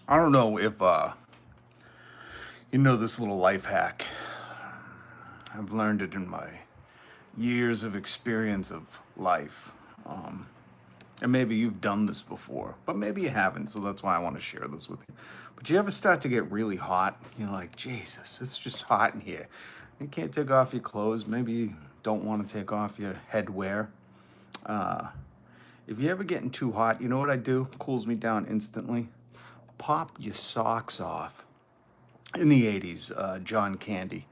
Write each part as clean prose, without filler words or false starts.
I don't know if you know this little life hack. I've learned it in my years of experience of life. Um, and maybe you've done this before, but maybe you haven't, so that's why I want to share this with you. But you ever start to get really hot? You're like, Jesus, it's just hot in here. You can't take off your clothes. Maybe you don't want to take off your headwear. Uh, if you ever getting too hot, you know what I do? Cools me down instantly. Pop your socks off. In the 80s, John Candy.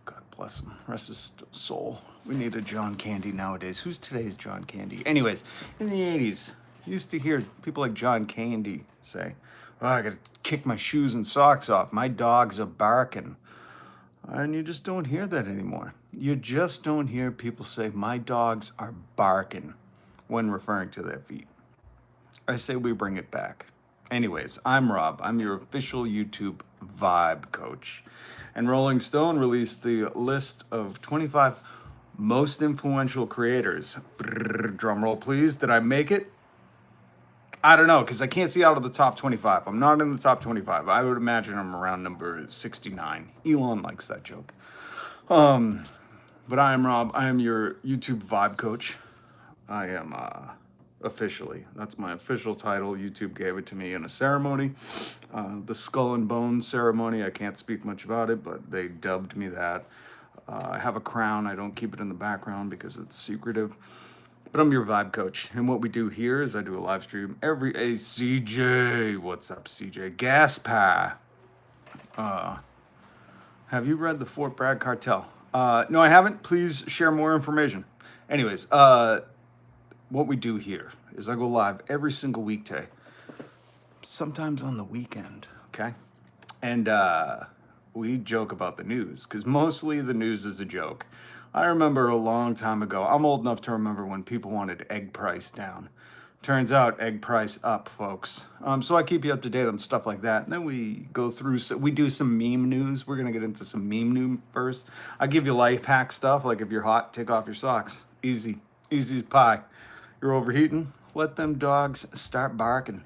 God bless him. Rest his soul. We need a John Candy nowadays. Who's today's John Candy? Anyways, in the 80s, you used to hear people like John Candy say, oh, I gotta kick my shoes and socks off. My dogs are barking. And you just don't hear that anymore. You just don't hear people say, my dogs are barking when referring to their feet. I say we bring it back. Anyways, I'm Rob. I'm your official YouTube vibe coach. And Rolling Stone released the list of 25 most influential creators. Drum roll, please. Did I make it? I don't know, because I can't see out of the top 25. I'm not in the top 25. I would imagine I'm around number 69. Elon likes that joke. But I am Rob. I am your YouTube vibe coach. I am officially. That's my official title. YouTube gave it to me in a ceremony, the Skull and Bones ceremony. I can't speak much about it, but they dubbed me that. I have a crown. I don't keep it in the background because it's secretive. But I'm your vibe coach, and what we do here is I do a live stream every. Hey, CJ, what's up, CJ? Gaspa. Have you read the Fort Bragg Cartel? No, I haven't. Please share more information. Anyways, what we do here is I go live every single weekday, sometimes on the weekend, okay? And we joke about the news because mostly the news is a joke. I remember a long time ago, I'm old enough to remember when people wanted egg price down. Turns out egg price up, folks. So I keep you up to date on stuff like that. And then we go through, we do some meme news. We're going to get into some meme news first. I give you life hack stuff, like if you're hot, take off your socks. Easy, easy as pie. You're overheating, let them dogs start barking.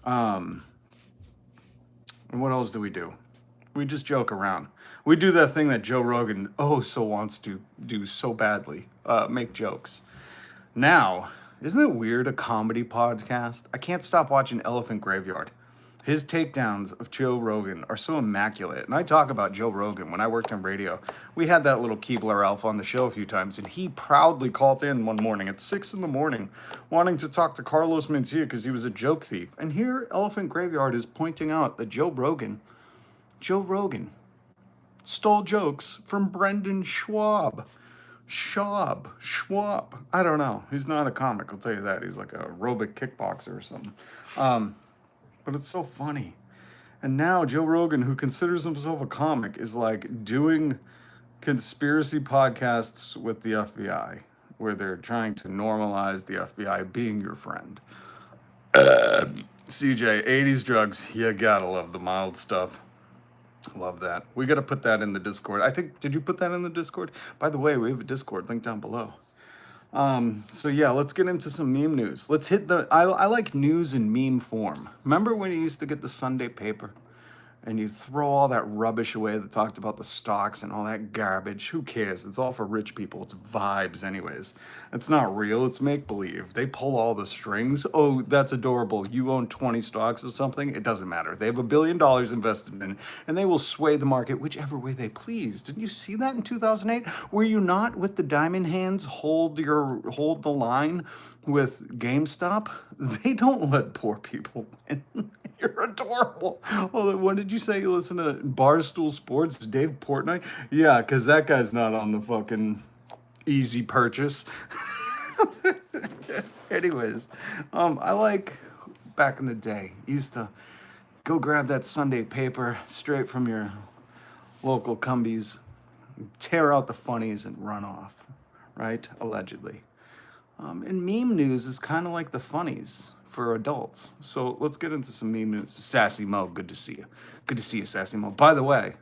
And what else do? We just joke around. We do that thing that Joe Rogan so wants to do so badly, make jokes. Now, isn't it weird, a comedy podcast? I can't stop watching Elephant Graveyard. His takedowns of Joe Rogan are so immaculate. And I talk about Joe Rogan when I worked on radio. We had that little Keebler Elf on the show a few times, and he proudly called in one morning at 6 in the morning wanting to talk to Carlos Mencia because he was a joke thief. And here, Elephant Graveyard is pointing out that Joe Rogan stole jokes from Brendan Schwab. Schwab. I don't know. He's not a comic, I'll tell you that. He's like a aerobic kickboxer or something. But it's so funny. And now Joe Rogan, who considers himself a comic, is like doing conspiracy podcasts with the FBI, where they're trying to normalize the FBI being your friend. CJ, 80s drugs. You gotta love the mild stuff. Love that. We got to put that in the Discord. I think, did you put that in the Discord? By the way, we have a Discord link down below. So yeah, let's get into some meme news. Let's hit I like news in meme form. Remember when you used to get the Sunday paper and you throw all that rubbish away that talked about the stocks and all that garbage? Who cares? It's all for rich people. It's vibes anyways. It's not real. It's make-believe. They pull all the strings. Oh, that's adorable. You own 20 stocks or something. It doesn't matter. They have $1 billion invested in it, and they will sway the market whichever way they please. Didn't you see that in 2008? Were you not, with the diamond hands, hold the line with GameStop? They don't let poor people win. You're adorable. Well, what did you say? You listen to Barstool Sports, Dave Portnoy? Yeah, because that guy's not on the fucking easy purchase. Anyways, I like back in the day, you used to go grab that Sunday paper straight from your local Cumbies, tear out the funnies and run off, right? Allegedly. And meme news is kind of like the funnies for adults. So let's get into some meme news. Sassy Mo, good to see you. Good to see you, Sassy Mo. By the way,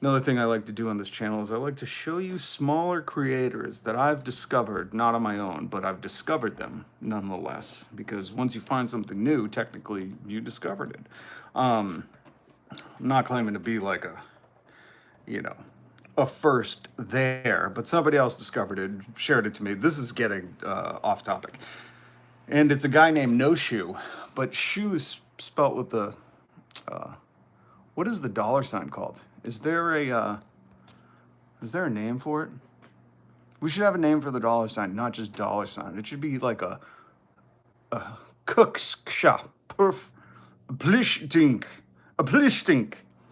Another thing I like to do on this channel is I like to show you smaller creators that I've discovered, not on my own, but I've discovered them nonetheless. Because once you find something new, technically you discovered it. I'm not claiming to be like a, you know, a first there, but somebody else discovered it, shared it to me. This is getting off topic. And it's a guy named No Shoe, but shoes spelt with the, what is the dollar sign called? Is there a name for it? We should have a name for the dollar sign, not just dollar sign. It should be like a cook's shop. Perf, a plishting.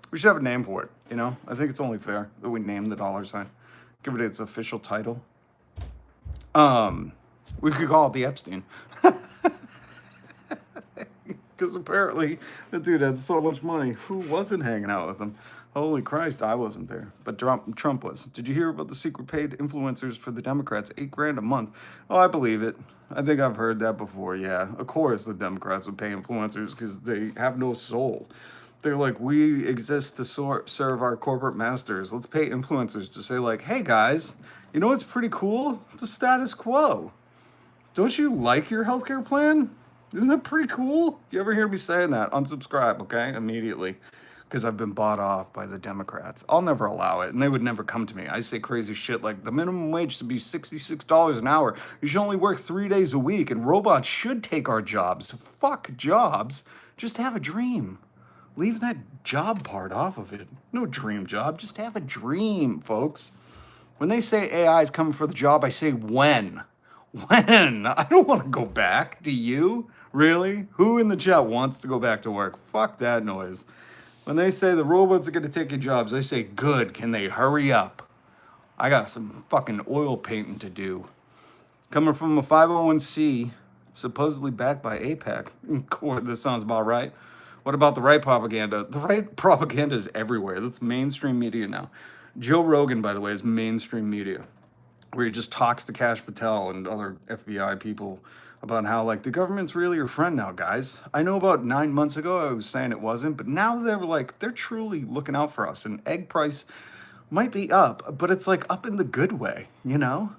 We should have a name for it, you know? I think it's only fair that we name the dollar sign. Give it its official title. We could call it the Epstein. Because apparently the dude had so much money. Who wasn't hanging out with him? Holy Christ, I wasn't there. But Trump was. Did you hear about the secret paid influencers for the Democrats? $8,000 a month. Oh, I believe it. I think I've heard that before. Yeah, of course the Democrats would pay influencers because they have no soul. They're like, we exist to serve our corporate masters. Let's pay influencers to say like, hey guys, you know what's pretty cool? The status quo. Don't you like your healthcare plan? Isn't that pretty cool? If you ever hear me saying that, unsubscribe, okay? Immediately. Because I've been bought off by the Democrats. I'll never allow it, and they would never come to me. I say crazy shit like the minimum wage should be $66 an hour. You should only work 3 days a week, and robots should take our jobs. Fuck jobs. Just have a dream. Leave that job part off of it. No dream job. Just have a dream, folks. When they say AI is coming for the job, I say when? When? I don't want to go back. Do you? Really? Who in the chat wants to go back to work? Fuck that noise. When they say the robots are going to take your jobs, I say, good. Can they hurry up? I got some fucking oil painting to do. Coming from a 501c, supposedly backed by APAC. This sounds about right. What about the right propaganda? The right propaganda is everywhere. That's mainstream media now. Joe Rogan, by the way, is mainstream media, where he just talks to Kash Patel and other FBI people about how, like, the government's really your friend now, guys. I know about 9 months ago I was saying it wasn't, but now they're like, they're truly looking out for us. And egg price might be up, but it's like up in the good way, you know?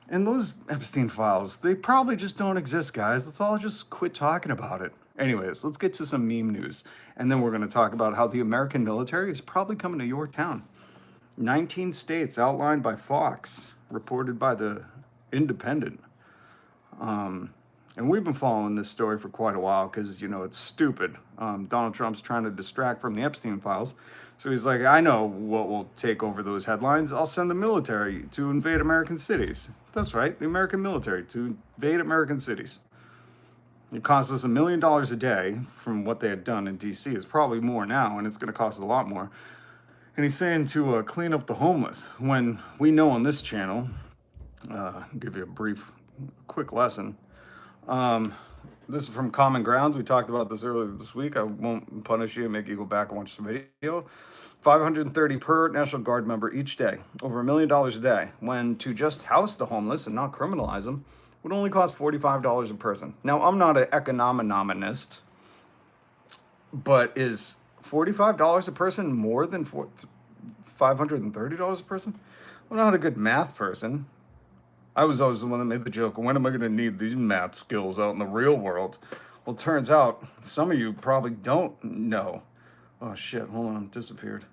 And those Epstein files, they probably just don't exist, guys. Let's all just quit talking about it. Anyways, let's get to some meme news. And then we're going to talk about how the American military is probably coming to your town. 19 states outlined by Fox, reported by the Independent. And we've been following this story for quite a while because, you know, it's stupid. Donald Trump's trying to distract from the Epstein files. So he's like, I know what will take over those headlines. I'll send the military to invade American cities. That's right, the American military to invade American cities. It costs us $1 million a day from what they had done in D.C. It's probably more now, and it's going to cost a lot more. And he's saying to clean up the homeless, when we know on this channel, I'll give you a quick lesson. This is from Common Grounds. We talked about this earlier this week. I won't punish you and make you go back and watch the video. $530 per National Guard member each day, over $1 million a day, when to just house the homeless and not criminalize them would only cost $45 a person. Now, I'm not an economist, but is $45 a person more than $530 a person? I'm not a good math person. I was always the one that made the joke, when am I going to need these math skills out in the real world? Well, it turns out some of you probably don't know. Oh shit, hold on, disappeared.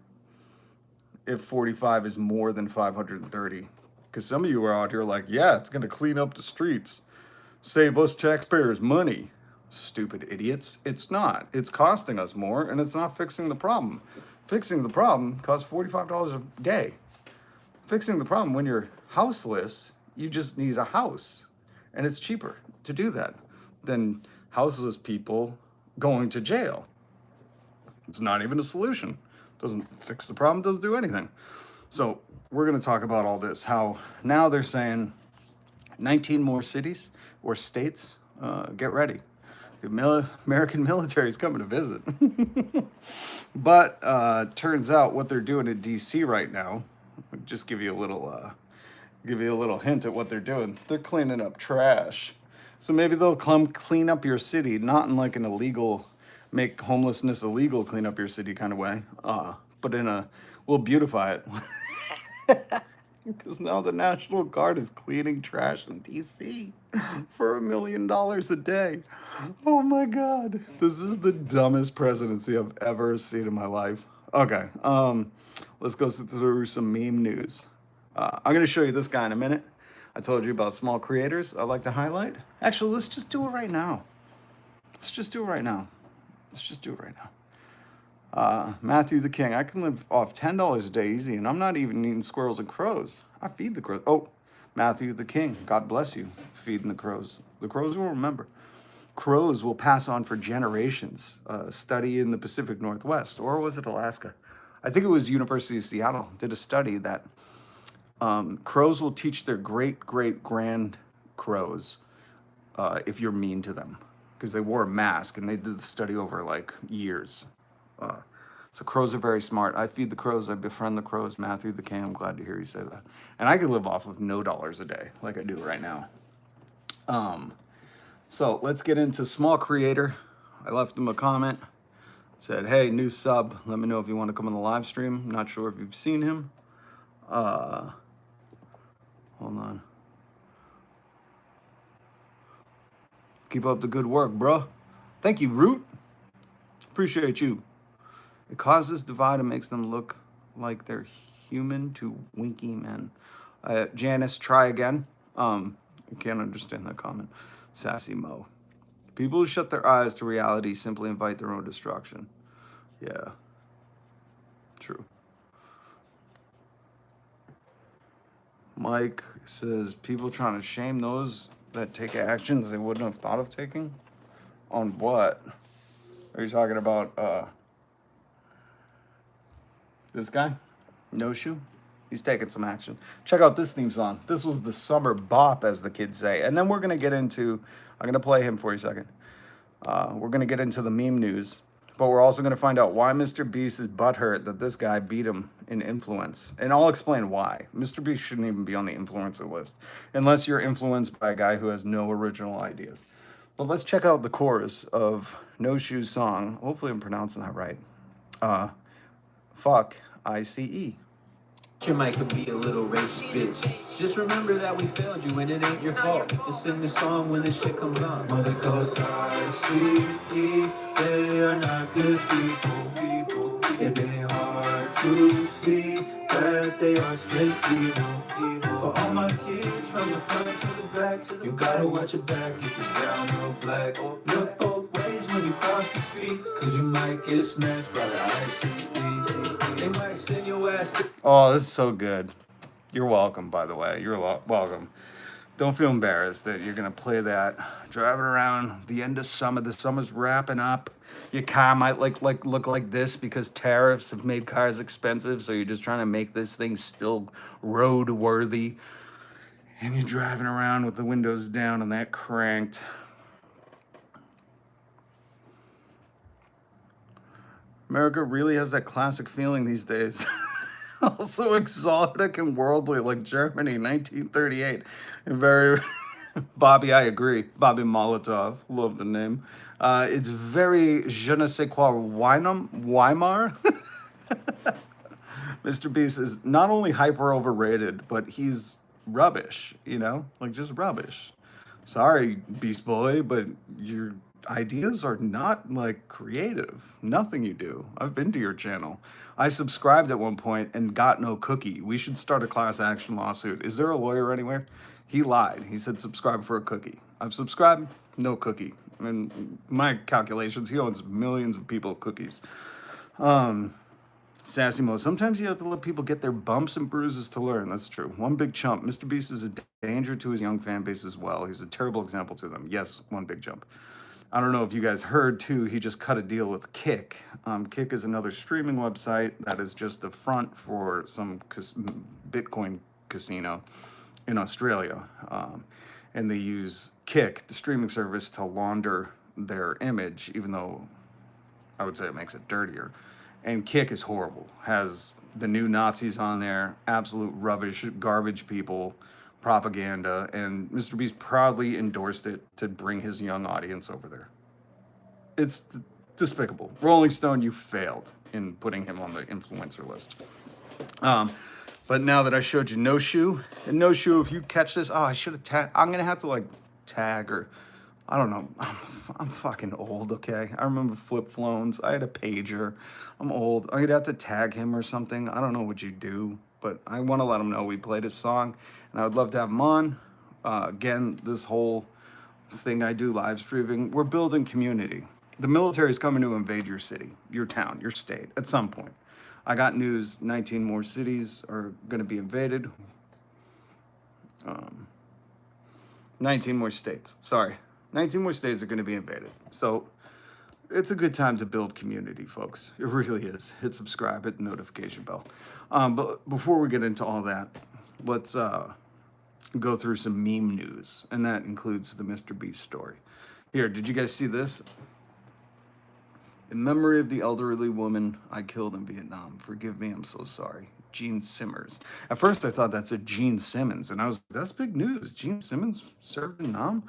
If 45 is more than 530. Because some of you are out here like, yeah, it's going to clean up the streets. Save us taxpayers money. Stupid idiots. It's not. It's costing us more, and it's not fixing the problem. Fixing the problem costs $45 a day. Fixing the problem when you're houseless, you just need a house. And it's cheaper to do that than houseless people going to jail. It's not even a solution. Doesn't fix the problem, doesn't do anything. So we're going to talk about all this, how now they're saying 19 more cities or states, get ready. The American military is coming to visit. But turns out what they're doing in D.C. right now, I'll just give you a little hint at what they're doing. They're cleaning up trash. So maybe they'll come clean up your city, not in like an illegal, make homelessness illegal, clean up your city kind of way, but in a We'll beautify it. Because now the National Guard is cleaning trash in DC for $1 million a day. Oh my God. This is the dumbest presidency I've ever seen in my life. Okay, let's go through some meme news. I'm going to show you this guy in a minute. I told you about small creators I'd like to highlight. Actually, let's just do it right now. Let's just do it right now. Let's just do it right now. Matthew the King. I can live off $10 a day easy, and I'm not even eating squirrels and crows. I feed the crows. Oh, Matthew the King. God bless you, feeding the crows. The crows will remember. Crows will pass on for generations. Study in the Pacific Northwest, or was it Alaska? I think it was University of Seattle did a study that crows will teach their great-great-grand crows if you're mean to them, because they wore a mask, and they did the study over like years. So crows are very smart. I feed the crows. I befriend the crows. Matthew the King. I'm glad to hear you say that. And I could live off of no dollars a day like I do right now. So let's get into small creator. I left him a comment. Said, hey, new sub. Let me know if you want to come on the live stream. Not sure if you've seen him. Hold on. Keep up the good work, bro. Thank you, Root. Appreciate you. It causes divide and makes them look like they're human to winky men. Janice, try again. I can't understand that comment. Sassy Mo. People who shut their eyes to reality simply invite their own destruction. Yeah. True. Mike says, people trying to shame those that take actions they wouldn't have thought of taking? On what? Are you talking about this guy? No Shoe? He's taking some action. Check out this theme song. This was the summer bop, as the kids say. And then we're going to get into, I'm going to play him for you a second. We're going to get into the meme news. But we're also going to find out why MrBeast is butthurt that this guy beat him in influence. And I'll explain why. MrBeast shouldn't even be on the influencer list, unless you're influenced by a guy who has no original ideas. But let's check out the chorus of No Shoe's song. Hopefully I'm pronouncing that right. Fuck ICE. Your mic could be a little racist, bitch. Just remember that we failed you and it ain't your fault. Just sing the song when this shit comes on. Mother goes ICE, they are not good people. It ain't hard to see that they are straight evil. For all my kids from the front to the back, you gotta watch your back if you're brown or black. Look both ways when you cross the streets, cause you might get snatched by the ICE. They might send your ass to... Oh, this is so good. You're welcome, by the way. You're welcome. Don't feel embarrassed that you're going to play that. Driving around the end of summer. The summer's wrapping up. Your car might look like this because tariffs have made cars expensive. So you're just trying to make this thing still road-worthy. And you're driving around with the windows down and that cranked. America really has that classic feeling these days. Also exotic and worldly, like Germany, 1938. And very, Bobby, I agree. Bobby Molotov, love the name. It's very je ne sais quoi, Weimar. MrBeast is not only hyper overrated, but he's rubbish, you know? Like, just rubbish. Sorry, Beast Boy, but your ideas are not, like, creative. Nothing you do. I've been to your channel. I subscribed at one point and got no cookie. We should start a class action lawsuit. Is there a lawyer anywhere? He lied. He said subscribe for a cookie. I've subscribed, no cookie. In my calculations, he owns millions of people cookies. Sassy Mo, sometimes you have to let people get their bumps and bruises to learn. That's true. One big chump. MrBeast is a danger to his young fan base as well. He's a terrible example to them. Yes, one big jump. I don't know if you guys heard, too, he just cut a deal with Kick. Kick is another streaming website that is just the front for some Bitcoin casino in Australia. And they use Kick, the streaming service, to launder their image, even though I would say it makes it dirtier. And Kick is horrible. Has the new Nazis on there, absolute rubbish, garbage people, propaganda, and MrBeast proudly endorsed it to bring his young audience over there. It's despicable. Rolling Stone, you failed in putting him on the influencer list. But now that I showed you no shoe, and no shoe, if you catch this, oh, I should have tagged. I'm gonna have to like tag or I don't know. I'm fucking old, okay? I remember flip phones. I had a pager. I'm old. I'd have to tag him or something. I don't know what you do, but I want to let him know we played his song, and I would love to have him on. Again, this whole thing I do, live streaming, we're building community. The military is coming to invade your city, your town, your state at some point. I got news, 19 more cities are going to be invaded. 19 more states, sorry. 19 more states are going to be invaded. So it's a good time to build community, folks. It really is. Hit subscribe, hit the notification bell. But before we get into all that, let's go through some meme news, and that includes the MrBeast story. Here, did you guys see this? In memory of the elderly woman I killed in Vietnam, forgive me, I'm so sorry. Gene Simmers. At first I thought that's a Gene Simmons, and I was like, that's big news. Gene Simmons served in Vietnam?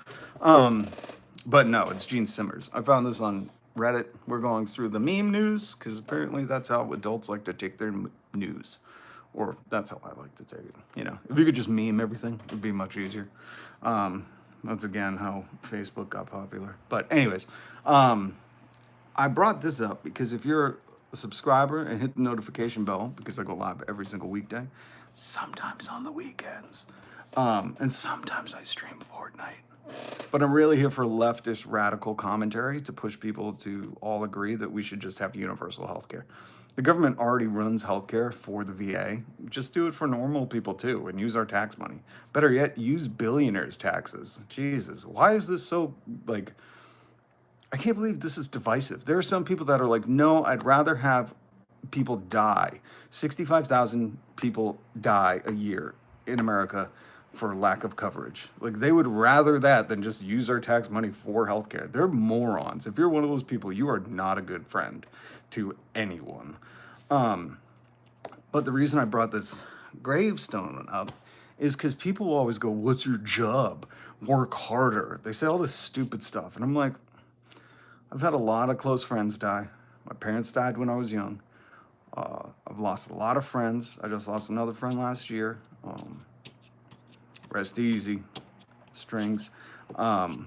But no, it's Gene Simmers. I found this on Reddit. We're going through the meme news, because apparently that's how adults like to take their news. Or that's how I like to take it. You know, if you could just meme everything, it'd be much easier. That's again how Facebook got popular. But anyways, I brought this up because if you're a subscriber and hit the notification bell, because I go live every single weekday, sometimes on the weekends, and sometimes I stream Fortnite. But I'm really here for leftist radical commentary to push people to all agree that we should just have universal health care. The government already runs healthcare for the VA. Just do it for normal people too and use our tax money. Better yet, use billionaires' taxes. Jesus, why is this so, like, I can't believe this is divisive. There are some people that are like, no, I'd rather have people die. 65,000 people die a year in America for lack of coverage. Like, they would rather that than just use our tax money for healthcare. They're morons. If you're one of those people, you are not a good friend to anyone. But the reason I brought this gravestone up is because people will always go, what's your job? Work harder. They say all this stupid stuff. And I'm like, I've had a lot of close friends die. My parents died when I was young. I've lost a lot of friends. I just lost another friend last year. Rest easy, strings. And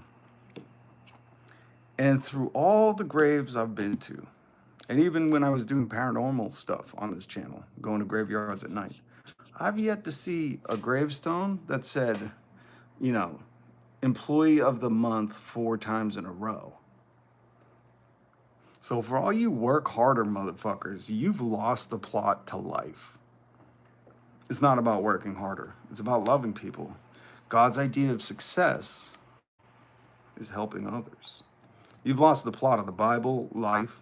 through all the graves I've been to, and even when I was doing paranormal stuff on this channel, going to graveyards at night, I've yet to see a gravestone that said, you know, employee of the month 4 times in a row. So for all you work harder motherfuckers, you've lost the plot to life. It's not about working harder. It's about loving people. God's idea of success is helping others. You've lost the plot of the Bible, life,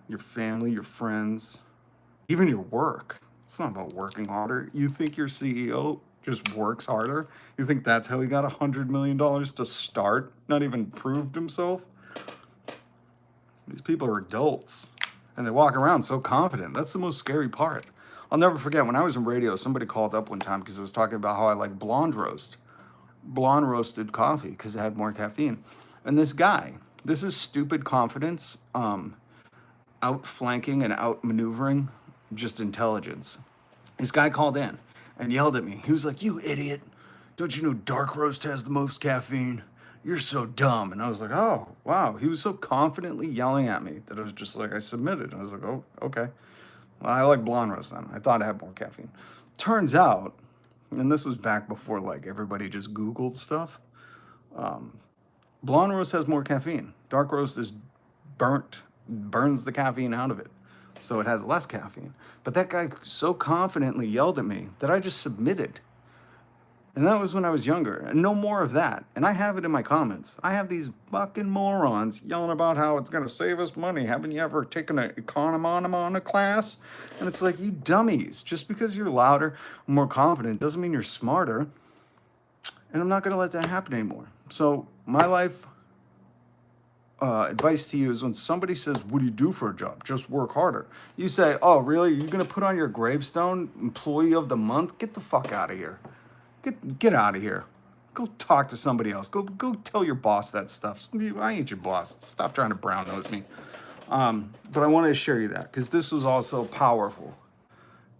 your family, your friends, even your work. It's not about working harder. You think your CEO just works harder? You think that's how he got $100 million to start, not even proved himself? These people are adults, and they walk around so confident. That's the most scary part. I'll never forget, when I was in radio, somebody called up one time because I was talking about how I like blonde roasted coffee because it had more caffeine. And this guy, this is stupid confidence, outflanking and outmaneuvering just intelligence. This guy called in and yelled at me. He was like, you idiot. Don't you know dark roast has the most caffeine? You're so dumb. And I was like, oh, wow. He was so confidently yelling at me that I was just like, I submitted. I was like, oh, okay. Well, I like blonde roast then. I thought I had more caffeine. Turns out, and this was back before like everybody just Googled stuff, blonde roast has more caffeine. Dark roast is burns the caffeine out of it. So it has less caffeine. But that guy so confidently yelled at me that I just submitted. And that was when I was younger. And no more of that. And I have it in my comments. I have these fucking morons yelling about how it's going to save us money. Haven't you ever taken an economon class? And it's like, you dummies. Just because you're louder, more confident, doesn't mean you're smarter. And I'm not going to let that happen anymore. So my life advice to you is when somebody says, what do you do for a job? Just work harder. You say, oh, really? You're going to put on your gravestone, employee of the month? Get the fuck out of here. Get out of here. Go talk to somebody else. Go tell your boss that stuff. I ain't your boss. Stop trying to brown nose me. But I wanted to share you that because this was also powerful.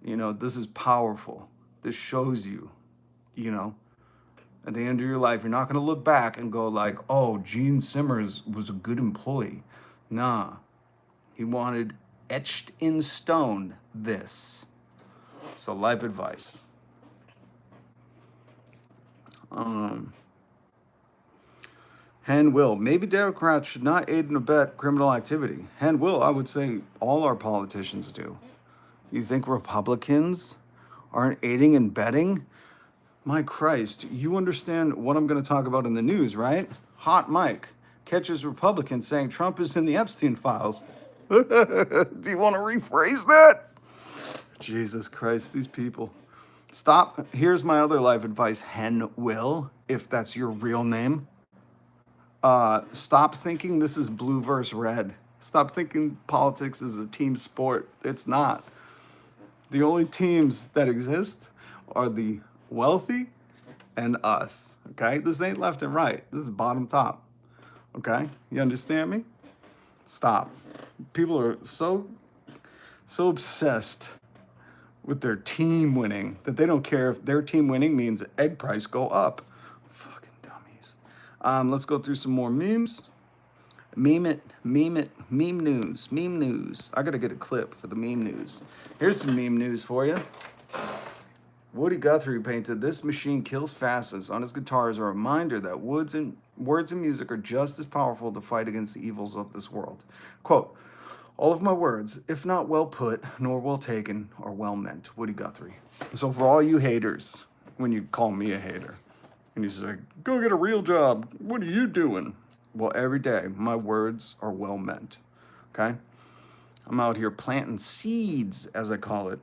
You know, this is powerful. This shows you, you know, at the end of your life, you're not going to look back and go like, oh, Gene Simmons was a good employee. Nah, he wanted etched in stone this. So life advice. Hand will. Maybe Democrats should not aid and abet criminal activity. Hand will, I would say all our politicians do. You think Republicans aren't aiding and abetting? My Christ, you understand what I'm going to talk about in the news, right? Hot Mike catches Republicans saying Trump is in the Epstein files. Do you want to rephrase that? Jesus Christ, these people. Stop. Here's my other life advice, Hen Will, if that's your real name. Stop thinking this is blue versus red. Stop thinking politics is a team sport. It's not. The only teams that exist are the wealthy and us. Okay? This ain't left and right. This is bottom top. Okay? You understand me? Stop. People are so obsessed with their team winning that they don't care if their team winning means egg price go up. Fucking dummies. Let's go through some more memes. Meme news. I gotta get a clip for the meme news. Here's some meme news for you. Woody Guthrie painted "This machine kills fastest" on his guitar as a reminder that words and music are just as powerful to fight against the evils of this world. Quote, "All of my words, if not well put, nor well taken, are well meant." Woody Guthrie. So for all you haters, when you call me a hater, and you say, "Go get a real job, what are you doing?" Well, every day, my words are well meant, okay? I'm out here planting seeds, as I call it.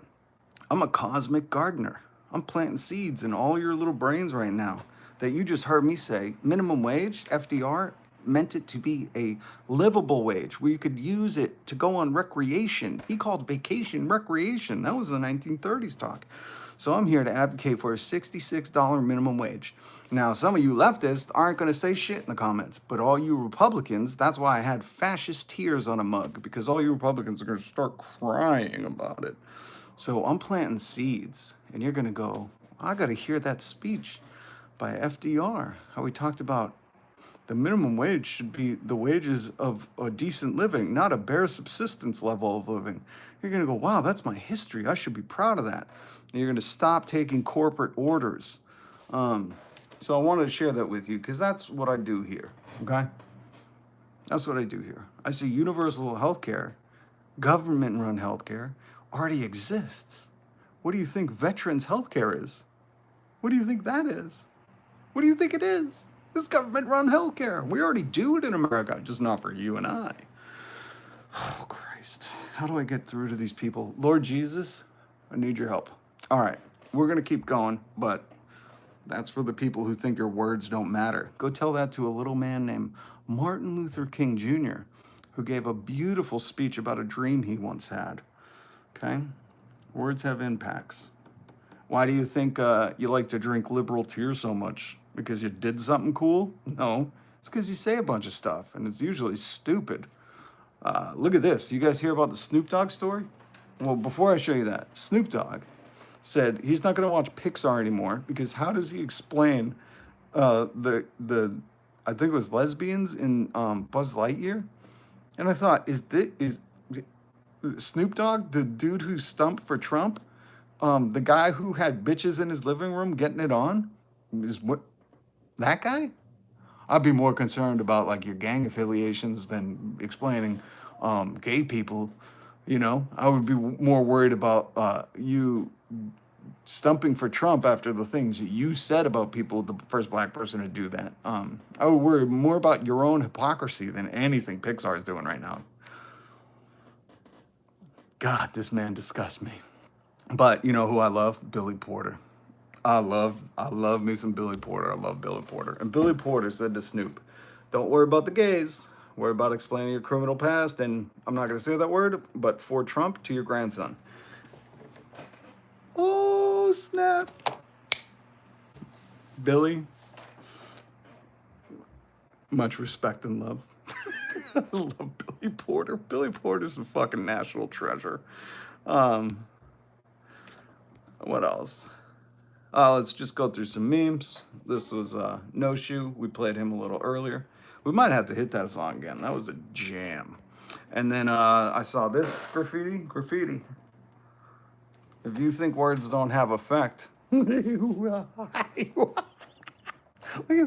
I'm a cosmic gardener. I'm planting seeds in all your little brains right now that you just heard me say. Minimum wage, FDR, meant it to be a livable wage where you could use it to go on recreation. He called vacation recreation. That was the 1930s talk. So I'm here to advocate for a $66 minimum wage. Now, some of you leftists aren't going to say shit in the comments, but all you Republicans, that's why I had fascist tears on a mug, because all you Republicans are going to start crying about it. So I'm planting seeds, and you're going to go, I got to hear that speech by FDR, how he talked about the minimum wage should be the wages of a decent living, not a bare subsistence level of living. You're going to go, wow, that's my history. I should be proud of that. And you're going to stop taking corporate orders. So I wanted to share that with you because that's what I do here, okay? That's what I do here. I see universal healthcare, government-run healthcare, already exists. What do you think veterans healthcare is? What do you think that is? What do you think it is? This government-run healthcare. We already do it in America, just not for you and I. Oh, Christ. How do I get through to these people? Lord Jesus, I need your help. All right, we're going to keep going, but that's for the people who think your words don't matter. Go tell that to a little man named Martin Luther King Jr., who gave a beautiful speech about a dream he once had. Okay? Words have impacts. Why do you think you like to drink liberal tears so much? Because you did something cool? No, it's because you say a bunch of stuff, and it's usually stupid. Look at this. You guys hear about the Snoop Dogg story? Well, before I show you that, Snoop Dogg said he's not going to watch Pixar anymore because how does he explain the I think it was lesbians in Buzz Lightyear? And I thought, is Snoop Dogg the dude who stumped for Trump? The guy who had bitches in his living room getting it on? Is what that guy? I'd be more concerned about like your gang affiliations than explaining gay people. You know, I would be more worried about you stumping for Trump after the things you said about people, the first black person to do that. I would worry more about your own hypocrisy than anything Pixar is doing right now. God, this man disgusts me. But you know who I love? Billy Porter. I love me some Billy Porter. I love Billy Porter. And Billy Porter said to Snoop, don't worry about the gays. Worry about explaining your criminal past. And I'm not going to say that word, but for Trump to your grandson. Oh, snap. Billy, much respect and love. I love Billy Porter. Billy Porter's a fucking national treasure. What else? Let's just go through some memes. This was No Shoe. We played him a little earlier. We might have to hit that song again. That was a jam. And then I saw this graffiti. If you think words don't have effect, look at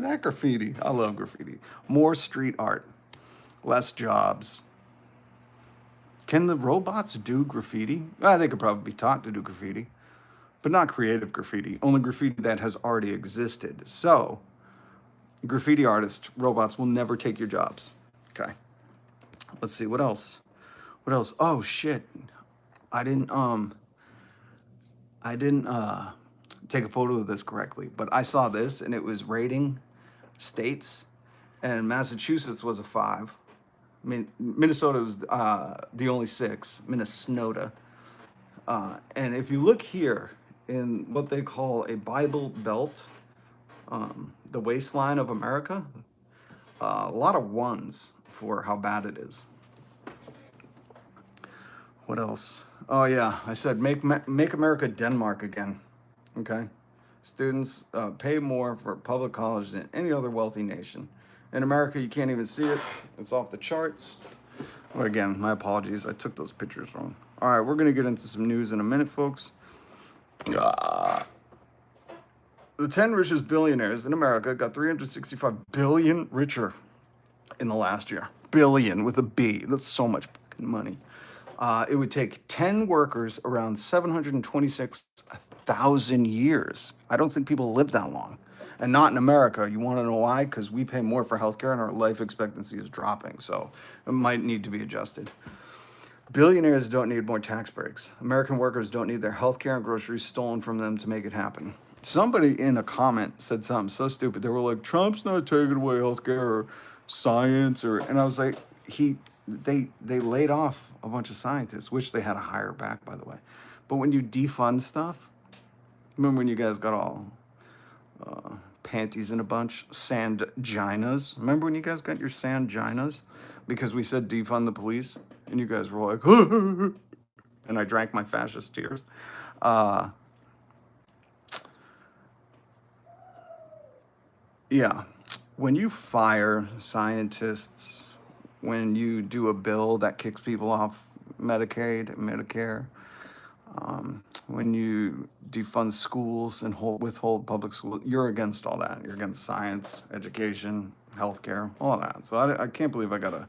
that graffiti. I love graffiti. More street art, less jobs. Can the robots do graffiti? They could probably be taught to do graffiti, but not creative graffiti, only graffiti that has already existed. So, graffiti artists, robots will never take your jobs. Okay. Let's see, what else? What else? Oh shit. I didn't take a photo of this correctly, but I saw this and it was rating states, and Massachusetts was a 5. I mean, Minnesota was the only 6. Minnesota. And if you look here in what they call a Bible Belt, the waistline of America, a lot of 1s for how bad it is. What else? Oh yeah, I said make America Denmark again. Okay, students pay more for public college than any other wealthy nation. In America, you can't even see it. It's off the charts. Well, again, my apologies. I took those pictures wrong. All right, we're gonna get into some news in a minute, folks. The 10 richest billionaires in America got 365 billion richer in the last year. Billion with a B. That's so much fucking money. It would take 10 workers around 726,000 years. I don't think people live that long. And not in America. You want to know why? Because we pay more for healthcare and our life expectancy is dropping. So it might need to be adjusted. Billionaires don't need more tax breaks. American workers don't need their healthcare and groceries stolen from them to make it happen. Somebody in a comment said something so stupid. They were like, Trump's not taking away healthcare or science, and I was like, they laid off a bunch of scientists, which they had to hire back, by the way. But when you defund stuff, remember when you guys got all panties in a bunch, sandginas? Remember when you guys got your sandginas because we said defund the police, and you guys were like, and I drank my fascist tears. Yeah, when you fire scientists, when you do a bill that kicks people off Medicaid, Medicare, when you defund schools and withhold public schools, you're against all that. You're against science, education, healthcare, all that. So I can't believe I gotta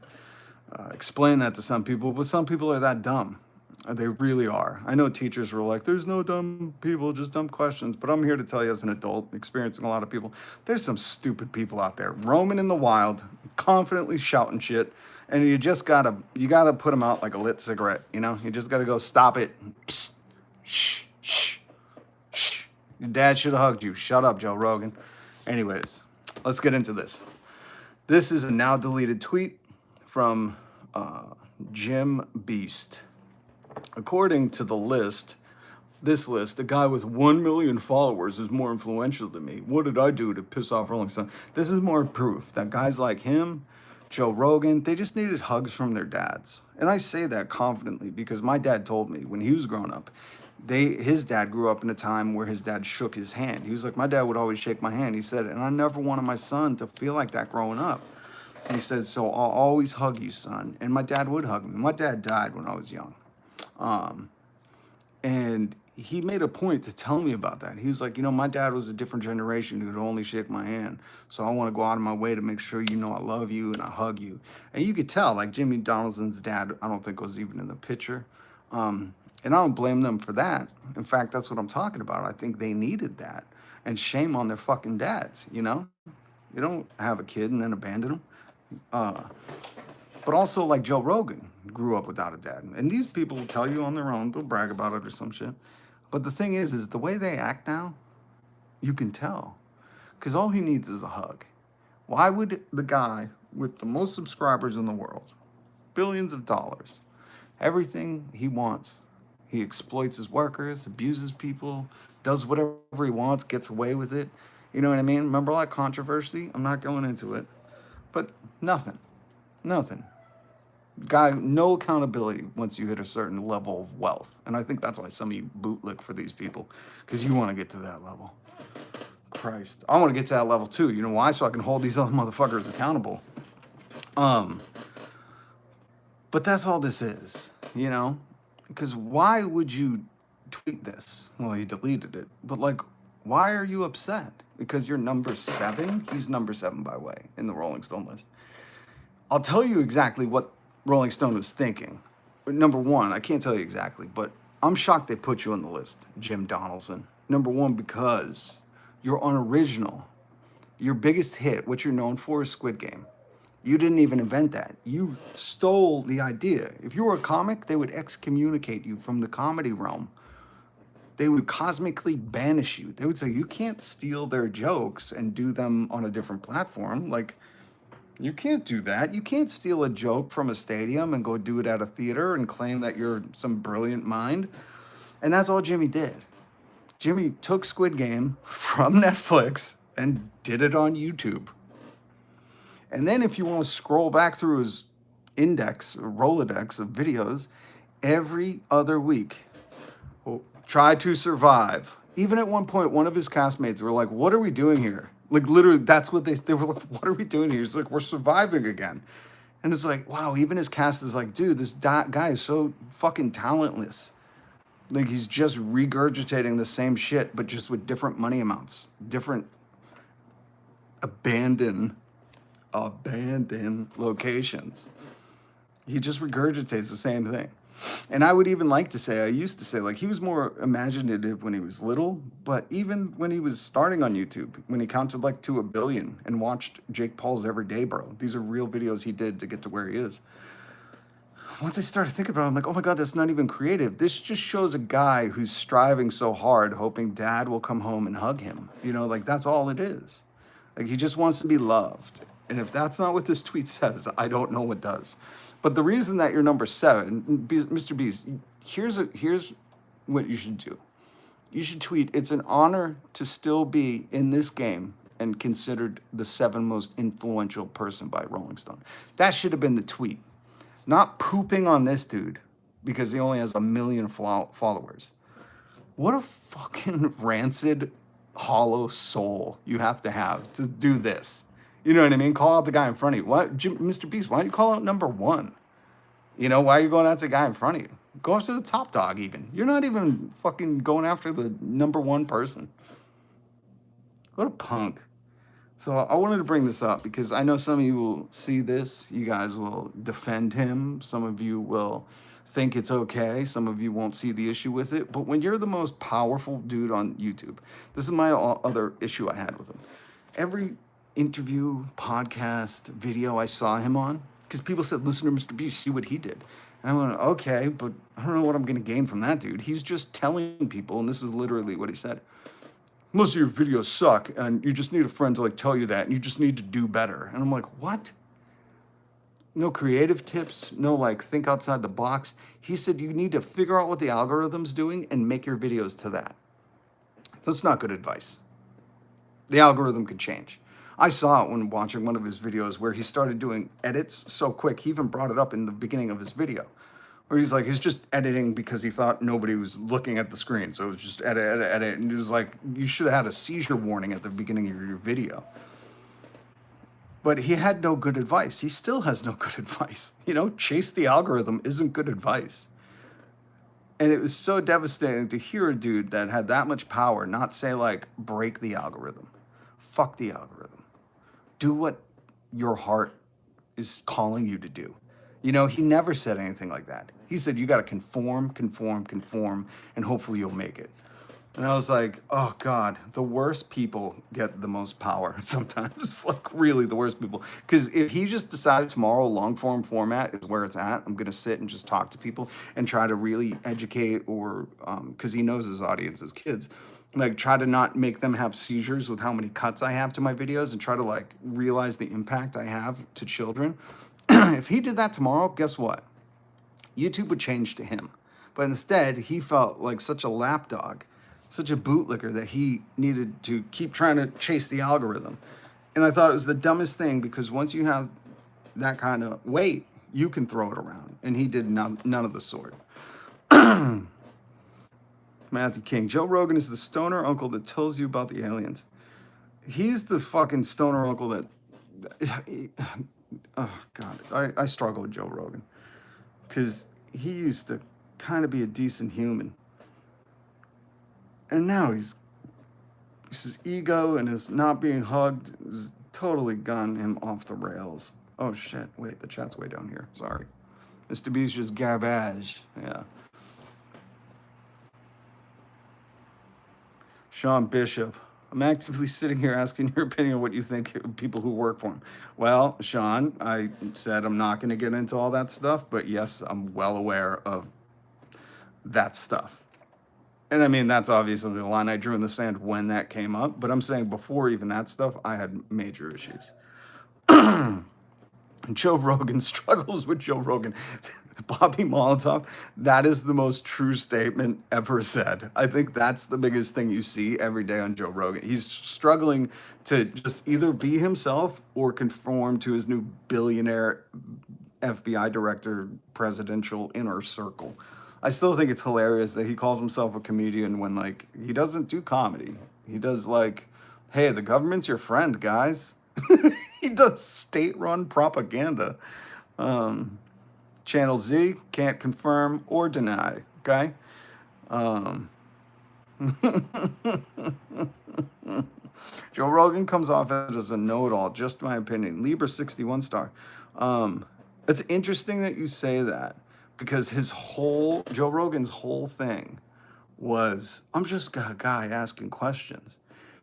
explain that to some people, but some people are that dumb. They really are. I know teachers were like, there's no dumb people, just dumb questions. But I'm here to tell you as an adult, experiencing a lot of people, there's some stupid people out there roaming in the wild, confidently shouting shit. And you gotta put them out like a lit cigarette, you know? You just gotta go, stop it. Psst, shh, shh, shh. Your dad should have hugged you. Shut up, Joe Rogan. Anyways, let's get into this. This is a now deleted tweet from MrBeast. According to this list, a guy with 1 million followers is more influential than me. What did I do to piss off Rolling Stone? This is more proof that guys like him, Joe Rogan, they just needed hugs from their dads. And I say that confidently because my dad told me when he was growing up, his dad grew up in a time where his dad shook his hand. He was like, my dad would always shake my hand. He said, and I never wanted my son to feel like that growing up. He said, so I'll always hug you, son. And my dad would hug me. My dad died when I was young. And he made a point to tell me about that. He was like, my dad was a different generation who would only shake my hand. So I want to go out of my way to make sure you know I love you and I hug you. And you could tell, like Jimmy Donaldson's dad, I don't think was even in the picture. And I don't blame them for that. In fact, that's what I'm talking about. I think they needed that. And shame on their fucking dads, You don't have a kid and then abandon them. But also like Joe Rogan grew up without a dad. And these people will tell you on their own, they'll brag about it or some shit. But the thing is the way they act now, you can tell. Because all he needs is a hug. Why would the guy with the most subscribers in the world, billions of dollars, everything he wants, he exploits his workers, abuses people, does whatever he wants, gets away with it. You know what I mean? Remember all that controversy? I'm not going into it. But nothing. Guy, no accountability once you hit a certain level of wealth. And I think that's why some of you bootlick for these people, because you want to get to that level. Christ, I want to get to that level too. You know why? So I can hold these other motherfuckers accountable. But that's all this is, you know? Because why would you tweet this? Well, he deleted it. But like, why are you upset? Because you're number 7? He's number 7, by the way, in the Rolling Stone list. I'll tell you exactly what Rolling Stone was thinking. Number 1, I can't tell you exactly, but I'm shocked they put you on the list, Jim Donaldson. Number 1, because you're unoriginal. Your biggest hit, what you're known for, is Squid Game. You didn't even invent that. You stole the idea. If you were a comic, they would excommunicate you from the comedy realm. They would cosmically banish you. They would say, you can't steal their jokes and do them on a different platform. Like, you can't do that. You can't steal a joke from a stadium and go do it at a theater and claim that you're some brilliant mind. And that's all Jimmy did. Jimmy took Squid Game from Netflix and did it on YouTube. And then if you want to scroll back through his index, or Rolodex of videos, every other week, try to survive. Even at one point, one of his castmates were like, what are we doing here? Like, literally, that's what they were like, what are we doing here? He's like, we're surviving again. And it's like, wow, even his cast is like, dude, this guy is so fucking talentless. Like, he's just regurgitating the same shit, but just with different money amounts, different abandoned locations. He just regurgitates the same thing. And I would even like to say, I used to say, like, he was more imaginative when he was little, but even when he was starting on YouTube, when he counted like to 1 billion and watched Jake Paul's Everyday Bro, these are real videos he did to get to where he is. Once I started thinking about it, I'm like, oh my God, that's not even creative. This just shows a guy who's striving so hard, hoping dad will come home and hug him. You know, like, that's all it is. Like, he just wants to be loved. And if that's not what this tweet says, I don't know what does. But the reason that you're number 7, MrBeast, here's what you should do. You should tweet, it's an honor to still be in this game and considered the 7th most influential person by Rolling Stone. That should have been the tweet. Not pooping on this dude because he only has 1 million followers. What a fucking rancid, hollow soul you have to do this. You know what I mean? Call out the guy in front of you. What, MrBeast, why don't you call out number 1? You know, why are you going after the guy in front of you? Go after the top dog even. You're not even fucking going after the number 1 person. What a punk. So I wanted to bring this up because I know some of you will see this. You guys will defend him. Some of you will think it's okay. Some of you won't see the issue with it. But when you're the most powerful dude on YouTube, this is my other issue I had with him. Every interview, podcast, video I saw him on, because people said, listen to MrBeast, see what he did. And I went, okay, but I don't know what I'm going to gain from that, dude. He's just telling people, and this is literally what he said, most of your videos suck, and you just need a friend to like tell you that, and you just need to do better. And I'm like, what? No creative tips, no like think outside the box. He said you need to figure out what the algorithm's doing and make your videos to that. That's not good advice. The algorithm could change. I saw it when watching one of his videos where he started doing edits so quick. He even brought it up in the beginning of his video, where he's like, he's just editing because he thought nobody was looking at the screen. So it was just edit. And it was like, you should have had a seizure warning at the beginning of your video. But he had no good advice. He still has no good advice. You know, chase the algorithm isn't good advice. And it was so devastating to hear a dude that had that much power not say like, break the algorithm. Fuck the algorithm. Do what your heart is calling you to do. You know, he never said anything like that. He said, you got to conform, and hopefully you'll make it. And I was like, oh God, the worst people get the most power sometimes, like really the worst people. Because if he just decided tomorrow long form format is where it's at, I'm going to sit and just talk to people and try to really educate or, because he knows his audience is kids, like try to not make them have seizures with how many cuts I have to my videos and try to like realize the impact I have to children. If he did that tomorrow, guess what? YouTube would change to him. But instead, he felt like such a lapdog, such a bootlicker that he needed to keep trying to chase the algorithm. And I thought it was the dumbest thing because once you have that kind of weight, you can throw it around. And he did none of the sort. Matthew King, Joe Rogan is the stoner uncle that tells you about the aliens. He's the fucking stoner uncle that, oh God, I struggle with Joe Rogan because he used to kind of be a decent human. And now his ego and his not being hugged is totally gone him off the rails. Oh shit, wait, the chat's way down here, sorry. MrBeast just garbage, yeah. Sean Bishop, I'm actively sitting here asking your opinion on what you think of people who work for him. Well, Sean, I said I'm not going to get into all that stuff, but yes, I'm well aware of that stuff. And I mean, that's obviously the line I drew in the sand when that came up, but I'm saying before even that stuff, I had major issues. Joe Rogan struggles with Joe Rogan. Bobby Molotov, that is the most true statement ever said. I think that's the biggest thing you see every day on Joe Rogan. He's struggling to just either be himself or conform to his new billionaire FBI director presidential inner circle. I still think it's hilarious that he calls himself a comedian when, like, he doesn't do comedy. He does, like, hey, the government's your friend, guys. He does state-run propaganda. Channel Z can't confirm or deny, okay? Joe Rogan comes off as a know-it-all, just my opinion. Libra 61 star. It's interesting that you say that because Joe Rogan's whole thing was, I'm just a guy asking questions.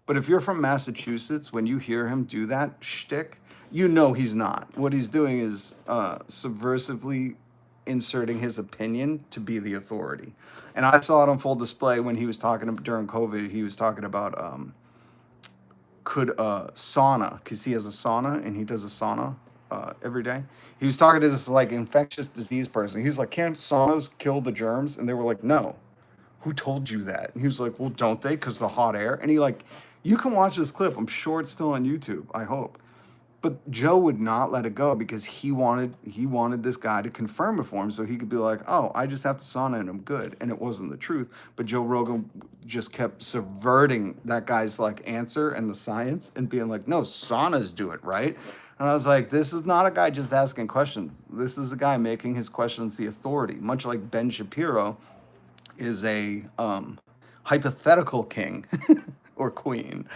But if you're from Massachusetts, when you hear him do that shtick, you know he's not. What he's doing is subversively inserting his opinion to be the authority. And I saw it on full display when he was talking during COVID. He was talking about sauna, because he has a sauna and he does a sauna every day. He was talking to this like infectious disease person. He was like, can't saunas kill the germs? And they were like, no. Who told you that? And he was like, well, don't they? Because the hot air. And he like, you can watch this clip. I'm sure it's still on YouTube. I hope. But Joe would not let it go because he wanted this guy to confirm it for him so he could be like, oh, I just have to sauna and I'm good. And it wasn't the truth. But Joe Rogan just kept subverting that guy's like answer and the science and being like, no, saunas do it, right? And I was like, this is not a guy just asking questions. This is a guy making his questions the authority, much like Ben Shapiro is a hypothetical king or queen.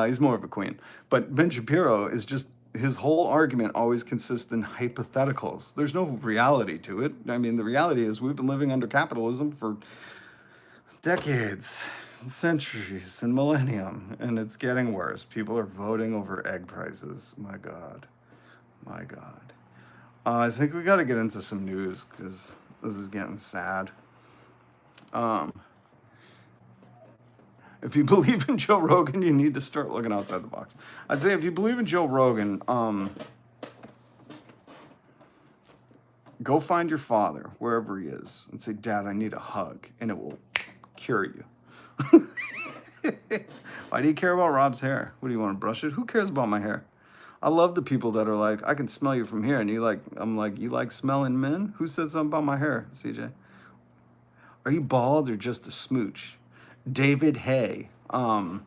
He's more of a queen. But Ben Shapiro is just, his whole argument always consists in hypotheticals. There's no reality to it. I mean, the reality is we've been living under capitalism for decades, centuries, and millennium, and it's getting worse. People are voting over egg prices. My God. My God. I think we got to get into some news because this is getting sad. If you believe in Joe Rogan, you need to start looking outside the box. I'd say if you believe in Joe Rogan, go find your father, wherever he is, and say, Dad, I need a hug, and it will cure you. Why do you care about Rob's hair? What do you want to brush it? Who cares about my hair? I love the people that are like, I can smell you from here, and I'm like, you like smelling men? Who said something about my hair, CJ? Are you bald or just a smooch? David Hay. I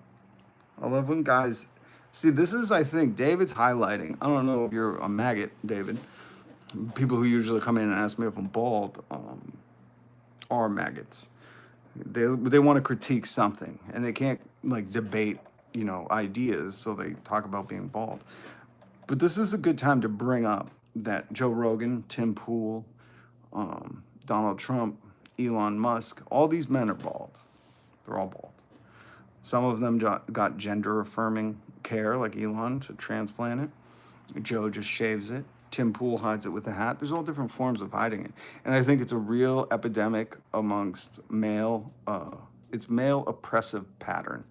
love when guys see this is, I think David's highlighting. I don't know if you're a maggot, David. People who usually come in and ask me if I'm bald are maggots. They want to critique something and they can't like debate, ideas, so they talk about being bald. But this is a good time to bring up that Joe Rogan, Tim Pool, Donald Trump, Elon Musk, all these men are bald. They're all bald. Some of them got gender-affirming care, like Elon, to transplant it. Joe just shaves it. Tim Pool hides it with a hat. There's all different forms of hiding it. And I think it's a real epidemic amongst it's male oppressive pattern.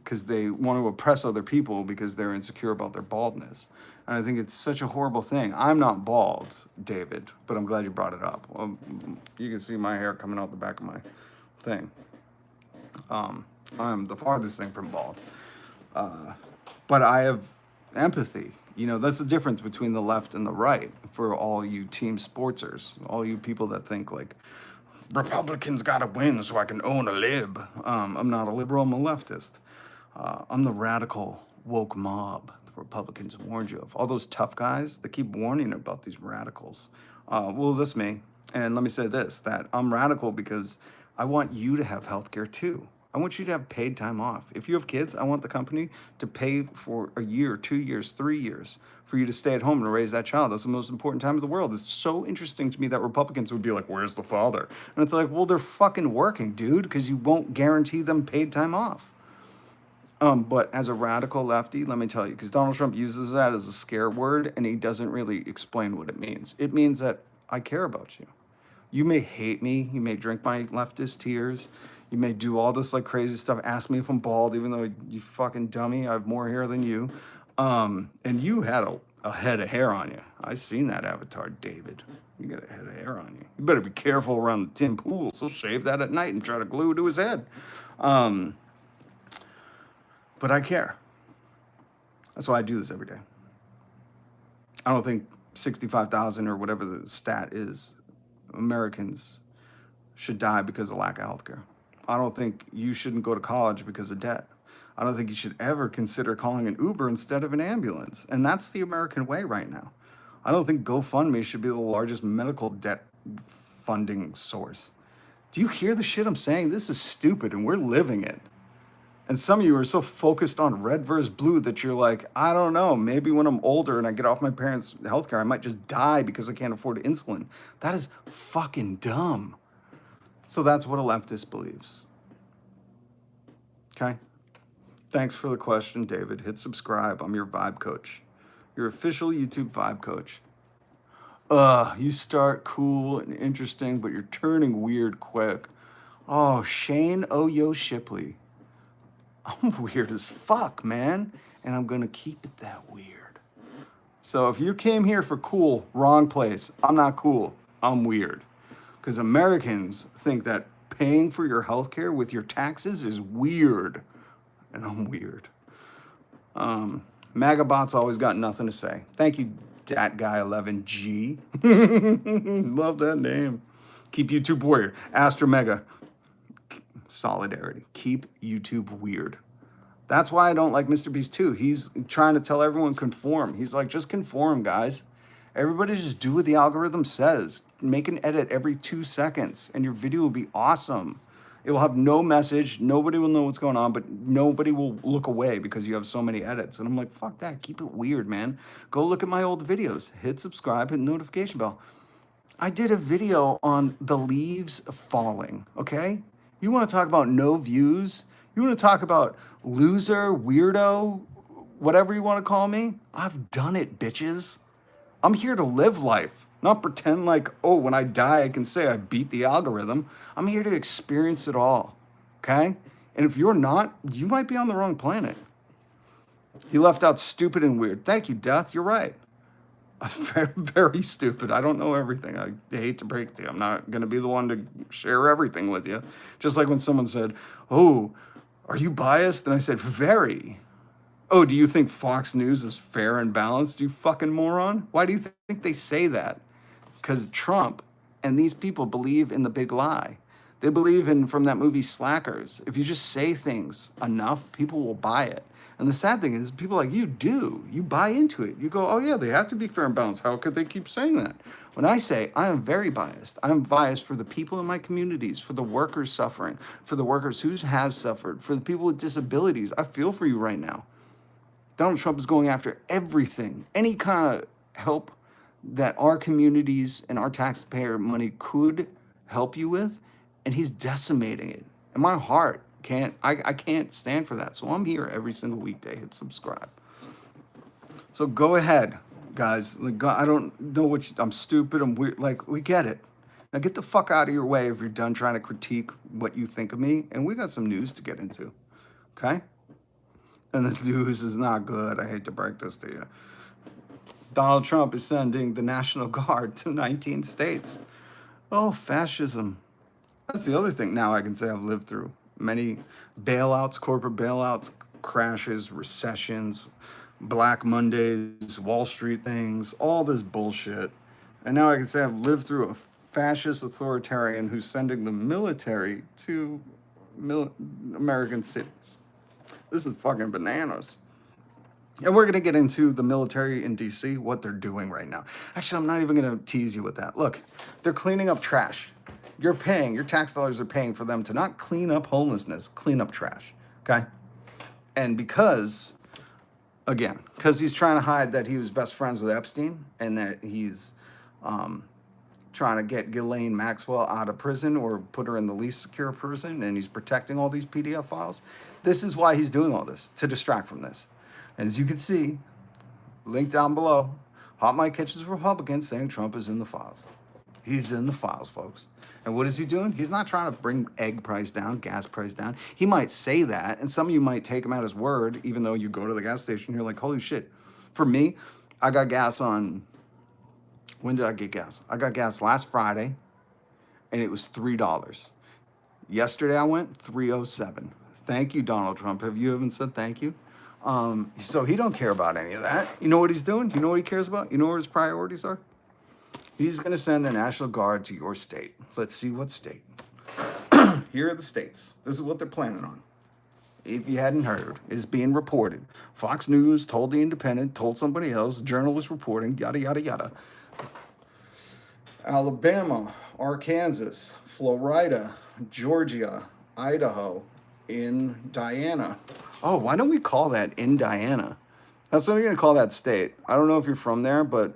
Because they want to oppress other people because they're insecure about their baldness. And I think it's such a horrible thing. I'm not bald, David, but I'm glad you brought it up. You can see my hair coming out the back of my thing. I'm the farthest thing from bald. But I have empathy You know, that's the difference between the left and the right for all you team sportsers, all you people that think like Republicans got to win so I can own a lib. I'm not a liberal, I'm a leftist. I'm the radical woke mob the Republicans warned you of. All those tough guys that keep warning about these radicals. Well, that's me. And let me say this, that I'm radical because I want you to have health care too. I want you to have paid time off. If you have kids, I want the company to pay for a year, 2 years, 3 years for you to stay at home and raise that child. That's the most important time of the world. It's so interesting to me that Republicans would be like, where's the father? And it's like, well, they're fucking working, dude, because you won't guarantee them paid time off. But as a radical lefty, let me tell you, because Donald Trump uses that as a scare word and he doesn't really explain what it means. It means that I care about you. You may hate me. You may drink my leftist tears. You may do all this like crazy stuff. Ask me if I'm bald, even though you fucking dummy, I have more hair than you. And you had a head of hair on you. I seen that avatar, David. You got a head of hair on you. You better be careful around the Tim Pools. He'll shave that at night and try to glue it to his head. But I care. That's why I do this every day. I don't think 65,000 or whatever the stat is, Americans should die because of lack of healthcare. I don't think you shouldn't go to college because of debt. I don't think you should ever consider calling an Uber instead of an ambulance. And that's the American way right now. I don't think GoFundMe should be the largest medical debt funding source. Do you hear the shit I'm saying? This is stupid and we're living it. And some of you are so focused on red versus blue that you're like, I don't know, maybe when I'm older and I get off my parents' healthcare, I might just die because I can't afford insulin. That is fucking dumb. So that's what a leftist believes. Okay? Thanks for the question, David. Hit subscribe. I'm your vibe coach, your official YouTube vibe coach. You start cool and interesting, but you're turning weird quick. Oh, Shane Oyo Shipley. I'm weird as fuck, man. And I'm going to keep it that weird. So if you came here for cool, wrong place. I'm not cool. I'm weird. Because Americans think that paying for your healthcare with your taxes is weird. And I'm weird. MAGABot's always got nothing to say. Thank you, DatGuy11G. Love that name. Keep YouTube warrior. Astromega. Solidarity. Keep YouTube weird. That's why I don't like MrBeast too. He's trying to tell everyone conform. He's like, just conform, guys. Everybody just do what the algorithm says. Make an edit every 2 seconds and your video will be awesome. It will have no message. Nobody will know what's going on, but nobody will look away because you have so many edits. And I'm like, fuck that. Keep it weird, man. Go look at my old videos. Hit subscribe, hit notification bell. I did a video on the leaves falling, okay? You want to talk about no views? You want to talk about loser, weirdo, whatever you want to call me? I've done it, bitches. I'm here to live life, not pretend like, oh, when I die, I can say I beat the algorithm. I'm here to experience it all, okay? And if you're not, you might be on the wrong planet. He left out stupid and weird. Thank you, Death. You're right. Very, very stupid. I don't know everything. I hate to break it to you. I'm not going to be the one to share everything with you. Just like when someone said, oh, are you biased? And I said, very. Oh, do you think Fox News is fair and balanced, you fucking moron? Why do you think they say that? Because Trump and these people believe in the big lie. They believe in, from that movie Slackers, if you just say things enough, people will buy it. And the sad thing is, people like you do. You buy into it. You go, oh yeah, they have to be fair and balanced. How could they keep saying that? When I say I am very biased, I'm biased for the people in my communities, for the workers suffering, for the workers who have suffered, for the people with disabilities. I feel for you right now. Donald Trump is going after everything, any kind of help that our communities and our taxpayer money could help you with, and he's decimating it. And my heart I can't stand for that. So I'm here every single weekday. Hit subscribe. So go ahead, guys. Like, I don't know what I'm stupid. I'm weird. Like, we get it. Now get the fuck out of your way if you're done trying to critique what you think of me. And we got some news to get into. Okay? And the news is not good. I hate to break this to you. Donald Trump is sending the National Guard to 19 states. Oh, fascism. That's the other thing now I can say I've lived through. Many bailouts, corporate bailouts, crashes, recessions, Black Mondays, Wall Street things, all this bullshit. And now I can say I've lived through a fascist authoritarian who's sending the military to American cities. This is fucking bananas. And we're going to get into the military in DC, what they're doing right now. Actually, I'm not even going to tease you with that. Look, they're cleaning up trash. You're paying, your tax dollars are paying for them to not clean up homelessness, clean up trash. Okay? And because he's trying to hide that he was best friends with Epstein and that he's trying to get Ghislaine Maxwell out of prison or put her in the least secure prison, and he's protecting all these PDF files. This is why he's doing all this, to distract from this. As you can see, link down below, Hot Mike Kitchen's Republicans saying Trump is in the files. He's in the files, folks. And what is he doing? He's not trying to bring egg price down, gas price down. He might say that, and some of you might take him at his word, even though you go to the gas station, you're like, holy shit. For me, I got gas on, when did I get gas? I got gas last Friday, and it was $3. Yesterday I went $3.07. Thank you, Donald Trump. Have you even said thank you? So he don't care about any of that. You know what he's doing? You know what he cares about? You know where his priorities are? He's going to send the National Guard to your state. Let's see what state. Here are the states. This is what they're planning on. If you hadn't heard, it's being reported. Fox News told The Independent, told somebody else, journalist reporting, yada, yada, yada. Alabama, Arkansas, Florida, Georgia, Idaho, Indiana. Oh, why don't we call that Indiana? That's what I'm going to call that state. I don't know if you're from there, but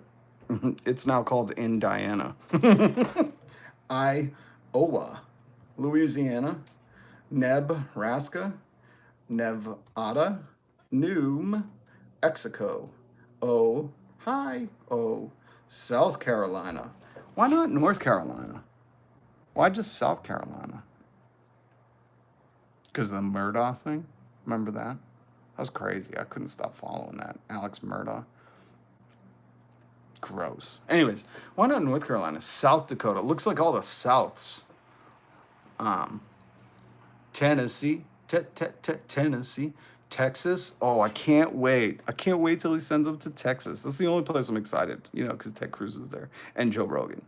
it's now called Indiana. Iowa, Louisiana, Nebraska, Nevada, New Mexico, Ohio, South Carolina. Why not North Carolina? Why just South Carolina? Because of the Murdaugh thing? Remember that? That was crazy. I couldn't stop following that. Alex Murdaugh. Gross. Anyways, why not North Carolina? South Dakota. Looks like all the Souths. Tennessee. Tennessee. Texas. Oh, I can't wait. I can't wait till he sends them to Texas. That's the only place I'm excited, because Ted Cruz is there and Joe Rogan.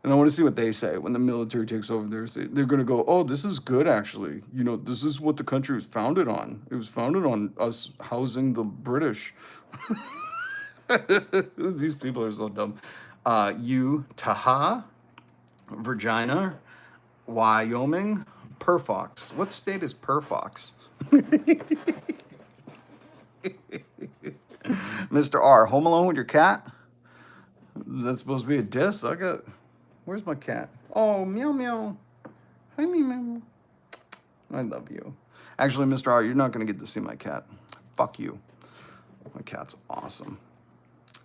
And I want to see what they say when the military takes over there. They're going to go, oh, this is good, actually. this is what the country was founded on. It was founded on us housing the British. These people are so dumb. Utah, Virginia, Wyoming, Perfox. What state is Perfox? Mr. R, home alone with your cat? That's supposed to be a diss? Where's my cat? Oh, meow, meow. Hi, meow, meow. I love you. Actually, Mr. R, you're not going to get to see my cat. Fuck you. My cat's awesome.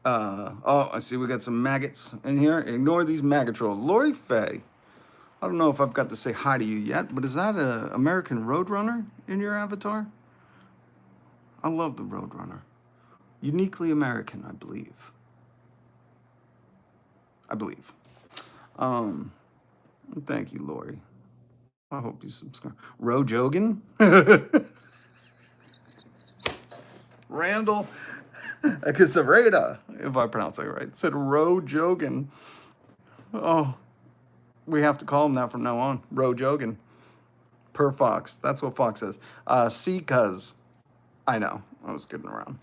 I see we got some maggots in here. Ignore these maggot trolls. Lori Faye. I don't know if I've got to say hi to you yet, but is that an American Roadrunner in your avatar? I love the Roadrunner. Uniquely American, I believe. Thank you, Lori. I hope you subscribe. Ro Jogan? Randall Casavreda, if I pronounce that right, said Ro Jogan. Oh, we have to call him that from now on. Ro Jogan. Per Fox. That's what Fox says. C-cuz. I know. I was kidding around.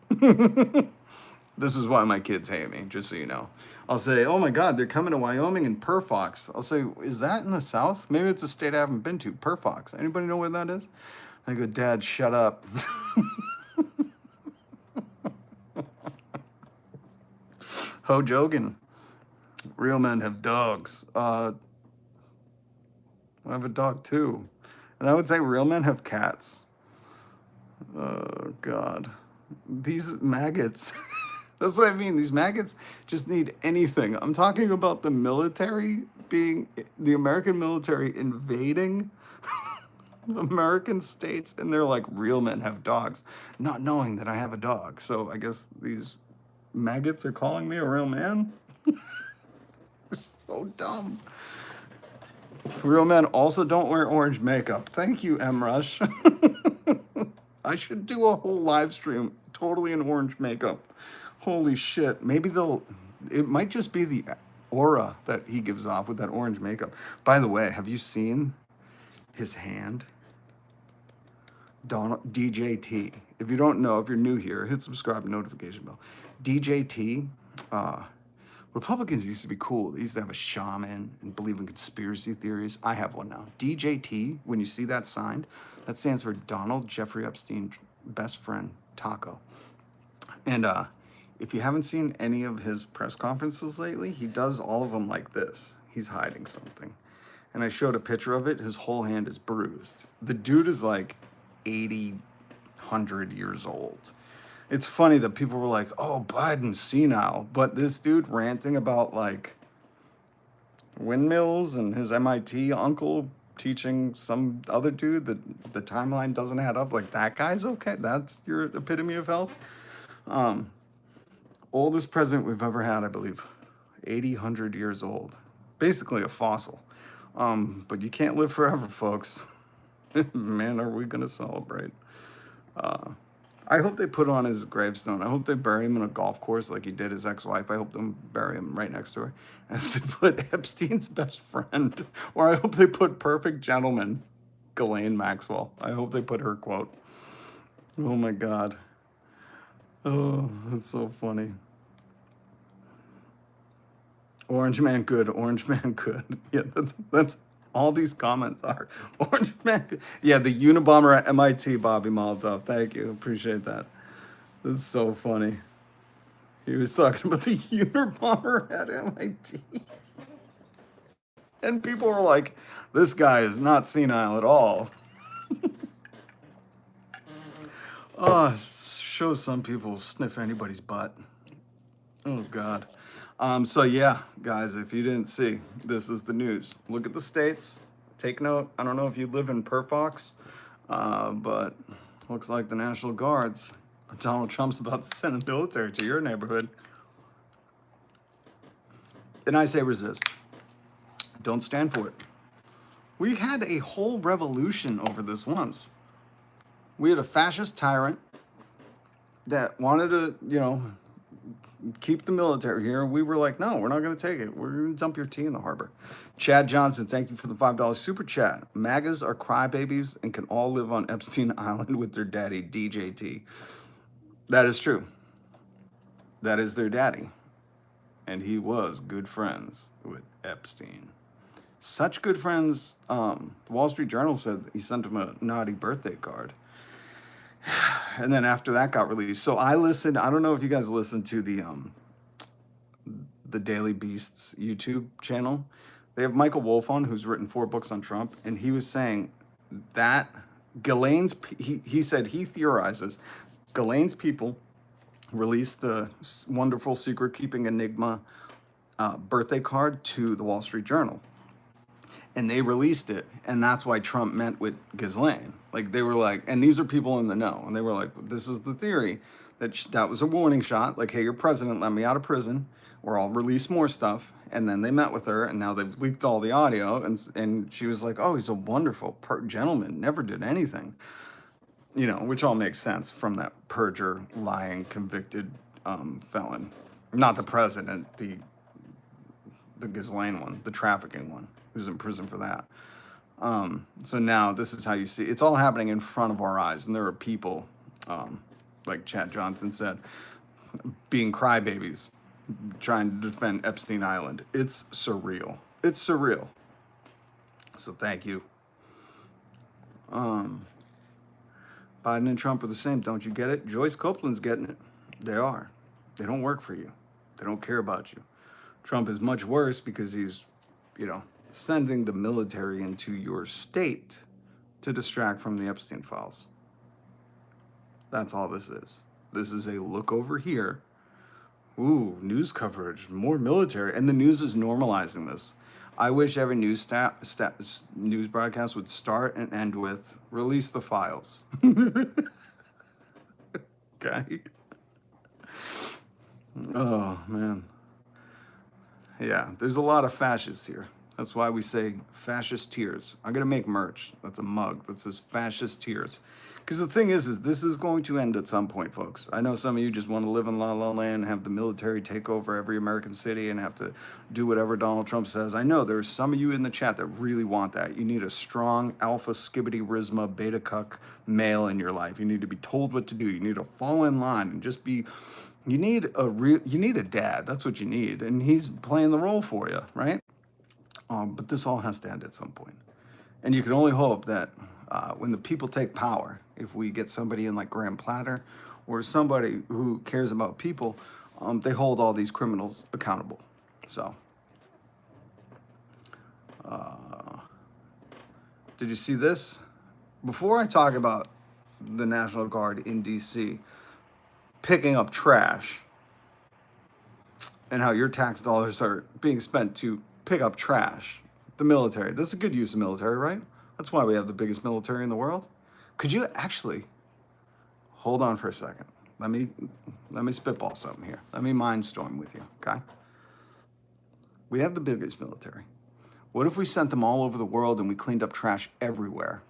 This is why my kids hate me, just so you know. I'll say, oh my God, they're coming to Wyoming and Per Fox. I'll say, is that in the South? Maybe it's a state I haven't been to. Per Fox. Anybody know where that is? I go, Dad, shut up. Ho Jogan. Real men have dogs. I have a dog too. And I would say real men have cats. Oh, God. These maggots. That's what I mean. These maggots just need anything. I'm talking about the military the American military invading American states, and they're like, real men have dogs, not knowing that I have a dog. So I guess these maggots are calling me a real man? They're so dumb. Real men also don't wear orange makeup. Thank you, M. Rush. I should do a whole live stream totally in orange makeup. Holy shit. Maybe it might just be the aura that he gives off with that orange makeup. By the way, have you seen his hand? DJT. If you don't know, if you're new here, hit subscribe and notification bell. DJT, Republicans used to be cool. They used to have a shaman and believe in conspiracy theories. I have one now. DJT, when you see that signed, that stands for Donald Jeffrey Epstein, best friend, Taco. And if you haven't seen any of his press conferences lately, he does all of them like this. He's hiding something. And I showed a picture of it. His whole hand is bruised. The dude is like 80, 100 years old. It's funny that people were like, oh, Biden's senile. But this dude ranting about like windmills and his MIT uncle teaching some other dude that the timeline doesn't add up. Like, that guy's okay. That's your epitome of health. Oldest president we've ever had, I believe. 80, 100 years old. Basically a fossil. But you can't live forever, folks. Man, are we going to celebrate. I hope they put on his gravestone. I hope they bury him in a golf course like he did his ex-wife. I hope they bury him right next to her. I hope they put Epstein's best friend. Or I hope they put perfect gentleman, Ghislaine Maxwell. I hope they put her quote. Oh, my God. Oh, that's so funny. Orange man good, orange man good. Yeah, that's all these comments are. Orange man good. Yeah, the Unabomber at MIT, Bobby Molotov. Thank you. Appreciate that. That's so funny. He was talking about the Unabomber at MIT. And people were like, this guy is not senile at all. Shows some people sniff anybody's butt. Oh, God. So yeah, guys, if you didn't see, this is the news. Look at the states. Take note. I don't know if you live in Perfox, but looks like the National Guards. Donald Trump's about to send the military to your neighborhood. And I say resist. Don't stand for it. We had a whole revolution over this once. We had a fascist tyrant that wanted to, keep the military here. We were like, no, we're not going to take it. We're going to dump your tea in the harbor. Chad Johnson, thank you for the $5 super chat. MAGAs are crybabies and can all live on Epstein Island with their daddy, DJT. That is true. That is their daddy. And he was good friends with Epstein. Such good friends. The Wall Street Journal said he sent him a naughty birthday card. And then after that got released. So I listened. I don't know if you guys listened to the Daily Beast's YouTube channel. They have Michael Wolff on, who's written 4 books on Trump. And he was saying that Ghislaine's, he said he theorizes Ghislaine's people released the wonderful secret-keeping enigma birthday card to the Wall Street Journal. And they released it, and that's why Trump met with Ghislaine. Like, they were like, and these are people in the know, and they were like, this is the theory, that was a warning shot, like, hey, you're president, let me out of prison, or I'll release more stuff. And then they met with her, and now they've leaked all the audio, and she was like, oh, he's a wonderful gentleman, never did anything. Which all makes sense from that perjure, lying, convicted felon. Not the president, the Ghislaine one, the trafficking one, who's in prison for that. So now this is how you see it's all happening in front of our eyes, and there are people, like Chad Johnson said, being crybabies, trying to defend Epstein Island. It's surreal. It's surreal. So thank you. Biden and Trump are the same. Don't you get it? Joyce Copeland's getting it. They are. They don't work for you. They don't care about you. Trump is much worse because he's, sending the military into your state to distract from the Epstein files. That's all this is. This is a look over here. Ooh, news coverage, more military. And the news is normalizing this. I wish every news news broadcast would start and end with, release the files. Okay? Oh, man. Yeah, there's a lot of fascists here. That's why we say fascist tears. I'm gonna make merch. That's a mug that says fascist tears. Because the thing is this is going to end at some point, folks. I know some of you just want to live in La La Land, have the military take over every American city, and have to do whatever Donald Trump says. I know there's some of you in the chat that really want that. You need a strong alpha skibbity rhisma beta cuck male in your life. You need to be told what to do. You need to fall in line and just be. You need a dad. That's what you need, and he's playing the role for you, right? But this all has to end at some point. And you can only hope that when the people take power, if we get somebody in like Graham Platter or somebody who cares about people, they hold all these criminals accountable. So, did you see this? Before I talk about the National Guard in DC picking up trash and how your tax dollars are being spent to pick up trash, the military. That's a good use of military, right? That's why we have the biggest military in the world. Could you actually hold on for a second? Let me spitball something here. Let me mindstorm with you, okay? We have the biggest military. What if we sent them all over the world and we cleaned up trash everywhere?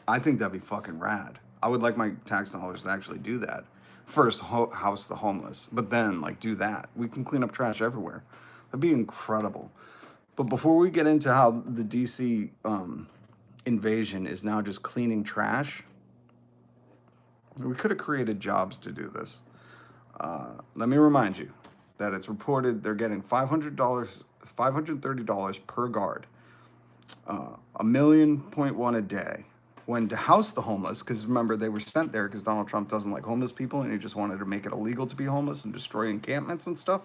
I think that'd be fucking rad. I would like my tax dollars to actually do that. First, house the homeless, but then like do that. We can clean up trash everywhere. That'd be incredible. But before we get into how the DC invasion is now just cleaning trash, we could have created jobs to do this. Let me remind you that it's reported they're getting $530 per guard, $1.1 million a day. When to house the homeless, because remember they were sent there because Donald Trump doesn't like homeless people and he just wanted to make it illegal to be homeless and destroy encampments and stuff.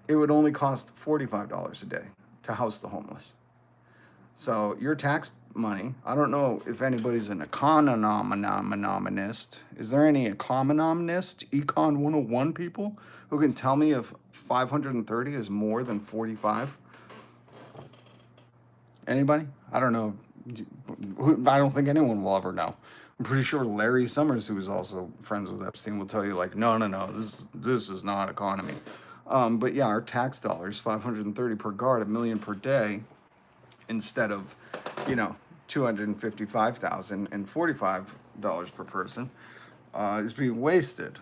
It would only cost $45 a day to house the homeless. So your tax money, I don't know if anybody's an economist. Is there any economist, Econ 101 people who can tell me if 530 is more than 45? Anybody? I don't know. I don't think anyone will ever know. I'm pretty sure Larry Summers, who is also friends with Epstein, will tell you like, no, this is not economy. But yeah, our tax dollars, 530 per guard, $1 million per day, instead of, $255,000 and $45 per person, is being wasted.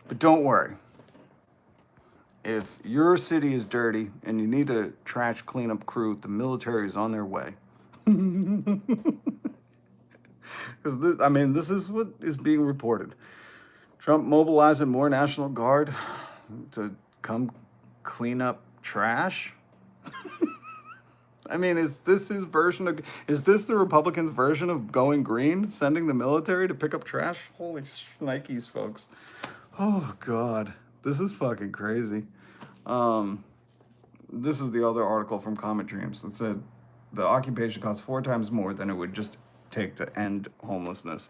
But don't worry. If your city is dirty and you need a trash cleanup crew, the military is on their way. Because this is what is being reported. Trump mobilizing more National Guard to come clean up trash. Is this his version of? Is this the Republicans' version of going green, sending the military to pick up trash? Holy shnikes, folks! Oh God, this is fucking crazy. This is the other article from Comet Dreams that said the occupation costs 4 times more than it would just take to end homelessness.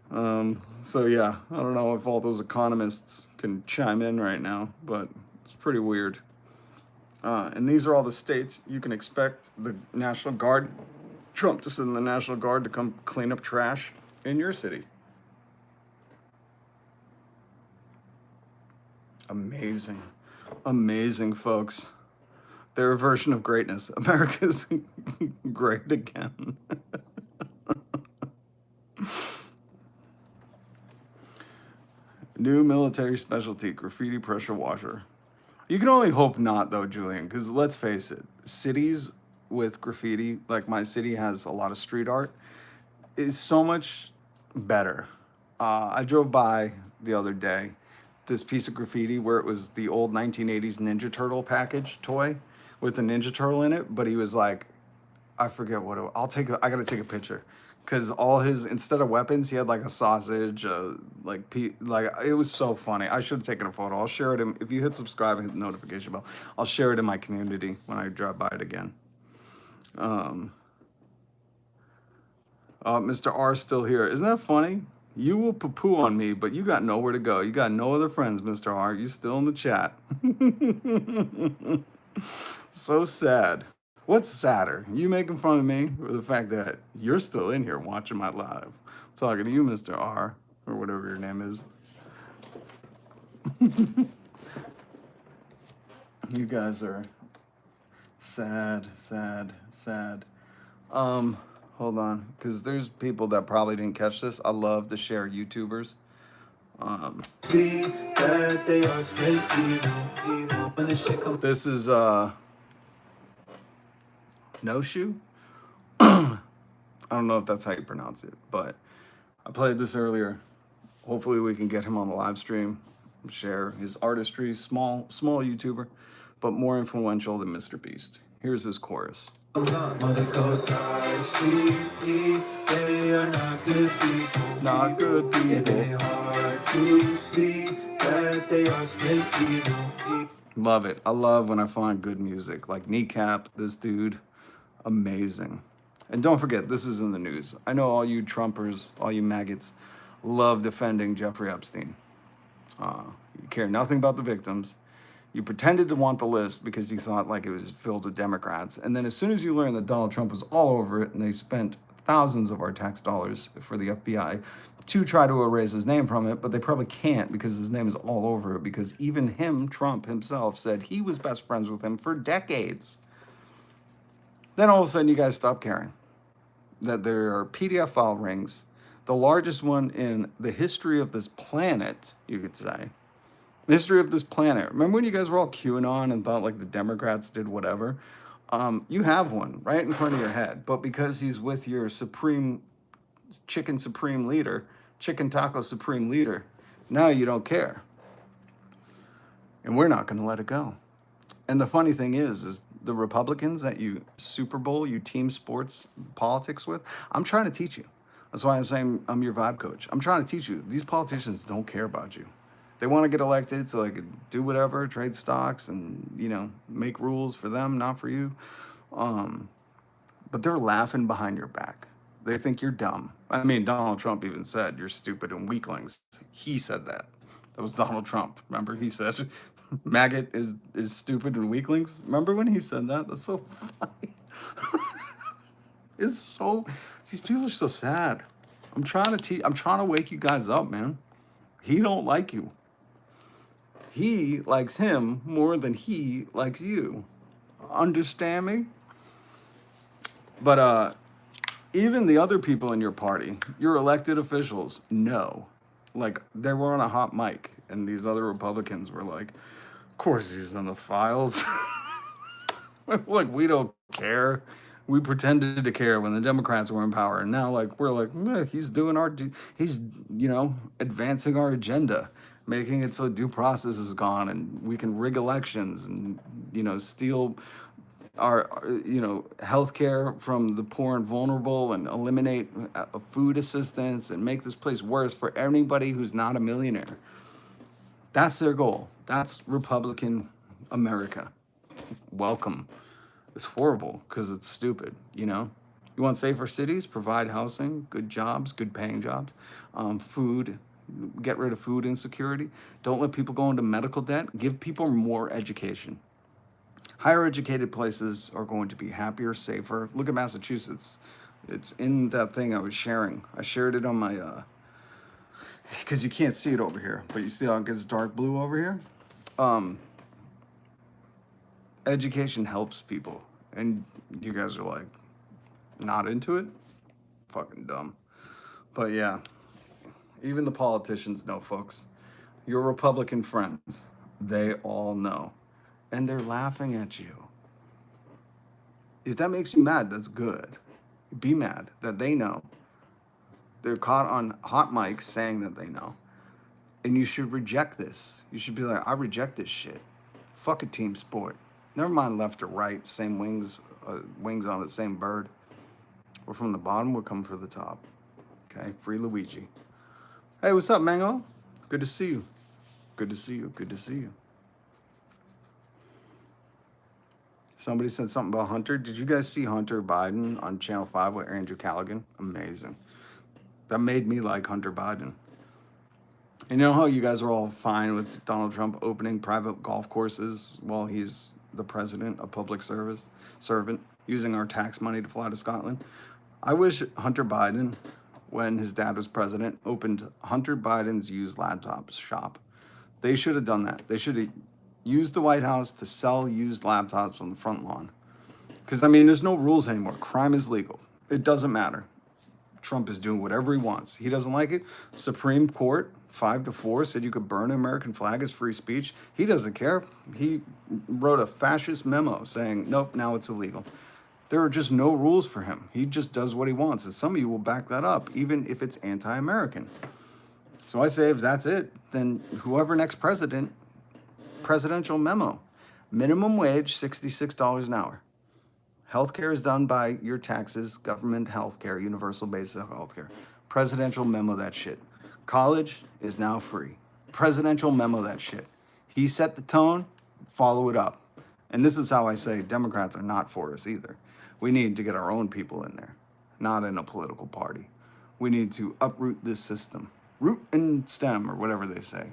So yeah, I don't know if all those economists can chime in right now, but it's pretty weird. And these are all the states you can expect the National Guard, Trump to send the National Guard to come clean up trash in your city. Amazing, folks. Their version of greatness. America's great again. New military specialty, graffiti pressure washer. You can only hope not, though, Julian, because let's face it, cities with graffiti, like my city has a lot of street art, is so much better. I drove by the other day this piece of graffiti where it was the old 1980s Ninja Turtle package toy with the Ninja Turtle in it, but he was like, I forget what I gotta take a picture. Because all his, instead of weapons, he had like a sausage, it was so funny. I should have taken a photo. I'll share it if you hit subscribe and hit the notification bell, I'll share it in my community when I drive by it again. Mr. R is still here. Isn't that funny? You will poo-poo on me, but you got nowhere to go. You got no other friends, Mr. R. You still in the chat. So sad. What's sadder? You making fun of me or the fact that you're still in here watching my live? I'm talking to you, Mr. R, or whatever your name is. You guys are sad, sad, sad. Hold on, because there's people that probably didn't catch this. I love to share YouTubers. This is No Shoe. I don't know if that's how you pronounce it, but I played this earlier. Hopefully we can get him on the live stream, share his artistry. Small YouTuber, but more influential than MrBeast. Here's his chorus. Not good people. Love it. I love when I find good music. Like Kneecap, this dude, amazing. And don't forget, this is in the news. I know all you Trumpers, all you maggots, love defending Jeffrey Epstein. You care nothing about the victims. You pretended to want the list because you thought like it was filled with Democrats. And then as soon as you learned that Donald Trump was all over it and they spent thousands of our tax dollars for the FBI to try to erase his name from it, but they probably can't because his name is all over it because even him, Trump himself, said he was best friends with him for decades. Then all of a sudden you guys stop caring that there are PDF file rings, the largest one in the history of this planet, you could say. The history of this planet. Remember when you guys were all QAnon and thought like the Democrats did whatever? You have one right in front of your head, but because he's with your chicken taco supreme leader, now you don't care. And we're not going to let it go. And the funny thing is the Republicans that you Super Bowl, you team sports politics with, I'm trying to teach you. That's why I'm saying I'm your vibe coach. I'm trying to teach you. These politicians don't care about you. They want to get elected so they could do whatever, trade stocks and, make rules for them, not for you. But they're laughing behind your back. They think you're dumb. I mean, Donald Trump even said you're stupid and weaklings. He said that. That was Donald Trump. Remember, he said maggot is stupid and weaklings. Remember when he said that? That's so funny. These people are so sad. I'm trying to wake you guys up, man. He don't like you. He likes him more than he likes you. Understand me? But even the other people in your party, your elected officials, know. Like, they were on a hot mic, and these other Republicans were like, of course he's in the files. Like, we don't care. We pretended to care when the Democrats were in power, and now, like, we're like, he's doing he's, advancing our agenda, making it so due process is gone, and we can rig elections, and, steal our health care from the poor and vulnerable, and eliminate food assistance, and make this place worse for anybody who's not a millionaire. That's their goal. That's Republican America. Welcome. It's horrible because it's stupid, You want safer cities? Provide housing, good jobs, good paying jobs, food, get rid of food insecurity. Don't let people go into medical debt. Give people more education. Higher educated places are going to be happier, safer. Look at Massachusetts. It's in that thing I was sharing. I shared it on my, because you can't see it over here, but you see how it gets dark blue over here? Education helps people, and you guys are like not into it. Fucking dumb. But yeah, even the politicians know, folks. Your Republican friends, they all know, and they're laughing at you. If that makes you mad, that's good. Be mad that they know. They're caught on hot mics saying that they know, and you should reject this. You should be like, I reject this shit. Fuck a team sport. Never mind left or right, same wings on the same bird. We're from the bottom, we're coming for the top. Okay, free Luigi. Hey, what's up, Mango? Good to see you. Good to see you, good to see you. Somebody said something about Hunter. Did you guys see Hunter Biden on Channel 5 with Andrew Callaghan? Amazing. That made me like Hunter Biden. And you know how you guys are all fine with Donald Trump opening private golf courses while he's the president, a public servant, using our tax money to fly to Scotland? I wish Hunter Biden, when his dad was president, opened Hunter Biden's used laptops shop. They should have done that. They should have use the White House to sell used laptops on the front lawn. Because, I mean, there's no rules anymore. Crime is legal. It doesn't matter. Trump is doing whatever he wants. He doesn't like it. Supreme Court, 5-4, said you could burn an American flag as free speech. He doesn't care. He wrote a fascist memo saying, nope, now it's illegal. There are just no rules for him. He just does what he wants. And some of you will back that up, even if it's anti-American. So I say if that's it, then whoever next presidential memo. Minimum wage, $66 an hour. Healthcare is done by your taxes, government healthcare, universal basic healthcare. Presidential memo that shit. College is now free. Presidential memo that shit. He set the tone, follow it up. And this is how I say Democrats are not for us either. We need to get our own people in there, not in a political party. We need to uproot this system. Root and stem, or whatever they say.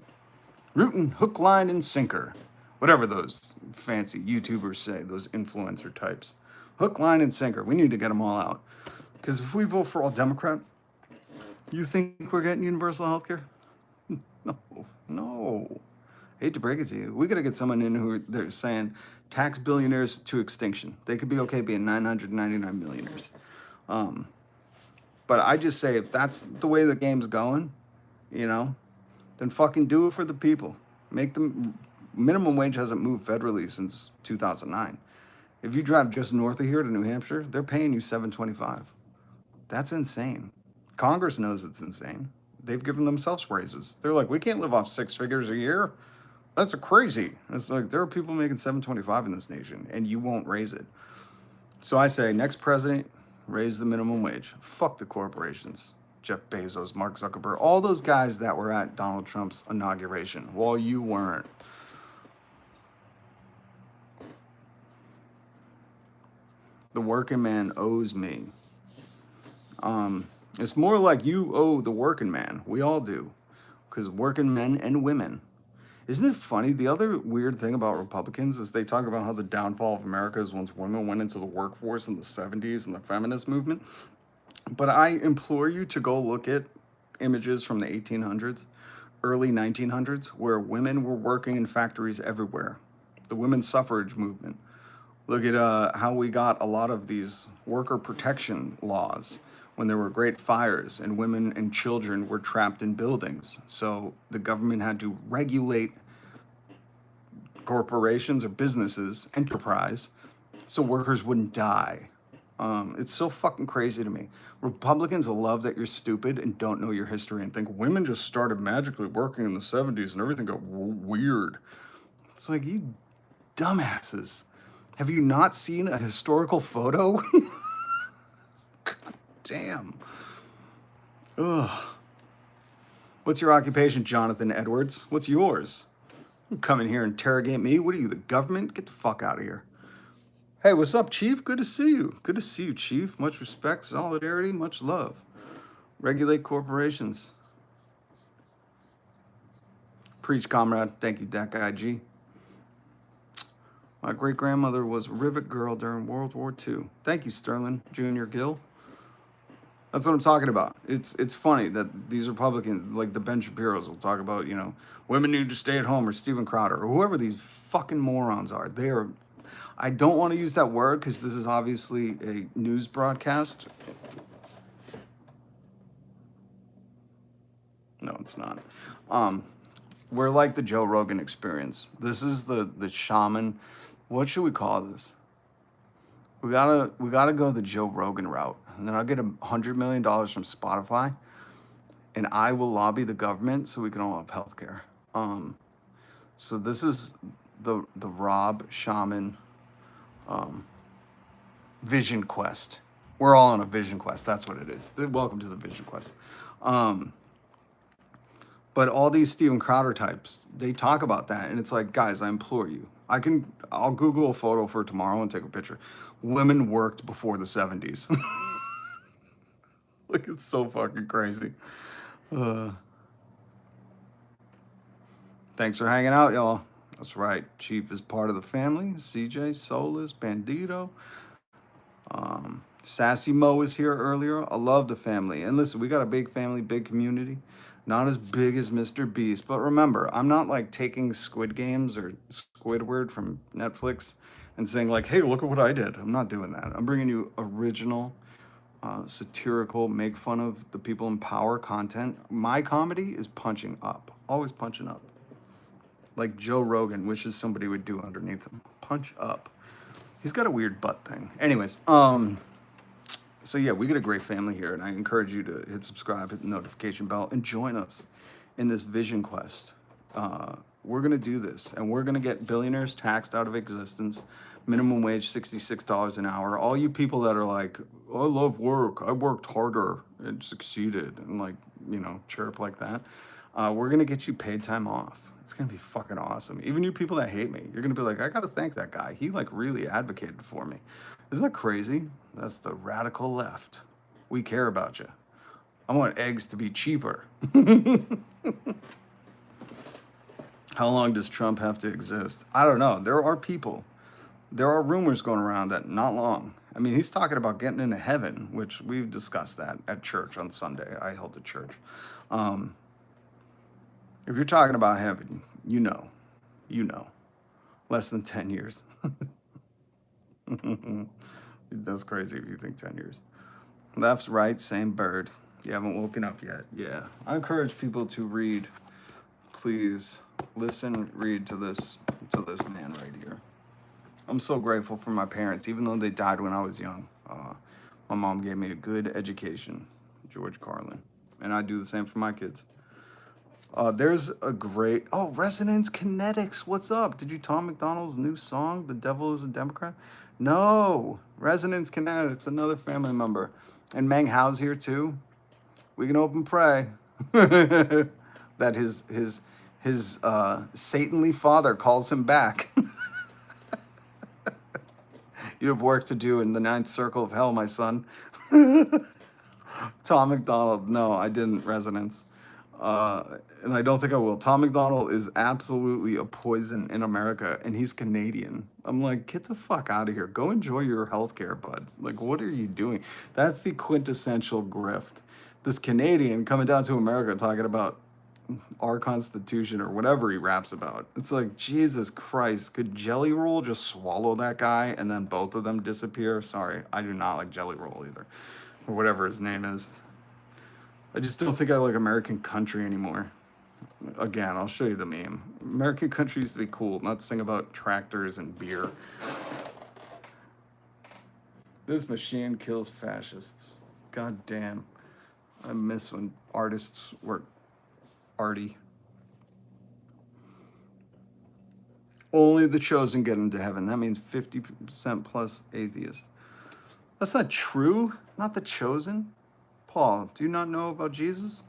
Root and hook, line, and sinker. Whatever those fancy YouTubers say, those influencer types. Hook, line, and sinker. We need to get them all out. Because if we vote for all Democrat, you think we're getting universal health care? No. Hate to break it to you. We got to get someone in who they're saying tax billionaires to extinction. They could be okay being 999 millionaires. But I just say if that's the way the game's going, then fucking do it for the people. Make them, minimum wage hasn't moved federally since 2009. If you drive just north of here to New Hampshire, they're paying you $7.25. That's insane. Congress knows it's insane. They've given themselves raises. They're like, we can't live off 6 figures a year. That's crazy. It's like there are people making $7.25 in this nation, and you won't raise it. So I say, next president, raise the minimum wage. Fuck the corporations. Jeff Bezos, Mark Zuckerberg, all those guys that were at Donald Trump's inauguration while you weren't. The working man owes me. It's more like you owe the working man. We all do. Because working men and women. Isn't it funny? The other weird thing about Republicans is they talk about how the downfall of America is once women went into the workforce in the 70s and the feminist movement. But I implore you to go look at images from the 1800s, early 1900s, where women were working in factories everywhere. The women's suffrage movement. Look at how we got a lot of these worker protection laws when there were great fires and women and children were trapped in buildings. So the government had to regulate corporations or businesses, enterprise, so workers wouldn't die. It's so fucking crazy to me. Republicans love that you're stupid and don't know your history and think women just started magically working in the 70s and everything got weird. It's like, you dumbasses. Have you not seen a historical photo? God damn. Ugh. What's your occupation, Jonathan Edwards? What's yours? You come in here and interrogate me? What are you, the government? Get the fuck out of here. Hey, what's up, Chief? Good to see you. Good to see you, Chief. Much respect, solidarity, much love. Regulate corporations. Preach, comrade. Thank you, that guy G. My great-grandmother was a rivet girl during World War II. Thank you, Sterling Jr. Gill. That's what I'm talking about. It's funny that these Republicans, like the Ben Shapiro's, will talk about, women need to stay at home, or Steven Crowder, or whoever these fucking morons are. They are... I don't want to use that word because this is obviously a news broadcast. No, it's not. We're like the Joe Rogan experience. This is the shaman. What should we call this? We gotta go the Joe Rogan route, and then I'll get $100 million from Spotify, and I will lobby the government so we can all have healthcare. So this is the Rob Shaman vision quest. We're all on a vision quest. That's what it is. Welcome to the vision quest. But all these Steven Crowder types, they talk about that, and it's like, guys, I implore you. I'll Google a photo for tomorrow and take a picture. Women worked before the 70s. Like, it's so fucking crazy. Thanks for hanging out, y'all. That's right. Chief is part of the family. CJ, Solus, Bandito. Sassy Mo is here earlier. I love the family. And listen, we got a big family, big community. Not as big as MrBeast, but remember, I'm not like taking Squid Games or Squidward from Netflix and saying like, "Hey, look at what I did." I'm not doing that. I'm bringing you original, satirical, make fun of the people in power content. My comedy is punching up, always punching up, like Joe Rogan wishes somebody would do underneath him. Punch up. He's got a weird butt thing. Anyways, so yeah, we got a great family here, and I encourage you to hit subscribe, hit the notification bell, and join us in this vision quest. We're gonna do this, and we're gonna get billionaires taxed out of existence. Minimum wage $66 an hour. All you people that are like, "I love work. I worked harder and succeeded," and like, chirp like that. We're gonna get you paid time off. It's gonna be fucking awesome. Even you people that hate me, you're gonna be like, "I gotta thank that guy. He like really advocated for me." Isn't that crazy? That's the radical left. We care about you. I want eggs to be cheaper. How long does Trump have to exist? I don't know. There are people. There are rumors going around that not long. I mean, he's talking about getting into heaven, which we've discussed that at church on Sunday. I held a church. If you're talking about heaven, you know. Less than 10 years. That's crazy if you think 10 years. Left, right, same bird. You haven't woken up yet. Yeah. I encourage people to read. Please listen, read to this man right here. I'm so grateful for my parents, even though they died when I was young. My mom gave me a good education, George Carlin. And I do the same for my kids. There's a great, Resonance Kinetics. What's up? Did you Tom McDonald's new song, The Devil is a Democrat? No, Resonance Kinetics, another family member. And Meng Hao's here too. We can hope and pray that his Satanly father calls him back. You have work to do in the ninth circle of hell, my son. Tom McDonald. No, I didn't, Resonance. And I don't think I will. Tom McDonald is absolutely a poison in America, and he's Canadian. I'm like, get the fuck out of here. Go enjoy your healthcare, bud. Like, what are you doing? That's the quintessential grift. This Canadian coming down to America talking about our Constitution or whatever he raps about. It's like, Jesus Christ, could Jelly Roll just swallow that guy and then both of them disappear? Sorry, I do not like Jelly Roll either, or whatever his name is. I just don't think I like American country anymore. Again, I'll show you the meme. American country used to be cool, not to sing about tractors and beer. This machine kills fascists. God damn. I miss when artists were arty. Only the chosen get into heaven. That means 50% plus atheists. That's not true. Not the chosen. Paul, do you not know about Jesus?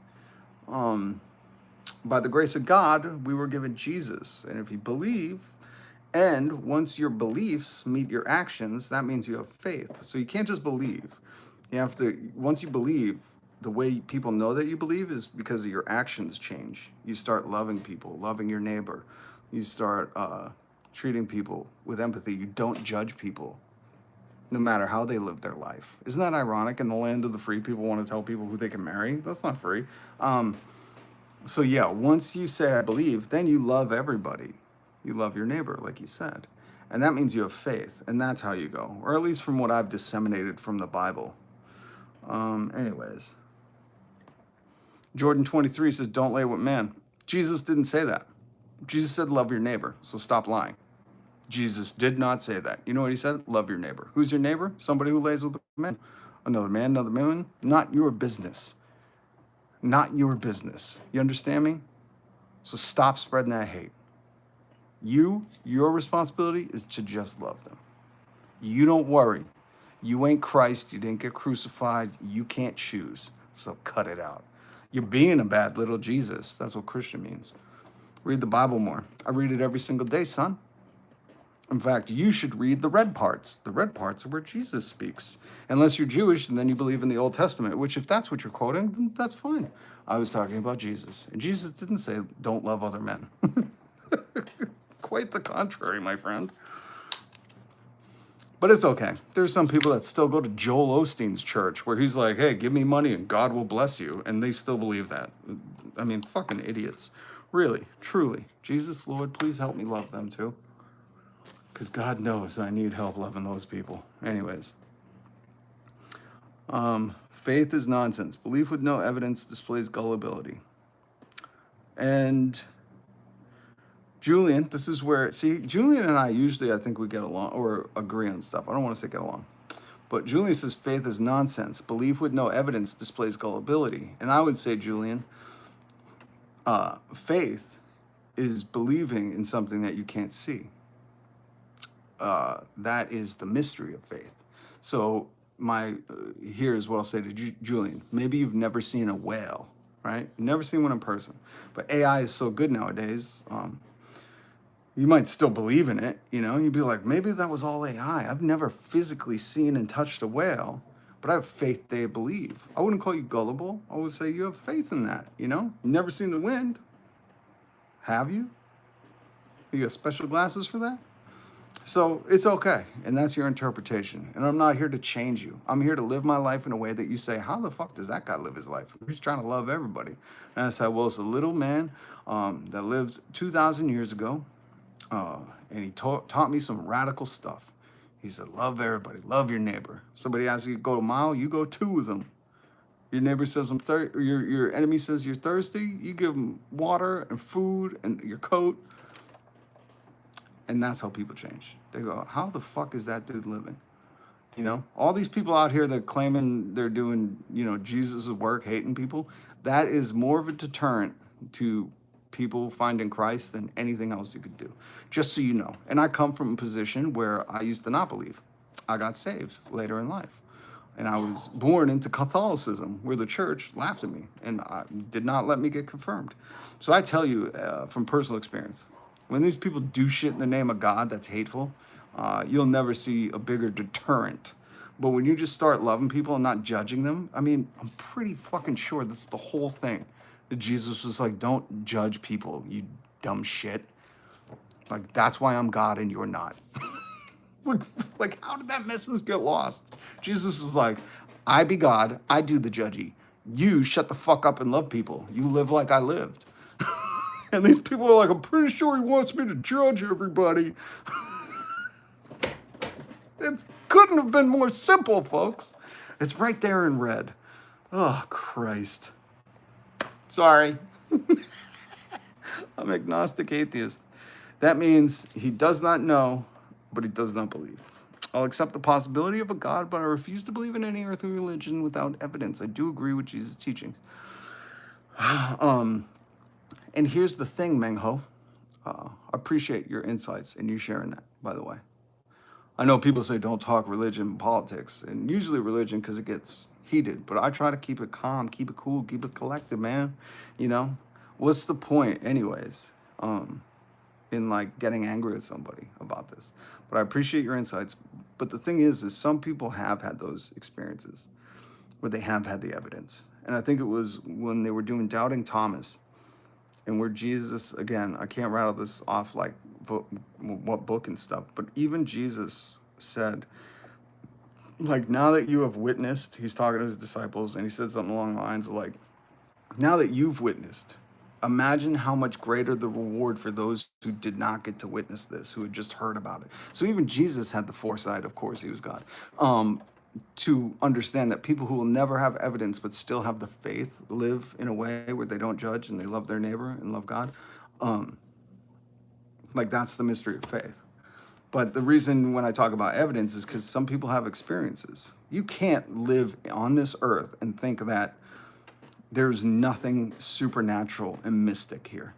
By the grace of God, we were given Jesus. And if you believe, and once your beliefs meet your actions, that means you have faith. So you can't just believe. You have to, once you believe, the way people know that you believe is because of your actions change. You start loving people, loving your neighbor. You start treating people with empathy. You don't judge people, no matter how they live their life. Isn't that ironic? In the land of the free, people want to tell people who they can marry. That's not free. So yeah, once you say I believe, then you love everybody. You love your neighbor, like he said. And that means you have faith, and that's how you go. Or at least from what I've disseminated from the Bible. Anyways. Jordan 23 says, don't lay with man. Jesus didn't say that. Jesus said, love your neighbor, so stop lying. Jesus did not say that. You know what he said? Love your neighbor. Who's your neighbor? Somebody who lays with a man. Another man, another woman. Not your business. Not your business. You understand me? So stop spreading that hate. Your responsibility is to just love them. You don't worry. You ain't Christ. You didn't get crucified. You can't choose. So cut it out. You're being a bad little Jesus. That's what Christian means. Read the Bible more. I read it every single day, son. In fact, you should read the red parts. The red parts are where Jesus speaks. Unless you're Jewish, and then you believe in the Old Testament, which if that's what you're quoting, then that's fine. I was talking about Jesus. And Jesus didn't say, don't love other men. Quite the contrary, my friend. But it's okay. There's some people that still go to Joel Osteen's church where he's like, hey, give me money and God will bless you. And they still believe that. I mean, fucking idiots. Really, truly. Jesus, Lord, please help me love them too. Because God knows I need help loving those people. Anyways. Faith is nonsense. Belief with no evidence displays gullibility. And Julian, this is where, see, Julian and I usually, I think we get along or agree on stuff. I don't want to say get along. But Julian says faith is nonsense. Belief with no evidence displays gullibility. And I would say, Julian, faith is believing in something that you can't see. That is the mystery of faith. So here's what I'll say to Julian. Maybe you've never seen a whale, right? Never seen one in person. But AI is so good nowadays. You might still believe in it, you know? You'd be like, maybe that was all AI. I've never physically seen and touched a whale, but I have faith they believe. I wouldn't call you gullible. I would say you have faith in that, you know? Never seen the wind. Have you? You got special glasses for that? So it's okay, and that's your interpretation. And I'm not here to change you. I'm here to live my life in a way that you say, how the fuck does that guy live his life? He's trying to love everybody. And I said, well, it's a little man that lived 2,000 years ago, and he taught me some radical stuff. He said, love everybody, love your neighbor. Somebody asks you to go a mile, you go 2 with them. Your neighbor says, your enemy says you're thirsty, you give them water and food and your coat. And that's how people change. They go, how the fuck is that dude living? You know, all these people out here that claiming they're doing, you know, Jesus' work, hating people, that is more of a deterrent to people finding Christ than anything else you could do. Just so you know. And I come from a position where I used to not believe. I got saved later in life. And I was born into Catholicism, where the church laughed at me and did not let me get confirmed. So I tell you from personal experience, when these people do shit in the name of God that's hateful, you'll never see a bigger deterrent. But when you just start loving people and not judging them, I mean, I'm pretty fucking sure that's the whole thing. That Jesus was like, don't judge people, you dumb shit. Like, that's why I'm God and you're not. like, how did that message get lost? Jesus is like, I be God, I do the judgy. You shut the fuck up and love people. You live like I lived. And these people are like, I'm pretty sure he wants me to judge everybody. It couldn't have been more simple, folks. It's right there in red. Oh, Christ. Sorry. I'm agnostic atheist. That means he does not know, but he does not believe. I'll accept the possibility of a God, but I refuse to believe in any earthly religion without evidence. I do agree with Jesus' teachings. And here's the thing, Meng Ho. I appreciate your insights and you sharing that, by the way. I know people say don't talk religion and politics, and usually religion because it gets heated, but I try to keep it calm, keep it cool, keep it collected, man. You know, what's the point anyways in like getting angry at somebody about this? But I appreciate your insights. But the thing is some people have had those experiences where they have had the evidence. And I think it was when they were doing Doubting Thomas, and where Jesus, again, I can't rattle this off like what book and stuff, but even Jesus said, like, now that you have witnessed, he's talking to his disciples, and he said something along the lines of like, now that you've witnessed, imagine how much greater the reward for those who did not get to witness this, who had just heard about it. So even Jesus had the foresight, of course, he was God, to understand that people who will never have evidence but still have the faith live in a way where they don't judge and they love their neighbor and love God. Like, that's the mystery of faith. But the reason when I talk about evidence is because some people have experiences. You can't live on this earth and think that there's nothing supernatural and mystic here,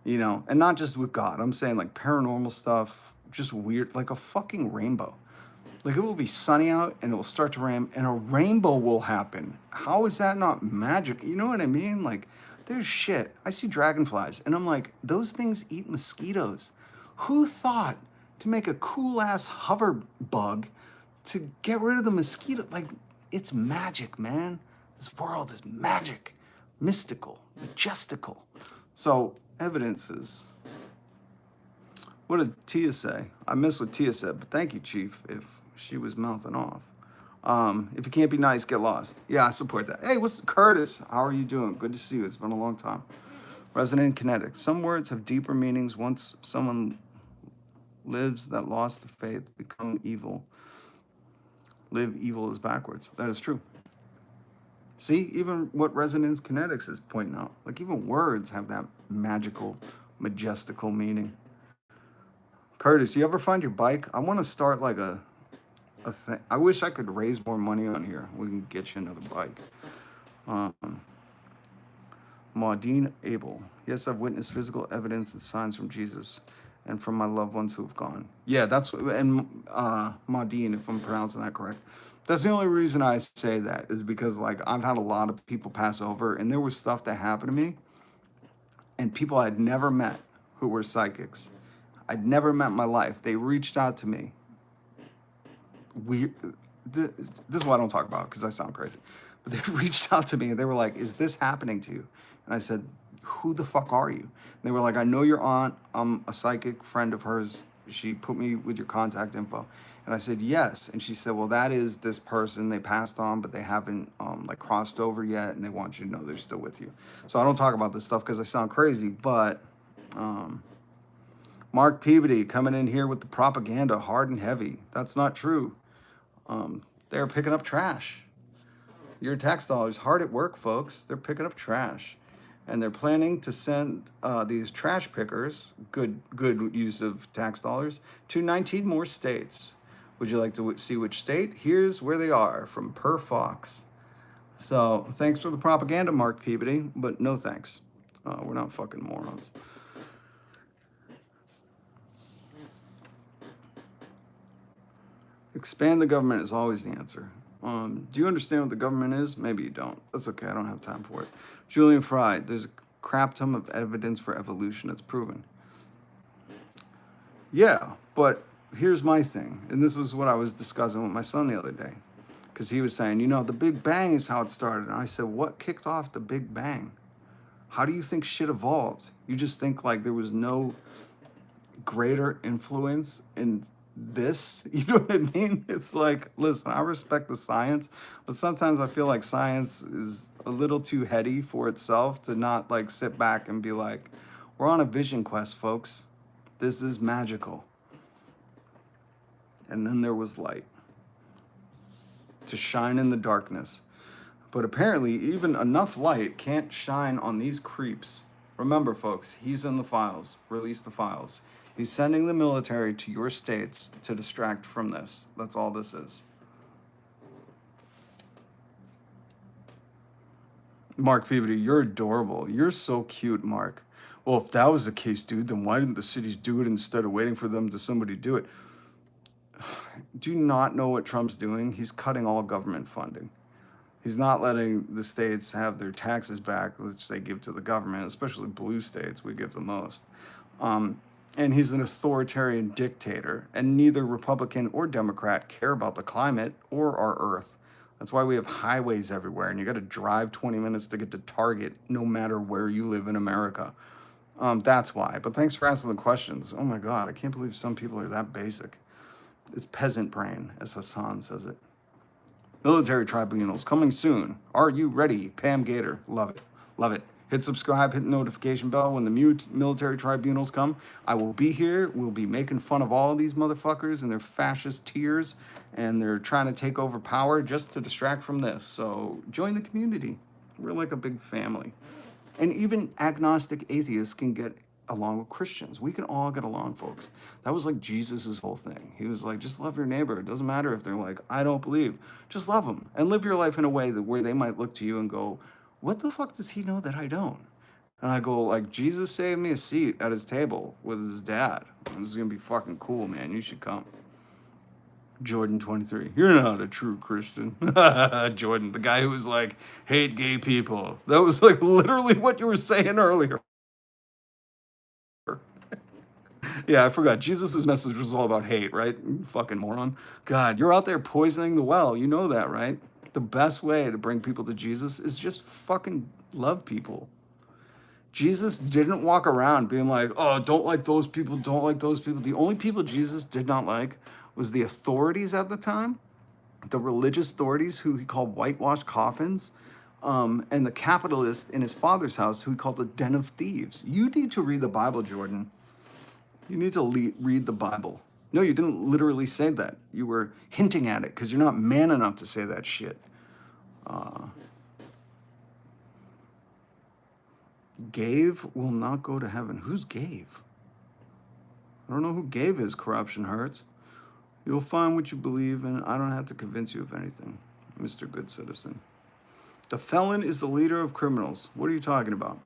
you know, and not just with God. I'm saying like paranormal stuff, just weird, like a fucking rainbow. Like, it will be sunny out and it will start to rain and a rainbow will happen. How is that not magic? You know what I mean? Like, there's shit. I see dragonflies and I'm like, those things eat mosquitoes. Who thought to make a cool ass hover bug to get rid of the mosquito? Like, it's magic, man. This world is magic, mystical, majestical. So evidence is, what did Tia say? I missed what Tia said, but thank you, Chief. If she was mouthing off. If you can't be nice, get lost. Yeah, I support that. Hey, what's Curtis? How are you doing? Good to see you. It's been a long time. Resident Kinetic. Some words have deeper meanings once someone lives that lost the faith, become evil. Live evil is backwards. That is true. See, even what Resonance Kinetics is pointing out, like even words have that magical, majestical meaning. Curtis, you ever find your bike? I want to start like a thing. I wish I could raise more money on here. We can get you another bike. Maudine Abel. Yes, I've witnessed physical evidence and signs from Jesus and from my loved ones who have gone. Yeah, that's what, and Maudine, if I'm pronouncing that correct. That's the only reason I say that is because like I've had a lot of people pass over and there was stuff that happened to me and people I'd never met who were psychics. I'd never met in my life. They reached out to me. This is what I don't talk about because I sound crazy. But they reached out to me and they were like, is this happening to you? And I said, who the fuck are you? And they were like, I know your aunt. I'm a psychic friend of hers. She put me with your contact info. And I said, yes. And she said, well, that is this person. They passed on, but they haven't like crossed over yet. And they want you to know they're still with you. So I don't talk about this stuff because I sound crazy. But Mark Peabody coming in here with the propaganda hard and heavy. That's not true. They're picking up trash. Your tax dollars hard at work, folks. They're picking up trash. And they're planning to send these trash pickers, good use of tax dollars, to 19 more states. Would you like to see which state? Here's where they are from Per Fox. So thanks for the propaganda, Mark Peabody, but no thanks. We're not fucking morons. Expand the government is always the answer. Do you understand what the government is? Maybe you don't. That's okay. I don't have time for it. Julian Fry, there's a crap ton of evidence for evolution that's proven. Yeah, but here's my thing. And this is what I was discussing with my son the other day. Because he was saying, you know, the Big Bang is how it started. And I said, what kicked off the Big Bang? How do you think shit evolved? You just think like there was no greater influence in this? You know what I mean? It's like, listen, I respect the science, but sometimes I feel like science is a little too heady for itself to not like sit back and be like, we're on a vision quest, folks. This is magical. And then there was light to shine in the darkness. But apparently even enough light can't shine on these creeps. Remember, folks, he's in the files. Release the files. He's sending the military to your states to distract from this. That's all this is. Mark Peabody, you're adorable. You're so cute, Mark. Well, if that was the case, dude, then why didn't the cities do it instead of waiting for them to somebody do it? Do you not know what Trump's doing? He's cutting all government funding. He's not letting the states have their taxes back, which they give to the government, especially blue states. We give the most. And he's an authoritarian dictator, and neither Republican or Democrat care about the climate or our Earth. That's why we have highways everywhere, and you got to drive 20 minutes to get to Target, no matter where you live in America. That's why. But thanks for asking the questions. Oh my God, I can't believe some people are that basic. It's peasant brain, as Hassan says it. Military tribunals coming soon. Are you ready? Pam Gator. Love it. Love it. Hit subscribe, hit the notification bell when the military tribunals come. I will be here. We'll be making fun of all of these motherfuckers and their fascist tears, and they're trying to take over power just to distract from this. So join the community. We're like a big family. And even agnostic atheists can get along with Christians. We can all get along, folks. That was like Jesus's whole thing. He was like, just love your neighbor. It doesn't matter if they're like, I don't believe. Just love them and live your life in a way that where they might look to you and go, what the fuck does he know that I don't? And I go, like, Jesus saved me a seat at his table with his dad. This is gonna be fucking cool, man. You should come. Jordan 23. You're not a true Christian. Jordan, the guy who was like, hate gay people. That was like literally what you were saying earlier. Yeah, I forgot. Jesus' message was all about hate, right? You fucking moron. God, you're out there poisoning the well. You know that, right? The best way to bring people to Jesus is just fucking love people. Jesus didn't walk around being like, oh, don't like those people, don't like those people. The only people Jesus did not like was the authorities at the time, the religious authorities who he called whitewashed coffins, and the capitalist in his father's house who he called a den of thieves. You need to read the Bible, Jordan. You need to read the Bible. No, you didn't literally say that. You were hinting at it because you're not man enough to say that shit. Gave will not go to heaven. Who's gave? I don't know who gave is. Corruption hurts. You'll find what you believe in. I don't have to convince you of anything, Mr. Good Citizen. The felon is the leader of criminals. What are you talking about?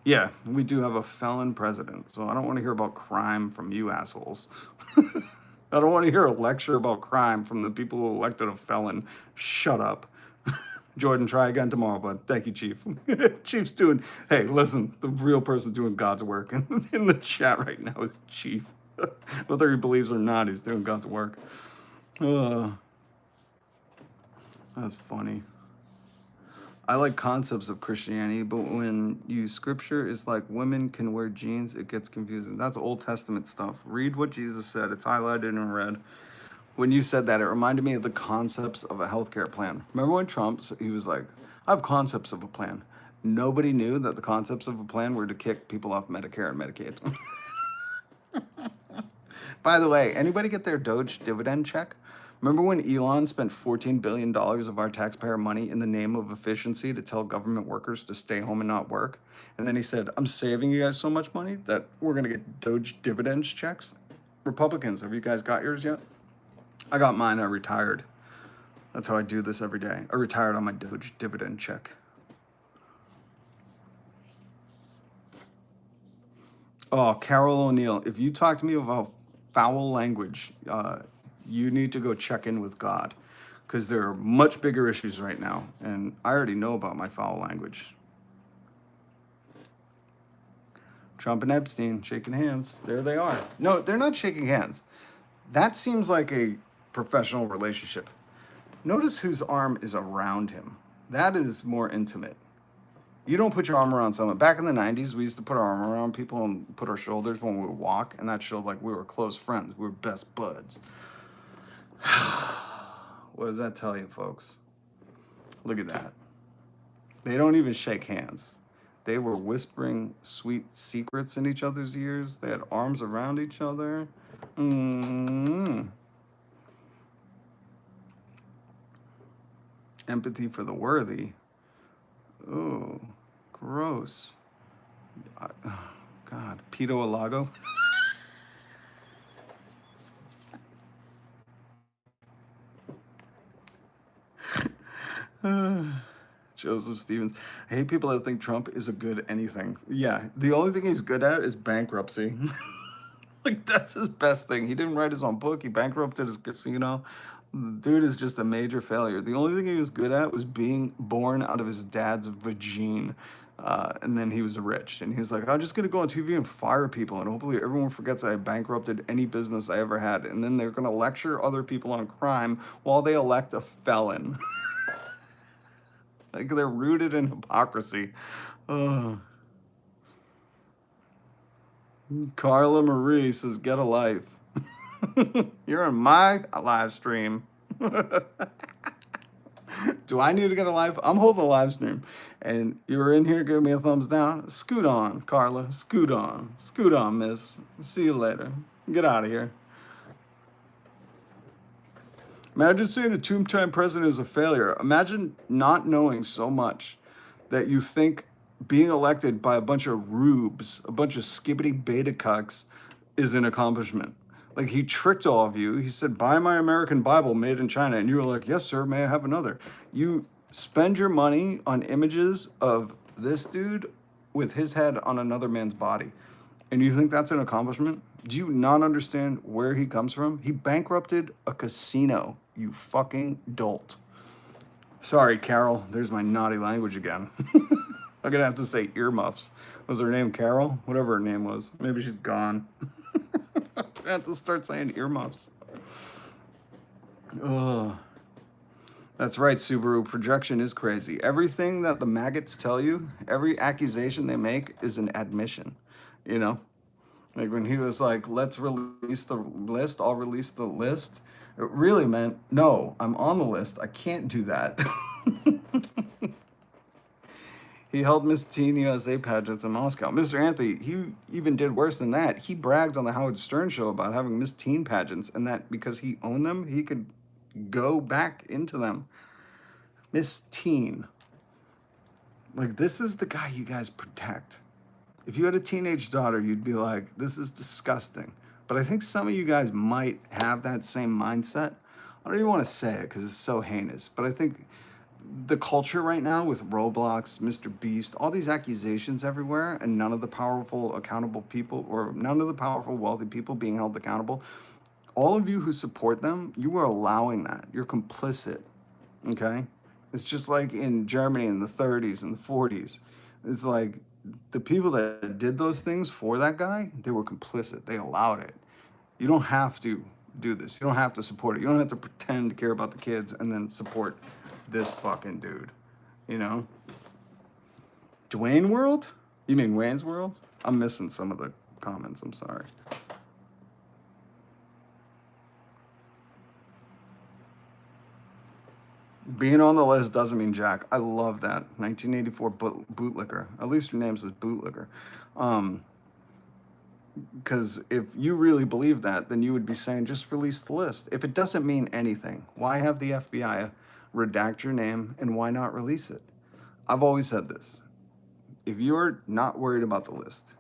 Yeah, we do have a felon president, so I don't want to hear about crime from you assholes. I don't want to hear a lecture about crime from the people who elected a felon. Shut up. Jordan, try again tomorrow, bud. Thank you, Chief. Chief's doing, hey, listen, the real person doing God's work in the chat right now is Chief. Whether he believes or not, he's doing God's work. That's funny. I like concepts of Christianity, but when you use scripture, it's like women can wear jeans, it gets confusing. That's Old Testament stuff. Read what Jesus said. It's highlighted in red. When you said that, it reminded me of the concepts of a healthcare plan. Remember when Trump, he was like, I have concepts of a plan. Nobody knew that the concepts of a plan were to kick people off Medicare and Medicaid. By the way, anybody get their Doge dividend check? Remember when Elon spent $14 billion of our taxpayer money in the name of efficiency to tell government workers to stay home and not work? And then he said, I'm saving you guys so much money that we're going to get Doge dividends checks. Republicans, have you guys got yours yet? I got mine. I retired. That's how I do this every day. I retired on my Doge dividend check. Oh, Carol O'Neill, if you talk to me about foul language, you need to go check in with God, because there are much bigger issues right now, and I already know about my foul language. Trump and Epstein shaking hands. There they are. No, they're not shaking hands. That seems like a professional relationship. Notice whose arm is around him. That is more intimate. You don't put your arm around someone. Back in the 90s, we used to put our arm around people and put our shoulders when we would walk, and that showed like we were close friends. We were best buds. What does that tell you, folks? Look at that. They don't even shake hands. They were whispering sweet secrets in each other's ears. They had arms around each other. Empathy for the worthy. Oh, gross. God, Pito Alago. Joseph Stevens. I hate people that think Trump is a good anything. Yeah, the only thing he's good at is bankruptcy. Like, that's his best thing. He didn't write his own book. He bankrupted his casino. The dude is just a major failure. The only thing he was good at was being born out of his dad's vagine. And then he was rich. And he was like, I'm just going to go on TV and fire people. And hopefully everyone forgets I bankrupted any business I ever had. And then they're going to lecture other people on crime while they elect a felon. Like, they're rooted in hypocrisy. Carla Marie says, get a life. You're in my live stream. Do I need to get a live? I'm holding a live stream. And you were in here, give me a thumbs down. Scoot on, Carla. Scoot on. Scoot on, miss. See you later. Get out of here. Imagine saying a two-time president is a failure. Imagine not knowing so much that you think being elected by a bunch of rubes, a bunch of skibbity beta cucks, is an accomplishment. Like, he tricked all of you. He said, buy my American Bible made in China. And you were like, yes, sir, may I have another? You spend your money on images of this dude with his head on another man's body. And you think that's an accomplishment? Do you not understand where he comes from? He bankrupted a casino, you fucking dolt. Sorry, Carol. There's my naughty language again. I'm going to have to say earmuffs. Was her name Carol? Whatever her name was. Maybe she's gone. I have to start saying earmuffs. Ugh. That's right, Subaru. Projection is crazy. Everything that the maggots tell you, every accusation they make is an admission, you know? Like when he was like, let's release the list, I'll release the list. It really meant, no, I'm on the list. I can't do that. He held Miss Teen USA pageants in Moscow. Mr. Anthony, he even did worse than that. He bragged on the Howard Stern show about having Miss Teen pageants, and that because he owned them, he could go back into them. Miss Teen. Like, this is the guy you guys protect. If you had a teenage daughter, you'd be like, this is disgusting. But I think some of you guys might have that same mindset. I don't even want to say it because it's so heinous, but I think the culture right now with Roblox, MrBeast, all these accusations everywhere, and none of the powerful, accountable people, or none of the powerful, wealthy people being held accountable, all of you who support them, you are allowing that. You're complicit, okay? It's just like in Germany in the 30s and the 40s. It's like the people that did those things for that guy, they were complicit. They allowed it. You don't have to do this. You don't have to support it. You don't have to pretend to care about the kids and then support this fucking dude, you know? Dwayne World? You mean Wayne's World? I'm missing some of the comments, I'm sorry. Being on the list doesn't mean jack. I love that. 1984 bootlicker. At least your name says bootlicker. Because if you really believe that, then you would be saying just release the list. If it doesn't mean anything, why have the FBI redact your name and why not release it? I've always said this. If you're not worried about the list,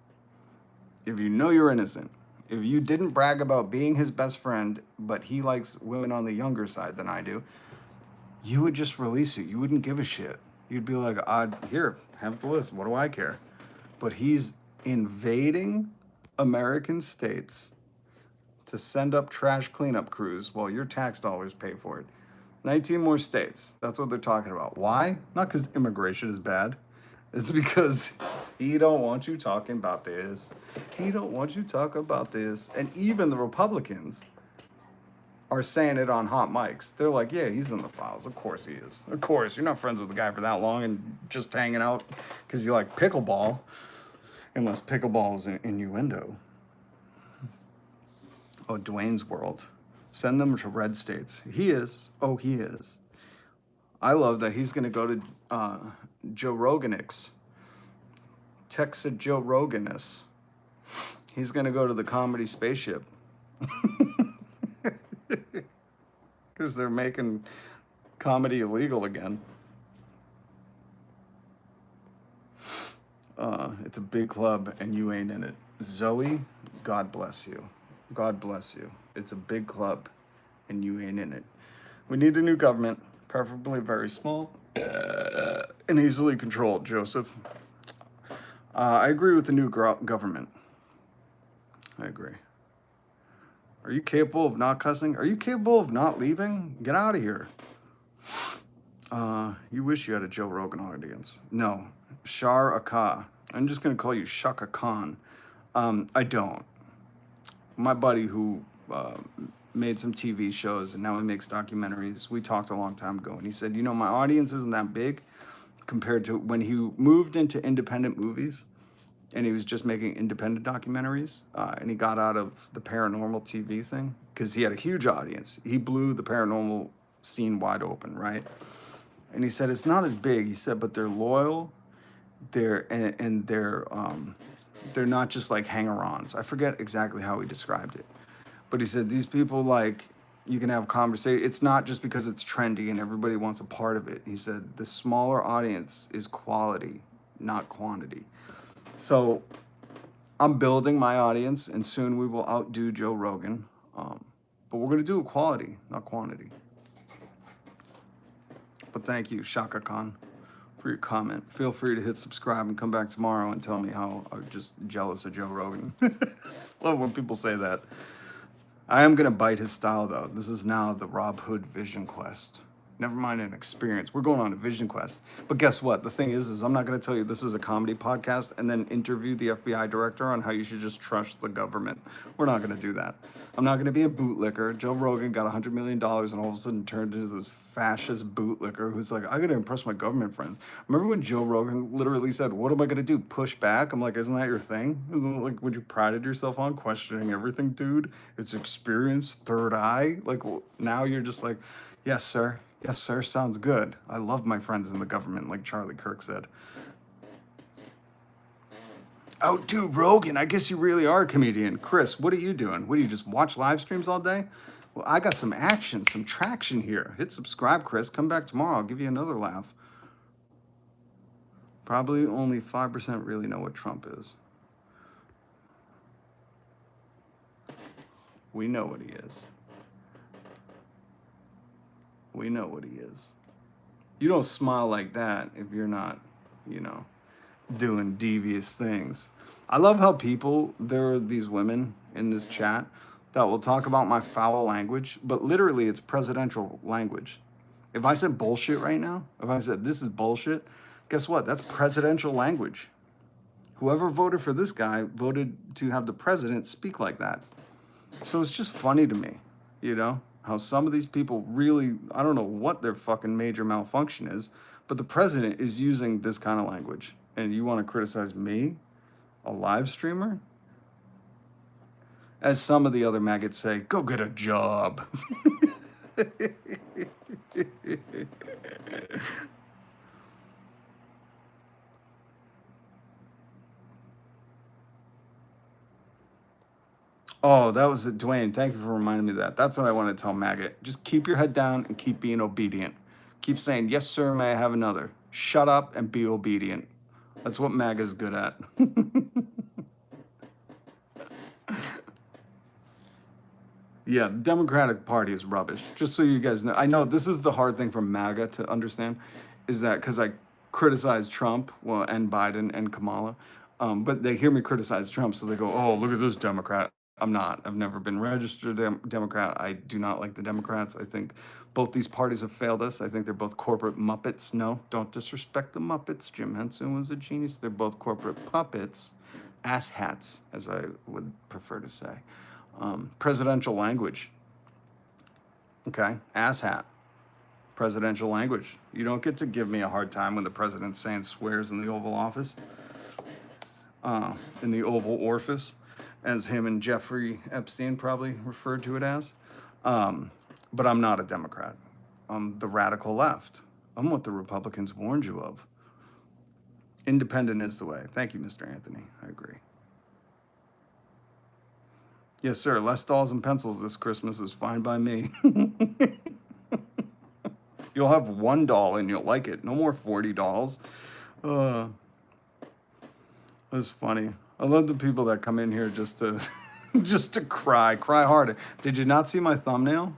if you know you're innocent, if you didn't brag about being his best friend, but he likes women on the younger side than I do, you would just release it. You wouldn't give a shit. You'd be like, here, have the list. What do I care? But he's invading American states to send up trash cleanup crews while your tax dollars pay for it. 19 more states. That's what they're talking about. Why? Not because immigration is bad. It's because he don't want you talking about this. He don't want you talking about this. And even the Republicans are saying it on hot mics. They're like, yeah, he's in the files. Of course he is. Of course. You're not friends with the guy for that long and just hanging out because you like pickleball. Unless pickleball is an innuendo. Oh, Dwayne's World. Send them to red states. He is. Oh, he is. I love that he's going to go to Joe Roganix. Texas Joe Roganus. He's going to go to the comedy spaceship. Because they're making comedy illegal again. It's a big club and you ain't in it. Zoe, God bless you. God bless you. It's a big club and you ain't in it. We need a new government, preferably very small and easily controlled, Joseph. I agree with the new government. I agree. Are you capable of not cussing? Are you capable of not leaving? Get out of here. You wish you had a Joe Rogan audience. No. Shar Aka. I'm just going to call you Shaka Khan. I don't. My buddy who made some TV shows and now he makes documentaries, we talked a long time ago, and he said, you know, my audience isn't that big compared to when he moved into independent movies and he was just making independent documentaries, and he got out of the paranormal TV thing because he had a huge audience. He blew the paranormal scene wide open, right? And he said, it's not as big. He said, but they're loyal. They're not just like hanger-ons. I forget exactly how he described it. But he said, these people, like, you can have conversation. It's not just because it's trendy and everybody wants a part of it. He said, the smaller audience is quality, not quantity. So I'm building my audience, and soon we will outdo Joe Rogan. But we're going to do quality, not quantity. But thank you, Shaka Khan, for your comment. Feel free to hit subscribe and come back tomorrow and tell me how I'm just jealous of Joe Rogan. Love when people say that. I am going to bite his style, though. This is now the Rob Hood Vision Quest. Never mind an experience. We're going on a vision quest. But guess what? The thing is I'm not going to tell you this is a comedy podcast and then interview the FBI director on how you should just trust the government. We're not going to do that. I'm not going to be a bootlicker. Joe Rogan got $100 million and all of a sudden turned into this fascist bootlicker who's like, I got to impress my government friends. Remember when Joe Rogan literally said, what am I going to do? Push back? I'm like, isn't that your thing? Isn't it like what you prided yourself on? Questioning everything, dude. It's experience, third eye. Like now you're just like, yes, sir. Yes, sir. Sounds good. I love my friends in the government, like Charlie Kirk said. Oh, dude, Rogan, I guess you really are a comedian. Chris, what are you doing? What do you just watch live streams all day? Well, I got some action, some traction here. Hit subscribe, Chris. Come back tomorrow. I'll give you another laugh. Probably only 5% really know what Trump is. We know what he is. We know what he is. You don't smile like that if you're not, you know, doing devious things. I love how there are these women in this chat that will talk about my foul language, but literally it's presidential language. If I said bullshit right now, if I said this is bullshit, guess what? That's presidential language. Whoever voted for this guy voted to have the president speak like that. So it's just funny to me, you know, how some of these people really, I don't know what their fucking major malfunction is, but the president is using this kind of language. And you want to criticize me, a live streamer? As some of the other maggots say, go get a job. Oh, that was it, Dwayne. Thank you for reminding me of that. That's what I want to tell maggot. Just keep your head down and keep being obedient. Keep saying, yes, sir, may I have another? Shut up and be obedient. That's what MAGA's good at. Yeah, the Democratic Party is rubbish. Just so you guys know. I know this is the hard thing for MAGA to understand, is that because I criticize Trump, well, and Biden and Kamala, but they hear me criticize Trump, so they go, oh, look at this Democrat. I'm not. I've never been registered Democrat. I do not like the Democrats. I think both these parties have failed us. I think they're both corporate Muppets. No, don't disrespect the Muppets. Jim Henson was a genius. They're both corporate puppets, asshats, as I would prefer to say. Presidential language. Okay, asshat. Presidential language. You don't get to give me a hard time when the president's saying swears in the Oval Office, in the Oval Orifice, as him and Jeffrey Epstein probably referred to it as. But I'm not a Democrat. I'm the radical left. I'm what the Republicans warned you of. Independent is the way. Thank you, Mr. Anthony. I agree. Yes, sir. Less dolls and pencils this Christmas is fine by me. You'll have one doll and you'll like it. No more 40 dolls. That's funny. I love the people that come in here just to just to cry harder. Did you not see my thumbnail?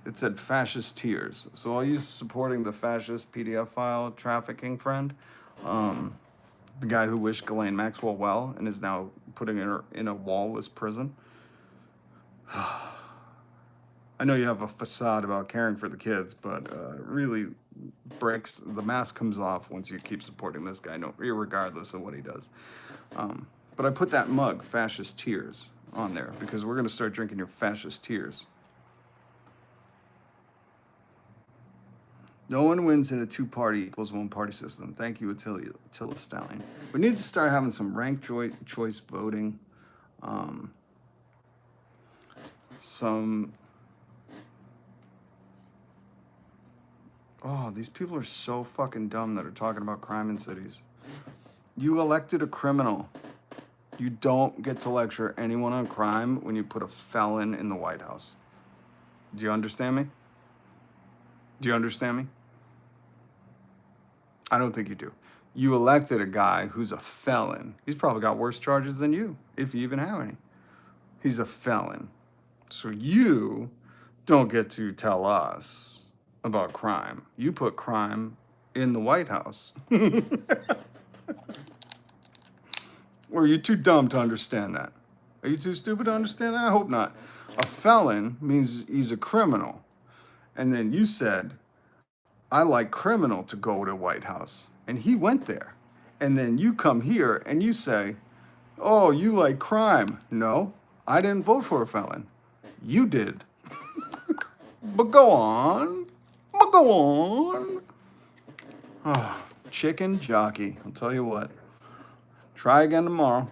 It said fascist tears. So I'll use supporting the fascist PDF file trafficking friend, the guy who wished Ghislaine Maxwell well and is now putting her in a wallless prison. I know you have a facade about caring for the kids, but really breaks, the mask comes off once you keep supporting this guy, no, regardless of what he does. But I put that mug, Fascist Tears, on there because we're going to start drinking your fascist tears. No one wins in a two-party equals one-party system. Thank you, Attila Stallion. We need to start having some ranked choice voting. Oh, these people are so fucking dumb that are talking about crime in cities. You elected a criminal. You don't get to lecture anyone on crime when you put a felon in the White House. Do you understand me? Do you understand me? I don't think you do. You elected a guy who's a felon. He's probably got worse charges than you, if you even have any. He's a felon. So you don't get to tell us about crime. You put crime in the White House. Or are you too dumb to understand that? Are you too stupid to understand that? I hope not. A felon means he's a criminal. And then you said, I like criminal to go to White House. And he went there. And then you come here and you say, oh, you like crime. No, I didn't vote for a felon. You did. But go on. But go on. Oh, chicken jockey. I'll tell you what. Try again tomorrow.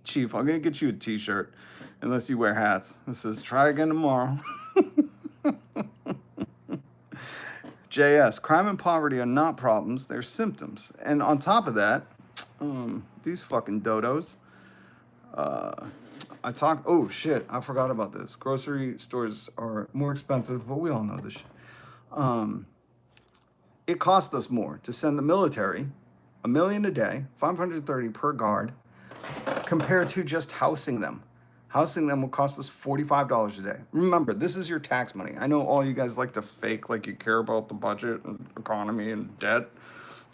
Chief, I'm going to get you a t-shirt unless you wear hats. It says, try again tomorrow. JS, crime and poverty are not problems, they're symptoms. And on top of that, these fucking dodos, oh shit, I forgot about this. Grocery stores are more expensive, but we all know this shit. It costs us more to send the military $1 million a day, $530 per guard, compared to just housing them. Housing them will cost us $45 a day. Remember, this is your tax money. I know all you guys like to fake like you care about the budget and economy and debt.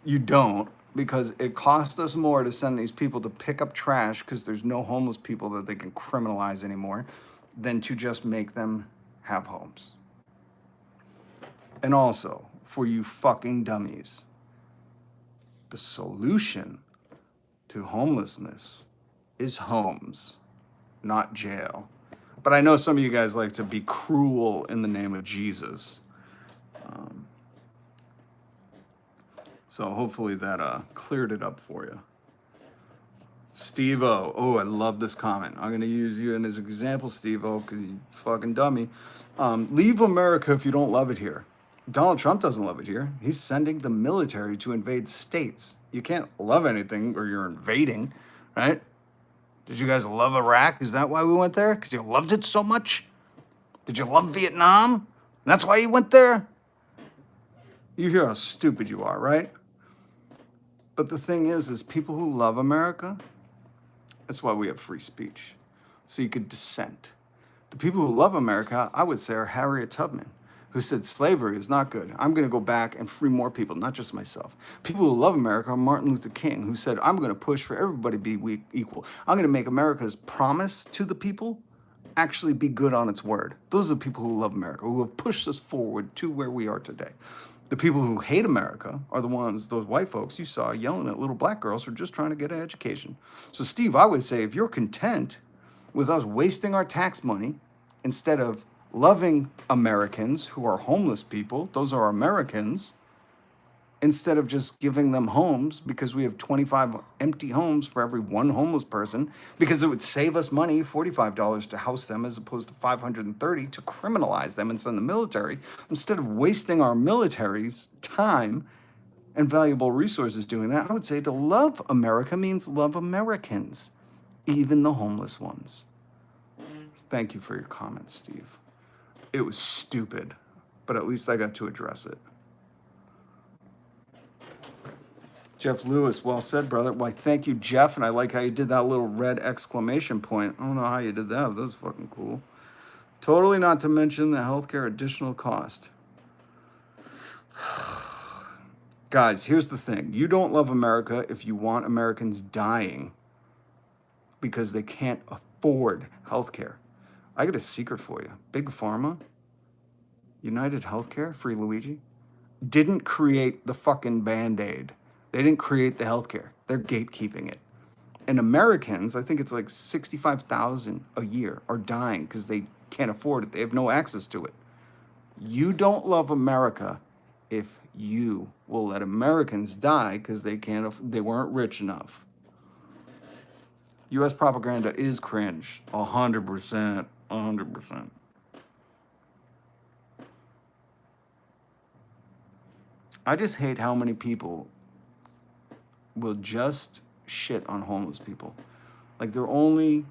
You don't, because it costs us more to send these people to pick up trash because there's no homeless people that they can criminalize anymore than to just make them have homes. And also, for you fucking dummies, the solution to homelessness is homes, not jail. But I know some of you guys like to be cruel in the name of Jesus. So hopefully that cleared it up for you. Steve-O. Oh, I love this comment. I'm going to use you as an example, Steve-O, because you fucking dummy. Leave America if you don't love it here. Donald Trump doesn't love it here. He's sending the military to invade states. You can't love anything or you're invading, right? Did you guys love Iraq? Is that why we went there? Because you loved it so much? Did you love Vietnam? That's why you went there? You hear how stupid you are, right? But the thing is people who love America, that's why we have free speech. So you could dissent. The people who love America, I would say, are Harriet Tubman, who said slavery is not good. I'm going to go back and free more people, not just myself. People who love America are Martin Luther King, who said, I'm going to push for everybody to be equal. I'm going to make America's promise to the people actually be good on its word. Those are the people who love America, who have pushed us forward to where we are today. The people who hate America are the ones, those white folks you saw yelling at little black girls who are just trying to get an education. So, Steve, I would say if you're content with us wasting our tax money instead of loving Americans who are homeless people, those are Americans, instead of just giving them homes because we have 25 empty homes for every one homeless person, because it would save us money, $45 to house them as opposed to $530 to criminalize them and send the military. Instead of wasting our military's time and valuable resources doing that, I would say to love America means love Americans, even the homeless ones. Thank you for your comments, Steve. It was stupid, but at least I got to address it. Jeff Lewis, well said, brother. Why, thank you, Jeff. And I like how you did that little red exclamation point. I don't know how you did that, but that was fucking cool. Totally not to mention the healthcare additional cost. Guys, here's the thing. You don't love America if you want Americans dying because they can't afford healthcare. I got a secret for you. Big Pharma, United Healthcare, Free Luigi, didn't create the fucking Band-Aid. They didn't create the healthcare. They're gatekeeping it. And Americans, I think it's like 65,000 a year, are dying because they can't afford it. They have no access to it. You don't love America if you will let Americans die because they weren't rich enough. U.S. propaganda is cringe, 100%, 100%. I just hate how many people will just shit on homeless people. Like, their only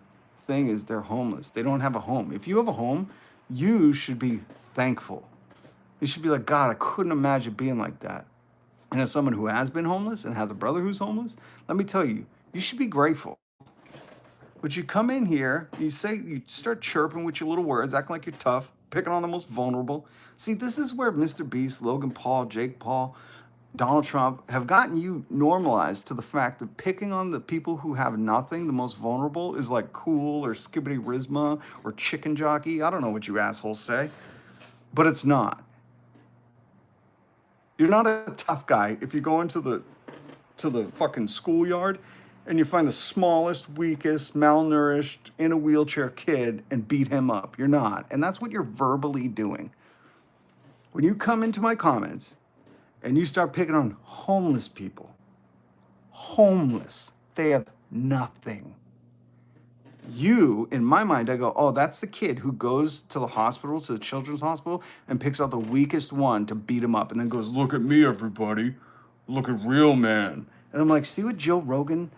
thing is they're homeless. They don't have a home. If you have a home, you should be thankful. You should be like, God, I couldn't imagine being like that. And as someone who has been homeless and has a brother who's homeless, let me tell you, you should be grateful. But you come in here, you start chirping with your little words, acting like you're tough, picking on the most vulnerable. See, this is where MrBeast, Logan Paul, Jake Paul, Donald Trump have gotten you normalized to the fact that picking on the people who have nothing, the most vulnerable, is like cool or skibbity rizma or chicken jockey. I don't know what you assholes say, but it's not. You're not a tough guy if you go into the fucking schoolyard and you find the smallest, weakest, malnourished, in a wheelchair kid and beat him up. You're not. And that's what you're verbally doing. When you come into my comments and you start picking on homeless people, homeless, they have nothing. You, in my mind, I go, oh, that's the kid who goes to the hospital, to the children's hospital, and picks out the weakest one to beat him up and then goes, look at me, everybody. Look at real man. And I'm like, see what Joe Rogan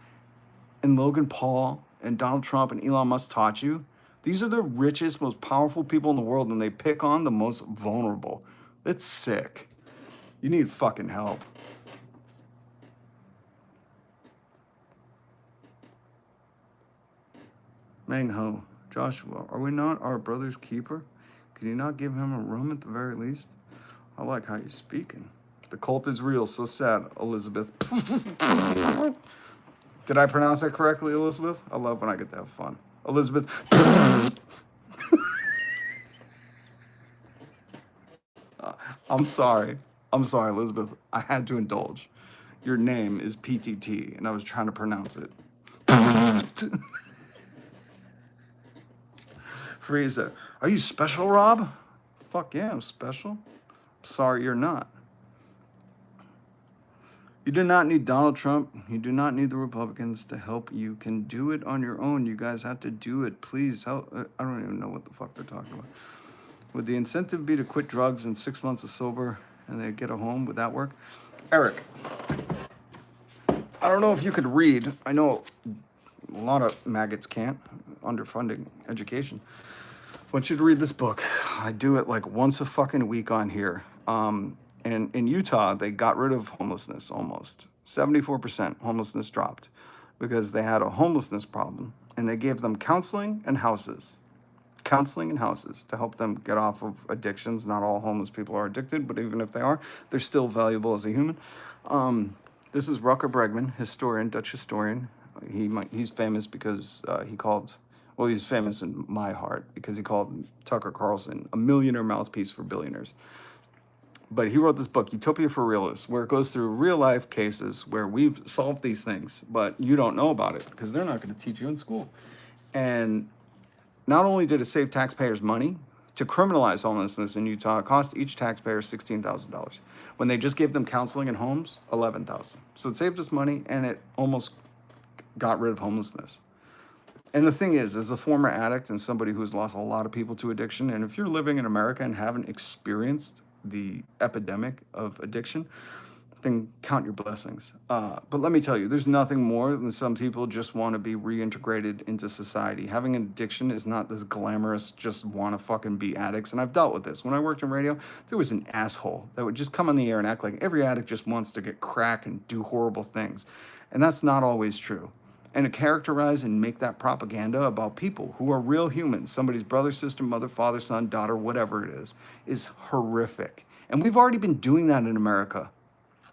and Logan Paul and Donald Trump and Elon Musk taught you? These are the richest, most powerful people in the world, and they pick on the most vulnerable. It's sick. You need fucking help. Mang Ho, Joshua, are we not our brother's keeper? Can you not give him a room at the very least? I like how you're speaking. The cult is real, so sad, Elizabeth. Did I pronounce that correctly, Elizabeth? I love when I get to have fun. Elizabeth. I'm sorry. I'm sorry, Elizabeth. I had to indulge. Your name is PTT, and I was trying to pronounce it. Frieza, are you special, Rob? Fuck yeah, I'm special. Sorry you're not. You do not need Donald Trump. You do not need the Republicans to help. You can do it on your own. You guys have to do it. Please help. I don't even know what the fuck they're talking about. Would the incentive be to quit drugs in 6 months of sober and they get a home? Would that work? Eric, I don't know if you could read. I know a lot of maggots can't, underfunding education. I want you to read this book. I do it like once a fucking week on here. And in Utah, they got rid of homelessness almost. 74% homelessness dropped because they had a homelessness problem, and they gave them counseling and houses. Counseling and houses to help them get off of addictions. Not all homeless people are addicted, but even if they are, they're still valuable as a human. This is Rucker Bregman, historian, Dutch historian. He's famous because he's famous in my heart because he called Tucker Carlson a millionaire mouthpiece for billionaires. But he wrote this book, Utopia for Realists, where it goes through real life cases where we've solved these things, but you don't know about it because they're not going to teach you in school. And not only did it save taxpayers money, to criminalize homelessness in Utah, it cost each taxpayer $16,000. When they just gave them counseling and homes, $11,000. So it saved us money, and it almost got rid of homelessness. And the thing is, as a former addict and somebody who's lost a lot of people to addiction, and if you're living in America and haven't experienced the epidemic of addiction, then count your blessings. But let me tell you, there's nothing more than some people just want to be reintegrated into society. Having an addiction is not this glamorous, just want to fucking be addicts. And I've dealt with this. When I worked in radio, there was an asshole that would just come on the air and act like every addict just wants to get crack and do horrible things. And that's not always true. And to characterize and make that propaganda about people who are real humans, somebody's brother, sister, mother, father, son, daughter, whatever it is horrific. And we've already been doing that in America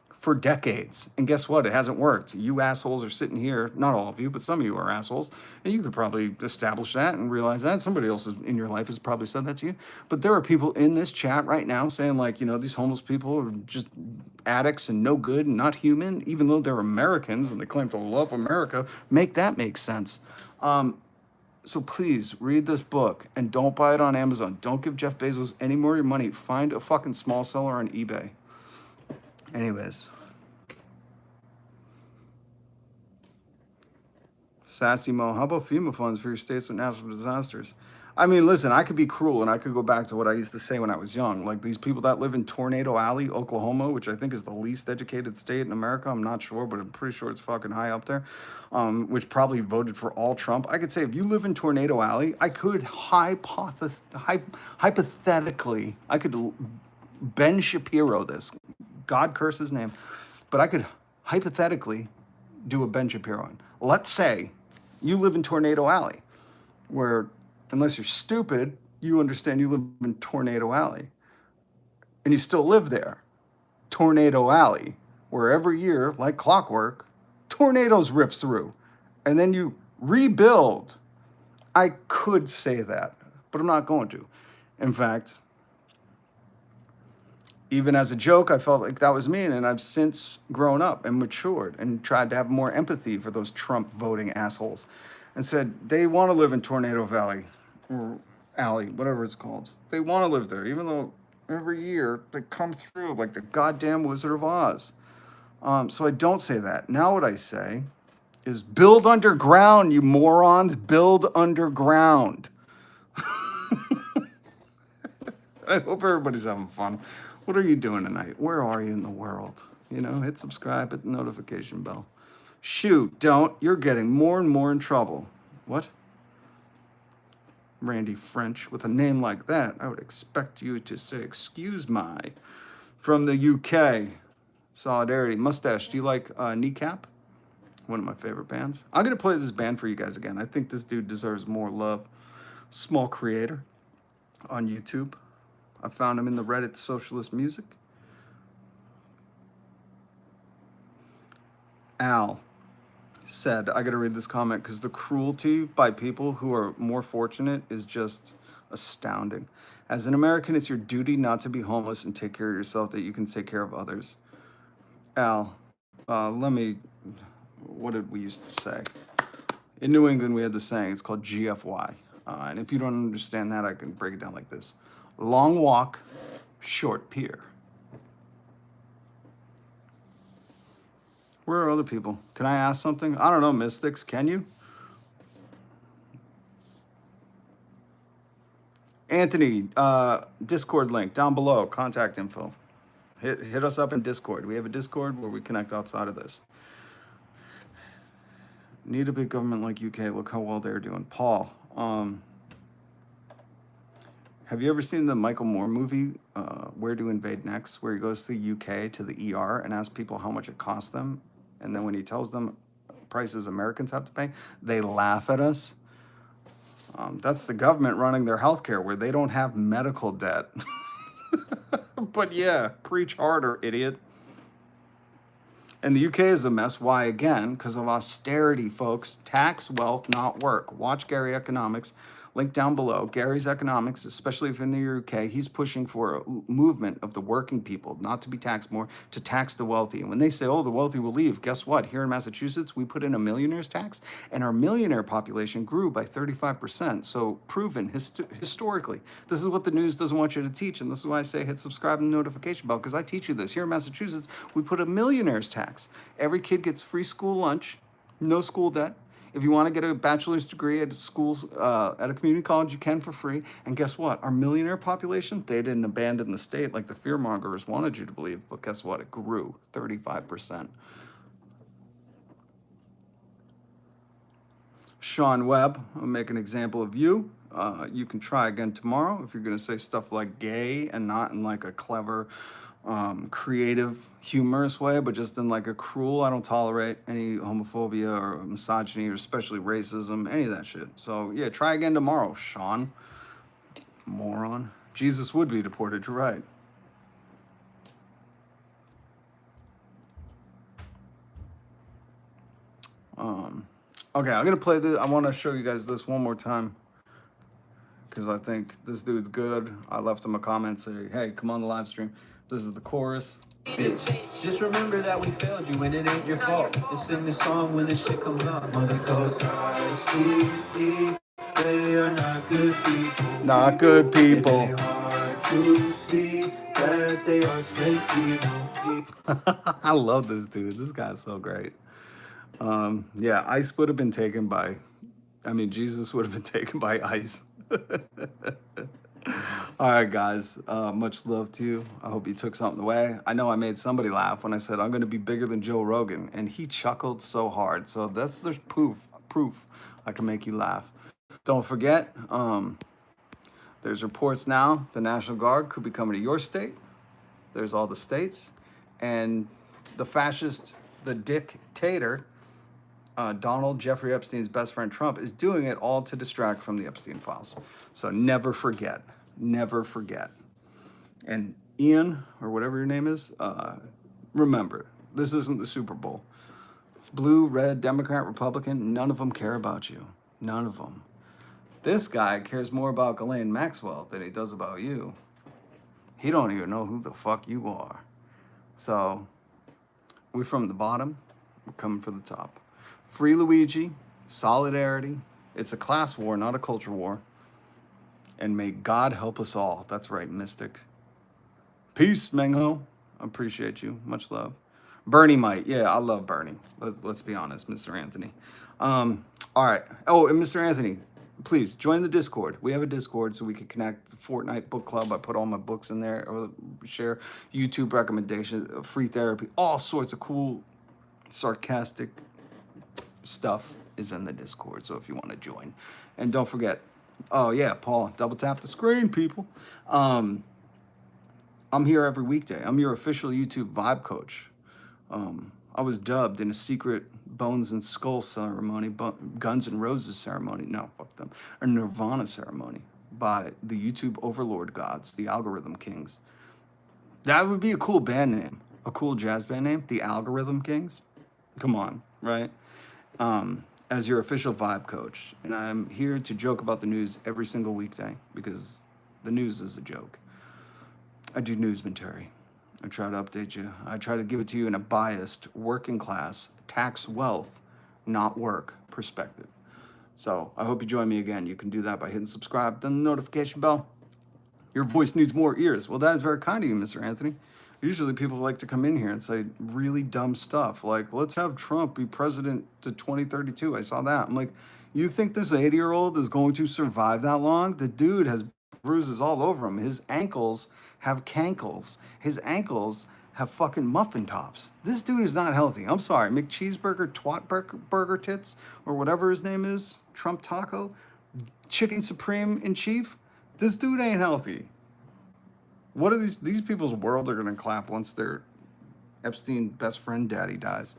for decades. And guess what? It hasn't worked. You assholes are sitting here, not all of you, but some of you are assholes. And you could probably establish that and realize that. Somebody else in your life has probably said that to you. But there are people in this chat right now saying like, these homeless people are just addicts and no good and not human, even though they're Americans and they claim to love America. Make that make sense. So please read this book and don't buy it on Amazon. Don't give Jeff Bezos any more of your money. Find a fucking small seller on eBay. Anyways. Sassy Mo, how about FEMA funds for your states with natural disasters? I mean, listen, I could be cruel and I could go back to what I used to say when I was young. Like these people that live in Tornado Alley, Oklahoma, which I think is the least educated state in America. I'm not sure, but I'm pretty sure it's fucking high up there, which probably voted for all Trump. I could say if you live in Tornado Alley, I could hypothetically, I could Ben Shapiro this. God curse his name. But I could hypothetically do a Ben Shapiro. Let's say you live in Tornado Alley, where, unless you're stupid, you understand you live in Tornado Alley. And you still live there. Tornado Alley. where every year, like clockwork, tornadoes rip through, and then you rebuild. I could say that, but I'm not going to. In fact, even as a joke, I felt like that was mean, and I've since grown up and matured and tried to have more empathy for those Trump voting assholes and said they want to live in Tornado Valley or Alley, whatever it's called. They want to live there, even though every year they come through like the goddamn Wizard of Oz. So I don't say that. Now what I say is build underground, you morons. Build underground. I hope everybody's having fun. What are you doing tonight? Where are you in the world? You know, hit subscribe, hit the notification bell. Shoot, don't. You're getting more and more in trouble. What? Randy French, with a name like that, I would expect you to say, excuse my, from the UK. Solidarity. Mustache, do you like Kneecap? One of my favorite bands. I'm going to play this band for you guys again. I think this dude deserves more love. Small creator on YouTube. I found him in the Reddit Socialist Music. Al said, I got to read this comment because the cruelty by people who are more fortunate is just astounding. As an American, it's your duty not to be homeless and take care of yourself that you can take care of others. Al, what did we used to say? In New England, we had the saying, it's called GFY. And if you don't understand that, I can break it down like this. Long walk, short pier. Where are other people? Can I ask something? I don't know, Mystics, can you? Anthony, Discord link down below, contact info. Hit us up in Discord. We have a Discord where we connect outside of this. Need a big government like UK. Look how well they're doing. Paul, have you ever seen the Michael Moore movie, Where to Invade Next, where he goes to the UK to the ER and asks people how much it costs them? And then when he tells them prices Americans have to pay, they laugh at us. That's the government running their healthcare where they don't have medical debt. But yeah, preach harder, idiot. And the UK is a mess. Why? Again, because of austerity, folks. Tax wealth, not work. Watch Gary Economics. Link down below. Gary's Economics, especially if in the UK, he's pushing for a movement of the working people, not to be taxed more, to tax the wealthy. And when they say, oh, the wealthy will leave, guess what? Here in Massachusetts, we put in a millionaire's tax, and our millionaire population grew by 35%. So proven historically. This is what the news doesn't want you to teach, and this is why I say hit subscribe and notification bell, because I teach you this. Here in Massachusetts, we put a millionaire's tax. Every kid gets free school lunch, no school debt. If you want to get a bachelor's degree at schools, at a community college, you can for free. And guess what? Our millionaire population, they didn't abandon the state like the fearmongers wanted you to believe. But guess what? It grew 35%. Sean Webb, I'll make an example of you. You can try again tomorrow if you're going to say stuff like gay and not in like a clever, creative, humorous way, but just in like a cruel, I don't tolerate any homophobia or misogyny or especially racism, any of that shit. So yeah, try again tomorrow, Sean. Moron. Jesus would be deported, you're right. Okay, I'm gonna play this. I want to show you guys this one more time because I think this dude's good. I left him a comment saying, hey, come on the live stream. This is the chorus. Just remember that we failed you and it ain't your fault. Just sing this song when this shit comes on. Motherfuckers, I see they are not good people. Not good people. It's hard to see that they are straight people. I love this dude. This guy's so great. Yeah, ICE would have been taken by, Jesus would have been taken by ICE. All right, guys. Much love to you. I hope you took something away. I know I made somebody laugh when I said I'm going to be bigger than Joe Rogan, and he chuckled so hard. So there's proof I can make you laugh. Don't forget, there's reports now the National Guard could be coming to your state. There's all the states, and the fascist, the dictator, Donald Jeffrey Epstein's best friend Trump is doing it all to distract from the Epstein files. So never forget. Never forget. And Ian, or whatever your name is, remember, This isn't the Super Bowl. Blue, red, Democrat, Republican, none of them care about you. None of them. This guy cares more about Ghislaine Maxwell than he does about you. He don't even know who the fuck you are. So, we're from the bottom, we're coming for the top. Free Luigi, solidarity. It's a class war, not a culture war. And may God help us all. That's right, Mystic. Peace, Mengho. I appreciate you. Much love. Bernie might. Yeah, I love Bernie. Let's be honest, Mr. Anthony. All right. Oh, and Mr. Anthony, please join the Discord. We have a Discord so we can connect. The Fortnite book club. I put all my books in there, or share YouTube recommendations, free therapy, all sorts of cool, sarcastic stuff is in the Discord. So if you want to join, and don't forget. Oh yeah, Paul, double tap the screen, people. I'm here every weekday. I'm your official YouTube vibe coach. I was dubbed in a secret Bones and Skull ceremony, Guns N' Roses ceremony, no, fuck them, a Nirvana ceremony by the YouTube overlord gods, the Algorithm Kings. That would be a cool band name, a cool jazz band name, the Algorithm Kings. Come on, right? As your official vibe coach. And I'm here to joke about the news every single weekday because the news is a joke. I do newsmentary. I try to update you. I try to give it to you in a biased, working class, tax wealth, not work perspective. So I hope you join me again. You can do that by hitting subscribe, then the notification bell. Your voice needs more ears. Well, that is very kind of you, Mr. Anthony. Usually people like to come in here and say really dumb stuff like, let's have Trump be president to 2032. I saw that. I'm like, you think this 80-year-old is going to survive that long? The dude has bruises all over him. His ankles have cankles. His ankles have fucking muffin tops. This dude is not healthy. I'm sorry. McCheeseburger, twat burger tits, or whatever his name is, Trump Taco, Chicken Supreme in Chief. This dude ain't healthy. What are these people's world are gonna clap once their Epstein best friend daddy dies.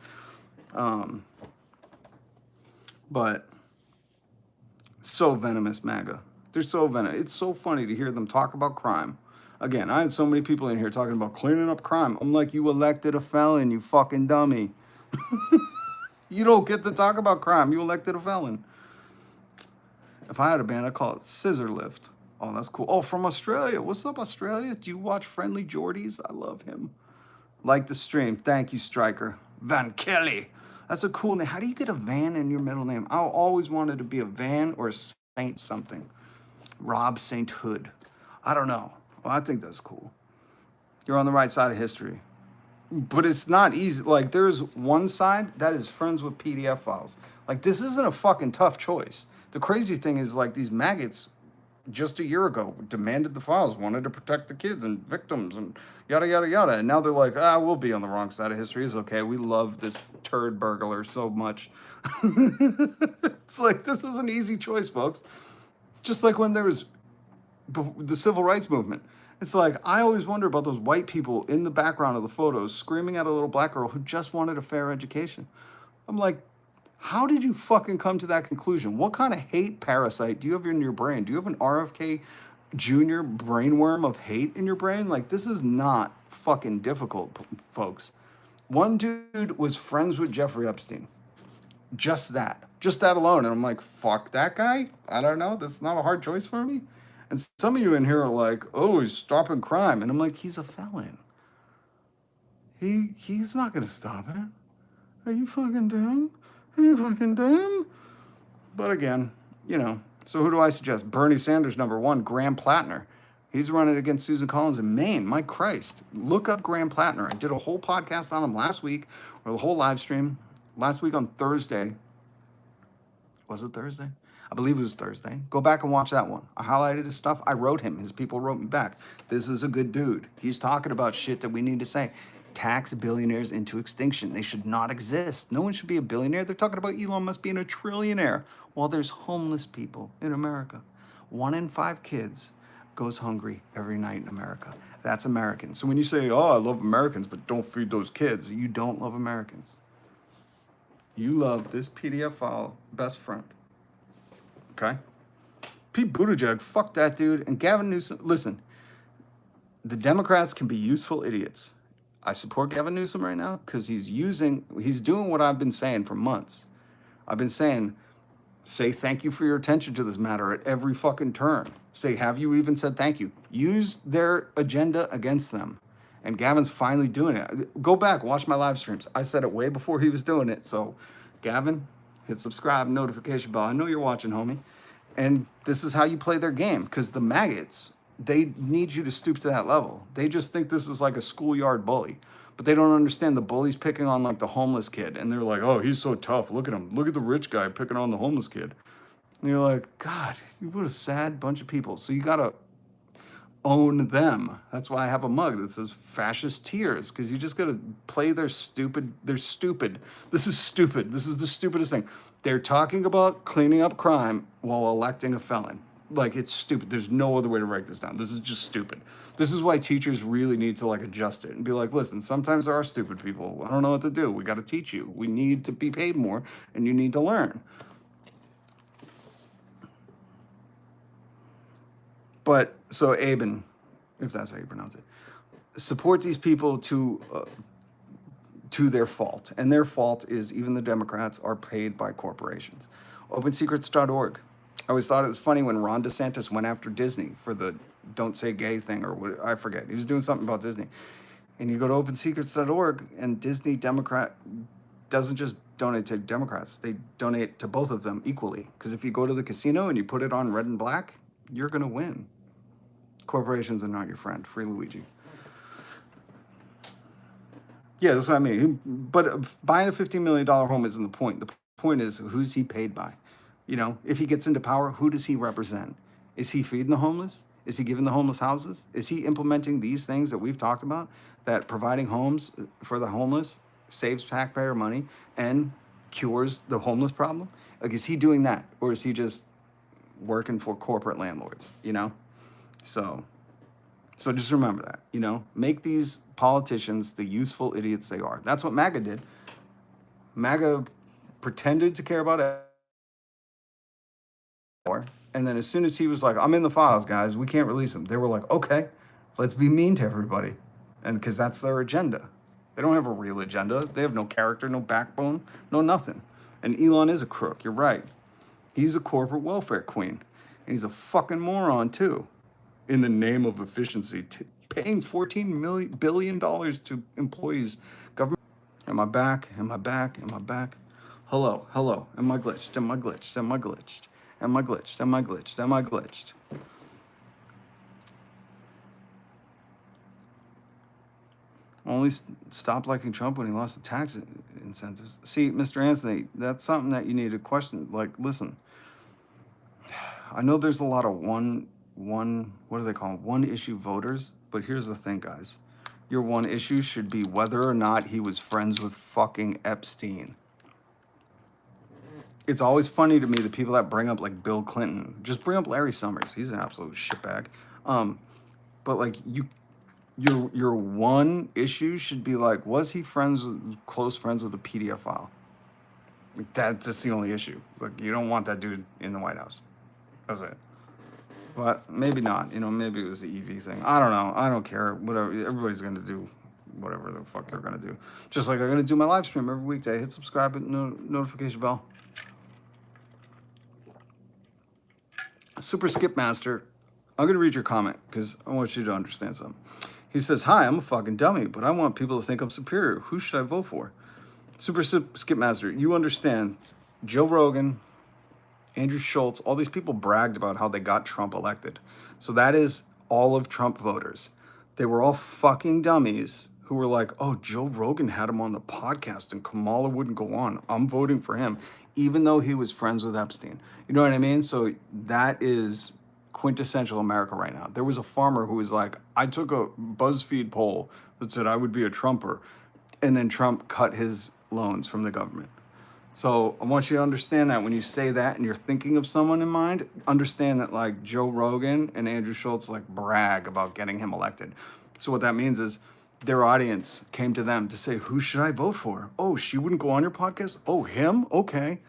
But so venomous, MAGA. They're so venomous. It's so funny to hear them talk about crime. Again, I had so many people in here talking about cleaning up crime. I'm like, you elected a felon, you fucking dummy. You don't get to talk about crime. You elected a felon. If I had a band, I'd call it Scissor Lift. Oh, that's cool. Oh, from Australia. What's up, Australia? Do you watch Friendly Geordies? I love him. Like the stream. Thank you, Striker. Van Kelly. That's a cool name. How do you get a Van in your middle name? I always wanted to be a Van or a Saint something. Rob St. Hood. I don't know. Well, I think that's cool. You're on the right side of history. But it's not easy. Like, there's one side that is friends with PDF files. Like, this isn't a fucking tough choice. The crazy thing is, like, these maggots just a year ago demanded the files, wanted to protect the kids and victims and yada, yada, yada. And now they're like, we'll be on the wrong side of history. It's okay. We love this turd burglar so much. It's like, this is an easy choice, folks. Just like when there was the civil rights movement. It's like, I always wonder about those white people in the background of the photos screaming at a little black girl who just wanted a fair education. I'm like, how did you fucking come to that conclusion? What kind of hate parasite do you have in your brain? Do you have an RFK Jr. brainworm of hate in your brain? Like, this is not fucking difficult, folks. One dude was friends with Jeffrey Epstein. Just that alone. And I'm like, fuck that guy? I don't know. That's not a hard choice for me. And some of you in here are like, oh, he's stopping crime. And I'm like, he's a felon. He's not going to stop it. Are you fucking dumb? Are you fucking dumb? But again, you know, so who do I suggest? Bernie Sanders, #1, Graham Plattner. He's running against Susan Collins in Maine. My Christ. Look up Graham Plattner. I did a whole podcast on him last week, or the whole live stream last week on Thursday. Was it Thursday? I believe it was Thursday. Go back and watch that one. I highlighted his stuff. I wrote him. His people wrote me back. This is a good dude. He's talking about shit that we need to say. Tax billionaires into extinction. They should not exist. No one should be a billionaire. They're talking about Elon Musk being a trillionaire while there's homeless people in America. 1 in 5 kids goes hungry every night in America. That's American. So when you say, oh, I love Americans, but don't feed those kids, you don't love Americans. You love this PDF file best friend. Okay? Pete Buttigieg, fuck that dude. And Gavin Newsom, listen, the Democrats can be useful idiots. I support Gavin Newsom right now because he's doing what I've been saying for months. I've been saying, say thank you for your attention to this matter at every fucking turn. Say, have you even said thank you? Use their agenda against them. And Gavin's finally doing it. Go back, watch my live streams. I said it way before he was doing it. So, Gavin, hit subscribe, notification bell. I know you're watching, homie. And this is how you play their game, because the maggots, they need you to stoop to that level. They just think this is like a schoolyard bully. But they don't understand the bully's picking on like the homeless kid. And they're like, oh, he's so tough. Look at him. Look at the rich guy picking on the homeless kid. And you're like, God, what a sad bunch of people. So you got to own them. That's why I have a mug that says fascist tears, because you just got to play their stupid. They're stupid. This is stupid. This is the stupidest thing. They're talking about cleaning up crime while electing a felon. Like, it's stupid. There's no other way to write this down. This is just stupid. This is why teachers really need to like adjust it and be like, listen, sometimes there are stupid people. I don't know what to do. We got to teach you. We need to be paid more, and you need to learn. But so Aben, if that's how you pronounce it, support these people to their fault, and their fault is even the Democrats are paid by corporations. OpenSecrets.org. I always thought it was funny when Ron DeSantis went after Disney for the "Don't Say Gay" thing, or what, I forget. He was doing something about Disney, and you go to OpenSecrets.org, and Disney Democrat doesn't just donate to Democrats; they donate to both of them equally. Because if you go to the casino and you put it on red and black, you're gonna win. Corporations are not your friend. Free Luigi. Yeah, that's what I mean. But buying a $15 million home isn't the point. The point is, who's he paid by? You know, if he gets into power, who does he represent? Is he feeding the homeless? Is he giving the homeless houses? Is he implementing these things that we've talked about? That providing homes for the homeless saves taxpayer money and cures the homeless problem? Like, is he doing that? Or is he just working for corporate landlords, you know? So just remember that, you know, make these politicians the useful idiots they are. That's what MAGA did. MAGA pretended to care about it. And then as soon as he was like, I'm in the files, guys, we can't release him. They were like, okay, let's be mean to everybody. And because that's their agenda. They don't have a real agenda. They have no character, no backbone, no nothing. And Elon is a crook. You're right. He's a corporate welfare queen. And he's a fucking moron too. In the name of efficiency, paying $14 billion to employees, government. Am I back? Am I back? Am I back? Hello, hello. Am I glitched? Am I glitched? Am I glitched? Am I glitched? Am I glitched? Am I glitched? Only stopped liking Trump when he lost the tax incentives. See, Mr. Anthony, that's something that you need to question. Like, listen, I know there's a lot of what do they call them? One issue voters. But here's the thing, guys. Your one issue should be whether or not he was friends with fucking Epstein. It's always funny to me, the people that bring up like Bill Clinton. Just bring up Larry Summers. He's an absolute shitbag. But like your one issue should be like, was he close friends with a pedophile? Like, that's just the only issue. Like, you don't want that dude in the White House. That's it. But maybe not. You know, maybe it was the EV thing. I don't know. I don't care. Whatever. Everybody's going to do whatever the fuck they're going to do. Just like I'm going to do my live stream every weekday. Hit subscribe and notification bell. Super Skip Master, I'm going to read your comment because I want you to understand something. He says, hi, I'm a fucking dummy, but I want people to think I'm superior. Who should I vote for? Super Skip Master, you understand Joe Rogan, Andrew Schultz, all these people bragged about how they got Trump elected. So that is all of Trump voters. They were all fucking dummies who were like, oh, Joe Rogan had him on the podcast and Kamala wouldn't go on. I'm voting for him, even though he was friends with Epstein. You know what I mean? So that is quintessential America right now. There was a farmer who was like, I took a BuzzFeed poll that said I would be a Trumper. And then Trump cut his loans from the government. So I want you to understand that when you say that and you're thinking of someone in mind, understand that like Joe Rogan and Andrew Schultz like brag about getting him elected. So what that means is their audience came to them to say, who should I vote for? Oh, she wouldn't go on your podcast? Oh, him? Okay.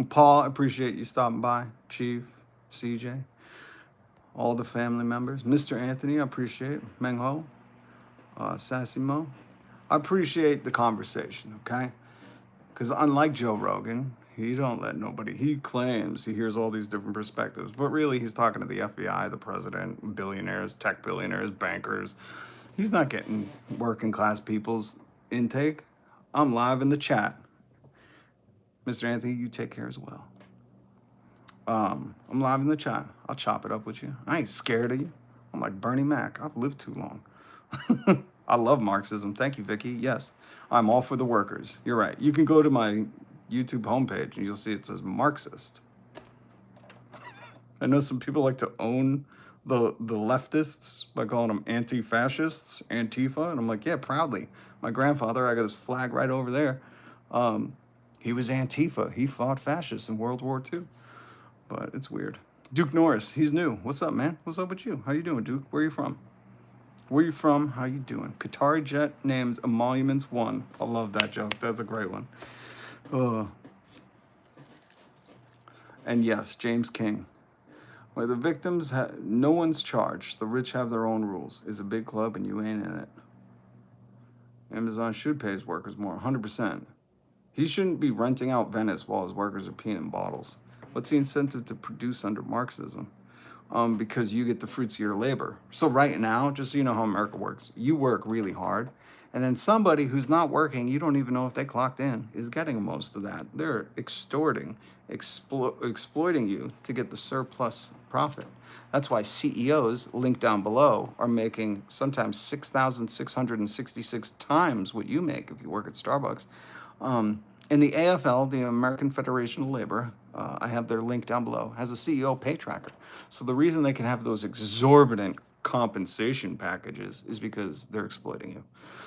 Paul, I appreciate you stopping by. Chief, CJ, all the family members. Mr. Anthony, I appreciate. Meng Ho, Sassy Mo. I appreciate the conversation, okay? Because unlike Joe Rogan, he don't let nobody, he claims he hears all these different perspectives, but really he's talking to the FBI, the president, billionaires, tech billionaires, bankers. He's not getting working class people's intake. I'm live in the chat. Mr. Anthony, you take care as well. I'm live in the chat. I'll chop it up with you. I ain't scared of you. I'm like Bernie Mac. I've lived too long. I love Marxism. Thank you, Vicky. Yes, I'm all for the workers. You're right. You can go to my YouTube homepage and you'll see it says Marxist. I know some people like to own the leftists by calling them anti-fascists, Antifa, and I'm like, yeah, proudly. My grandfather, I got his flag right over there. He was Antifa. He fought fascists in World War II. But it's weird. Duke Norris, he's new. What's up, man? What's up with you? How you doing, Duke? Where you from? Where you from? How you doing? Qatari jet names Emoluments 1. I love that joke. That's a great one. And yes, James King. Where the victims, no one's charged. The rich have their own rules. It's a big club and you ain't in it. Amazon should pay his workers more, 100%. He shouldn't be renting out Venice while his workers are peeing in bottles. What's the incentive to produce under Marxism? Because you get the fruits of your labor. So right now, just so you know how America works, you work really hard, and then somebody who's not working, you don't even know if they clocked in, is getting most of that. They're extorting, exploiting you to get the surplus profit. That's why CEOs, linked down below, are making sometimes 6,666 times what you make if you work at Starbucks. In the AFL, the American Federation of Labor, I have their link down below, has a CEO pay tracker. So the reason they can have those exorbitant compensation packages is because they're exploiting you.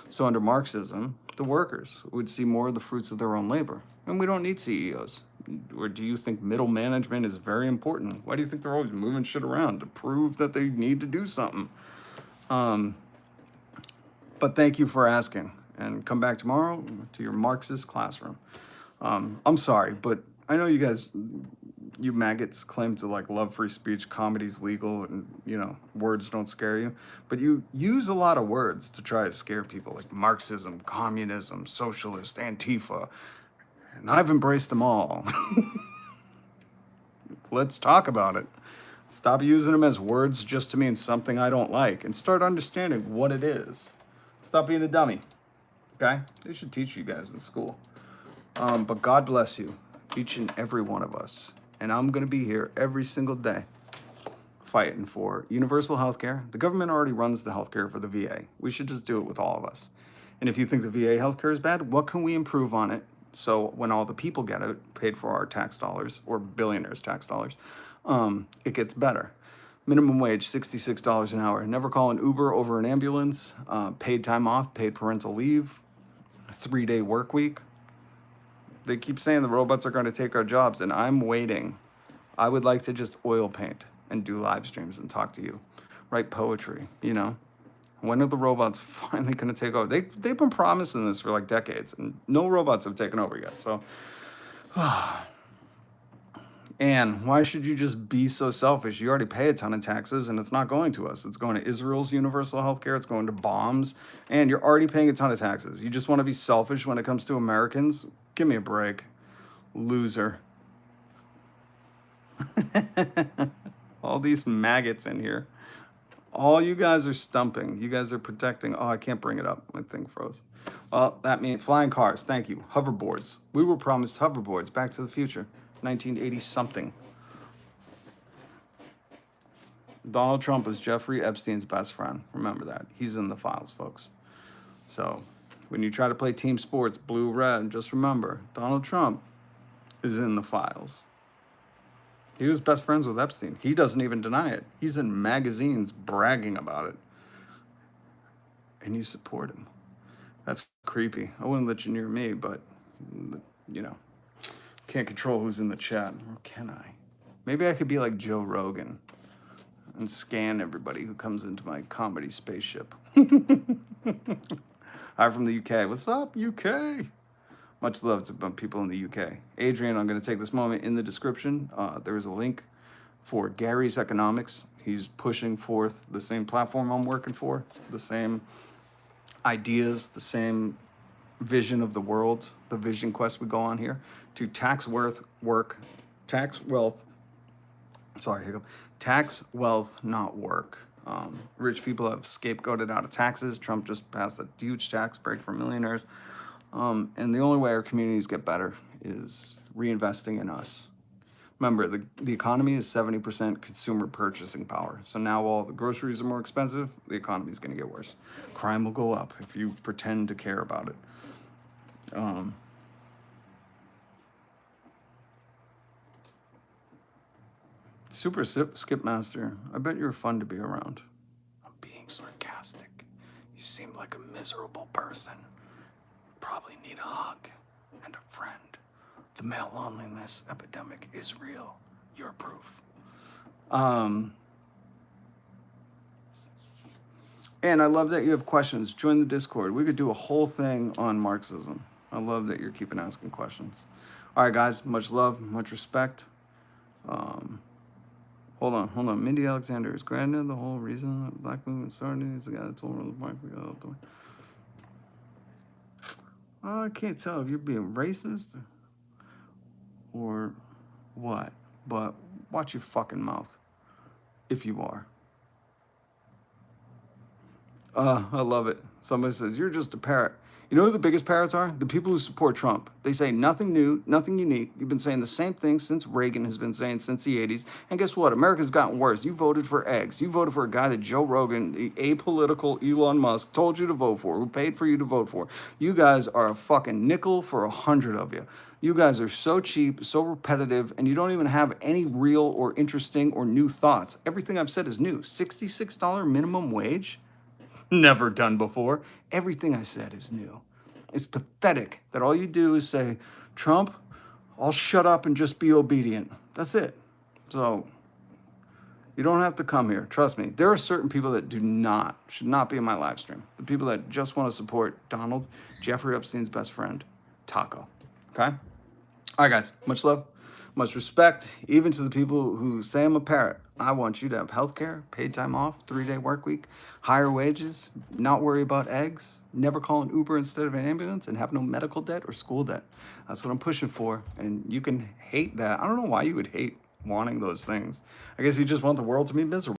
So under Marxism, the workers would see more of the fruits of their own labor. And we don't need CEOs. Or do you think middle management is very important? Why do you think they're always moving shit around? To prove that they need to do something. But thank you for asking. And come back tomorrow to your Marxist classroom. I'm sorry, but I know you guys, you maggots claim to like love free speech, comedy's legal, and you know, words don't scare you. But you use a lot of words to try to scare people, like Marxism, communism, socialist, Antifa. And I've embraced them all. Let's talk about it. Stop using them as words just to mean something I don't like and start understanding what it is. Stop being a dummy. Okay? They should teach you guys in school. But God bless you, each and every one of us. And I'm going to be here every single day fighting for universal health care. The government already runs the health care for the VA. We should just do it with all of us. And if you think the VA health care is bad, what can we improve on it so when all the people get it, paid for our tax dollars, or billionaires' tax dollars, it gets better. Minimum wage, $66 an hour. Never call an Uber over an ambulance. Paid time off, paid parental leave. 3-day work week. They keep saying the robots are going to take our jobs, and I'm waiting. I would like to just oil paint and do live streams and talk to you, write poetry, you know. When are the robots finally going to take over? They've been promising this for like decades, and no robots have taken over yet. So, and why should you just be so selfish? You already pay a ton of taxes, and it's not going to us. It's going to Israel's universal health care. It's going to bombs, and you're already paying a ton of taxes. You just want to be selfish when it comes to Americans? Give me a break, loser. All these maggots in here. All you guys are stumping. You guys are protecting. Oh, I can't bring it up. My thing froze. Well, that means flying cars. Thank you. Hoverboards. We were promised hoverboards. Back to the Future. 1980 something. Donald Trump was Jeffrey Epstein's best friend. Remember that. He's in the files, folks. So when you try to play team sports, blue, red, just remember, Donald Trump is in the files. He was best friends with Epstein. He doesn't even deny it. He's in magazines bragging about it. And you support him. That's creepy. I wouldn't let you near me, but, you know, can't control who's in the chat. Or can I? Maybe I could be like Joe Rogan and scan everybody who comes into my comedy spaceship. Hi from the UK. What's up, UK? Much love to people in the UK. Adrian, I'm going to take this moment in the description. There is a link for Gary's Economics. He's pushing forth the same platform I'm working for, the same ideas, the same vision of the world, the vision quest we go on here to tax wealth, not work. Rich people have scapegoated out of taxes. Trump just passed a huge tax break for millionaires. And the only way our communities get better is reinvesting in us. Remember, the economy is 70% consumer purchasing power. So now all the groceries are more expensive, the economy is going to get worse. Crime will go up if you pretend to care about it. Super Skip Master, I bet you're fun to be around. I'm being sarcastic. You seem like a miserable person. Probably need a hug and a friend. The male loneliness epidemic is real. You're proof. And I love that you have questions. Join the Discord. We could do a whole thing on Marxism. I love that you're keeping asking questions. All right, guys. Much love, much respect. Hold on. Mindy Alexander is granted the whole reason that Black movement started is the guy that told her the Black people. I can't tell if you're being racist or what, but watch your fucking mouth if you are. I love it. Somebody says, you're just a parrot. You know who the biggest parrots are? The people who support Trump. They say nothing new, nothing unique. You've been saying the same thing since Reagan has been saying since the 80s. And guess what? America's gotten worse. You voted for eggs. You voted for a guy that Joe Rogan, the apolitical Elon Musk, told you to vote for, who paid for you to vote for. You guys are a fucking nickel for 100 of you. You guys are so cheap, so repetitive, and you don't even have any real or interesting or new thoughts. Everything I've said is new. $66 minimum wage? Never done before. Everything I said is new. It's pathetic that all you do is say, Trump, I'll shut up and just be obedient. That's it. So you don't have to come here. Trust me. There are certain people that should not be in my live stream. The people that just want to support Donald, Jeffrey Epstein's best friend, Taco. Okay? All right, guys. Much love, much respect, even to the people who say I'm a parrot. I want you to have health care, paid time off, 3-day work week, higher wages, not worry about eggs, never call an Uber instead of an ambulance, and have no medical debt or school debt. That's what I'm pushing for. And you can hate that. I don't know why you would hate wanting those things. I guess you just want the world to be miserable.